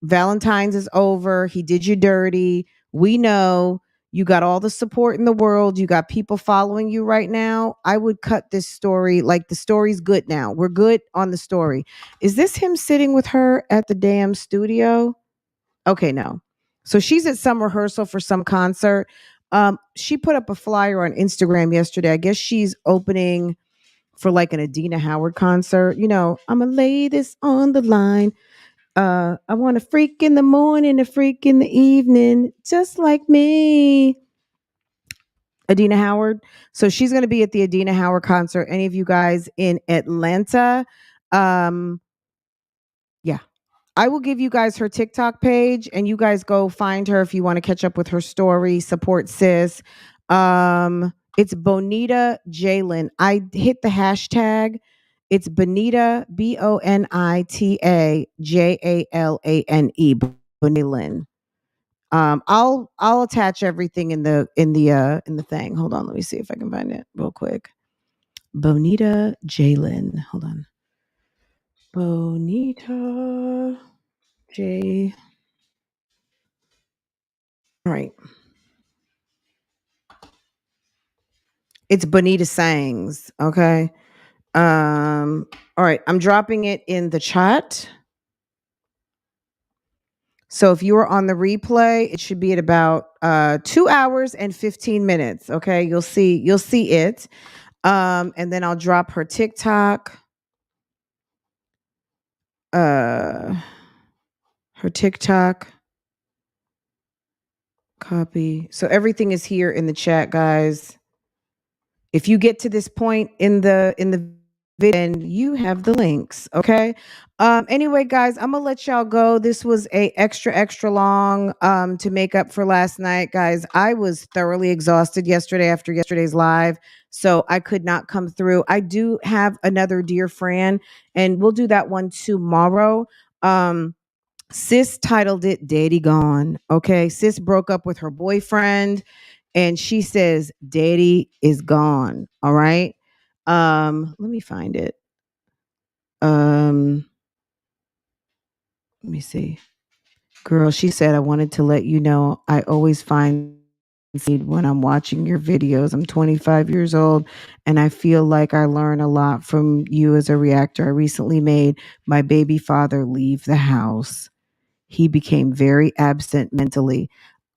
Valentine's is over. He did you dirty. We know you got all the support in the world. You got people following you right now. I would cut this story. Like, the story's good now. We're good on the story. Is this him sitting with her at the damn studio? Okay, no. So she's at some rehearsal for some concert. She put up a flyer on Instagram yesterday. I guess she's opening for like an Adina Howard concert. I'm gonna lay this on the line. I want a freak in the morning, a freak in the evening, just like me. Adina Howard. So she's gonna be at the Adina Howard concert. Any of you guys in Atlanta? I will give you guys her TikTok page, and you guys go find her if you want to catch up with her story. Support sis. It's Bonita Jalen. I hit the hashtag. It's Bonita BonitaJalane. Bonita. I'll attach everything in the thing. Hold on, let me see if I can find it real quick. Bonita Jalen. Hold on. Bonita J. All right. It's Bonita Sangs. Okay. All right. I'm dropping it in the chat. So if you were on the replay, it should be at about 2 hours and 15 minutes. Okay. You'll see it. And then I'll drop her TikTok. Her TikTok. Copy. So everything is here in the chat, guys. If you get to this point in the video, and you have the links, okay? Anyway, guys, I'm gonna let y'all go. This was a extra long to make up for last night, guys. I was thoroughly exhausted yesterday after yesterday's live, so I could not come through. I do have another Dear Fran, and we'll do that one tomorrow. Sis titled it Daddy Gone. Okay. Sis broke up with her boyfriend and she says Daddy is gone. All right. Let me find it. Let me see. Girl, she said, I wanted to let you know I always find when I'm watching your videos. I'm 25 years old and I feel like I learn a lot from you as a reactor. I recently made my baby father leave the house. He became very absent mentally.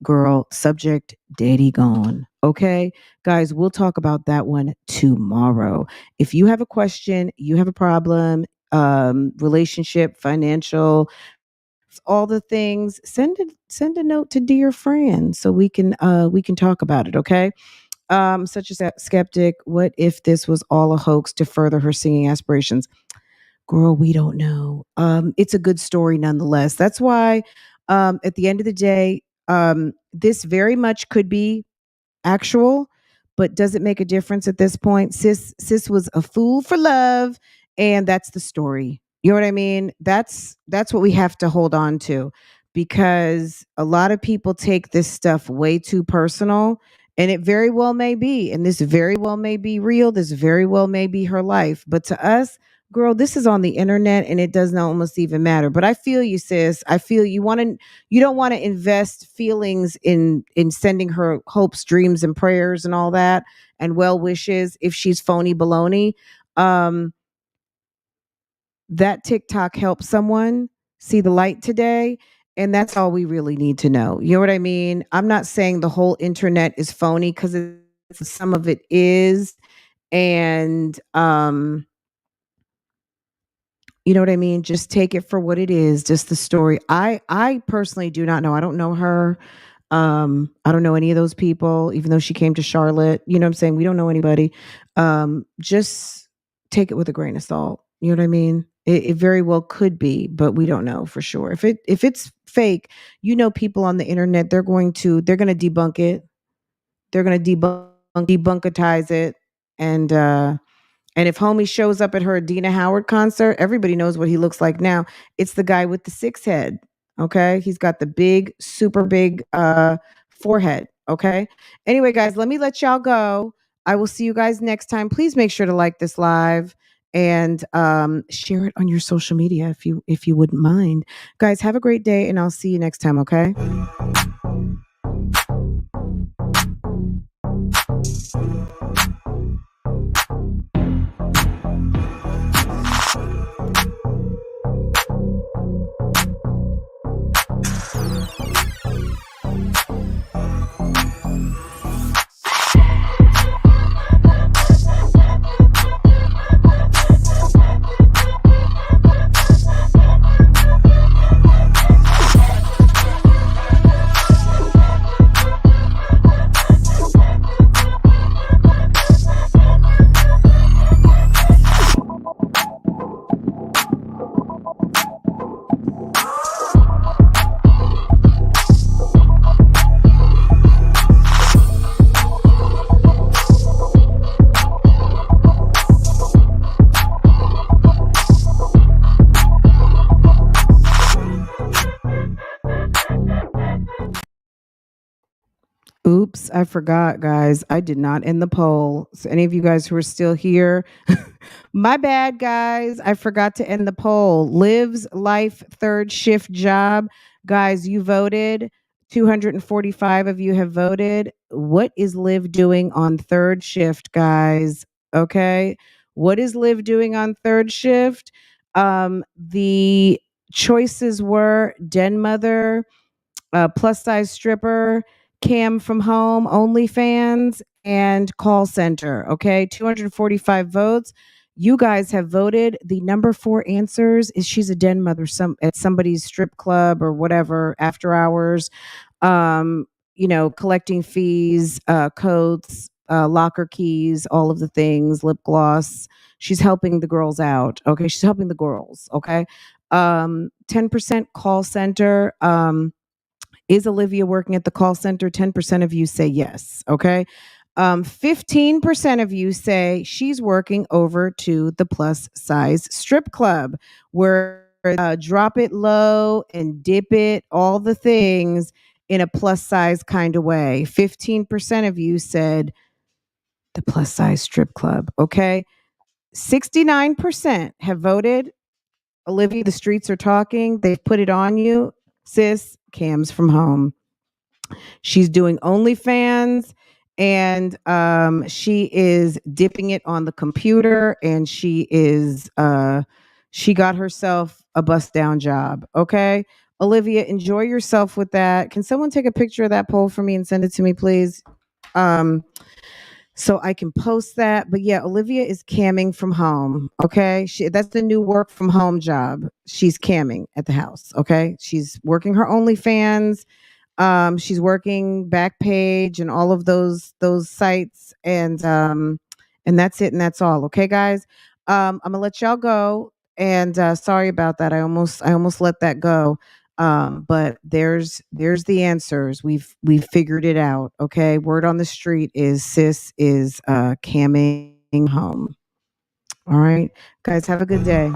Girl, subject, Daddy gone. Okay, guys, we'll talk about that one tomorrow. If you have a question, you have a problem, relationship, financial, all the things, send a note to Dear Fran so we can talk about it. Okay. Such a skeptic. What if this was all a hoax to further her singing aspirations? Girl, we don't know. It's a good story nonetheless. That's why at the end of the day, this very much could be actual, but does it make a difference at this point? Sis was a fool for love, and that's the story. You know what I mean? That's what we have to hold on to, because a lot of people take this stuff way too personal, and it very well may be, and this very well may be real. This very well may be her life, but to us, girl, this is on the internet and it does not almost even matter. But I feel you, sis. I feel you don't want to invest feelings in sending her hopes, dreams, and prayers and all that and well wishes if she's phony baloney. That TikTok helped someone see the light today. And that's all we really need to know. You know what I mean? I'm not saying the whole internet is phony, because some of it is. And you know what I mean? Just take it for what it is, just the story. I personally do not know. I don't know her. I don't know any of those people, even though she came to Charlotte. You know what I'm saying? We don't know anybody. Just take it with a grain of salt. You know what I mean? It very well could be, but we don't know for sure. If it's fake, people on the internet, they're going to debunk it. They're going to debunkatize it. And if homie shows up at her Adina Howard concert, everybody knows what he looks like now. It's the guy with the 6 head. Okay. He's got the big, super big forehead. Okay. Anyway, guys, let me let y'all go. I will see you guys next time. Please make sure to like this live and share it on your social media if you wouldn't mind. Guys, have a great day and I'll see you next time. Okay. Oops, I forgot, guys. I did not end the poll. So any of you guys who are still here, my bad, guys. I forgot to end the poll. Liv's life third shift job. Guys, you voted. 245 of you have voted. What is Liv doing on third shift, guys? Okay. What is Liv doing on third shift? The choices were den mother, plus size stripper, cam from home, OnlyFans, and call center. Okay, 245 votes. You guys have voted. The number 4 answers is she's a den mother at somebody's strip club or whatever after hours. Collecting fees, coats, locker keys, all of the things, lip gloss. She's helping the girls out. Okay, she's helping the girls. Okay, 10% call center. Is Olivia working at the call center? 10% of you say yes. Okay. 15% of you say she's working over to the plus size strip club where drop it low and dip it, all the things in a plus size kind of way. 15% of you said the plus size strip club. Okay. 69% have voted. Olivia, the streets are talking. They've put it on you. Sis, cams from home. She's doing OnlyFans and she is dipping it on the computer and she got herself a bust down job. Okay. Olivia, enjoy yourself with that. Can someone take a picture of that poll for me and send it to me, please? So I can post that. But yeah, Olivia is camming from home. Okay. That's the new work from home job. She's camming at the house. Okay. She's working her OnlyFans. She's working Backpage and all of those sites, and that's it, and that's all. Okay, guys. I'm gonna let y'all go, and sorry about that. I almost let that go. But there's the answers. We've figured it out. Okay, word on the street is sis is camming home. All right, guys, have a good day.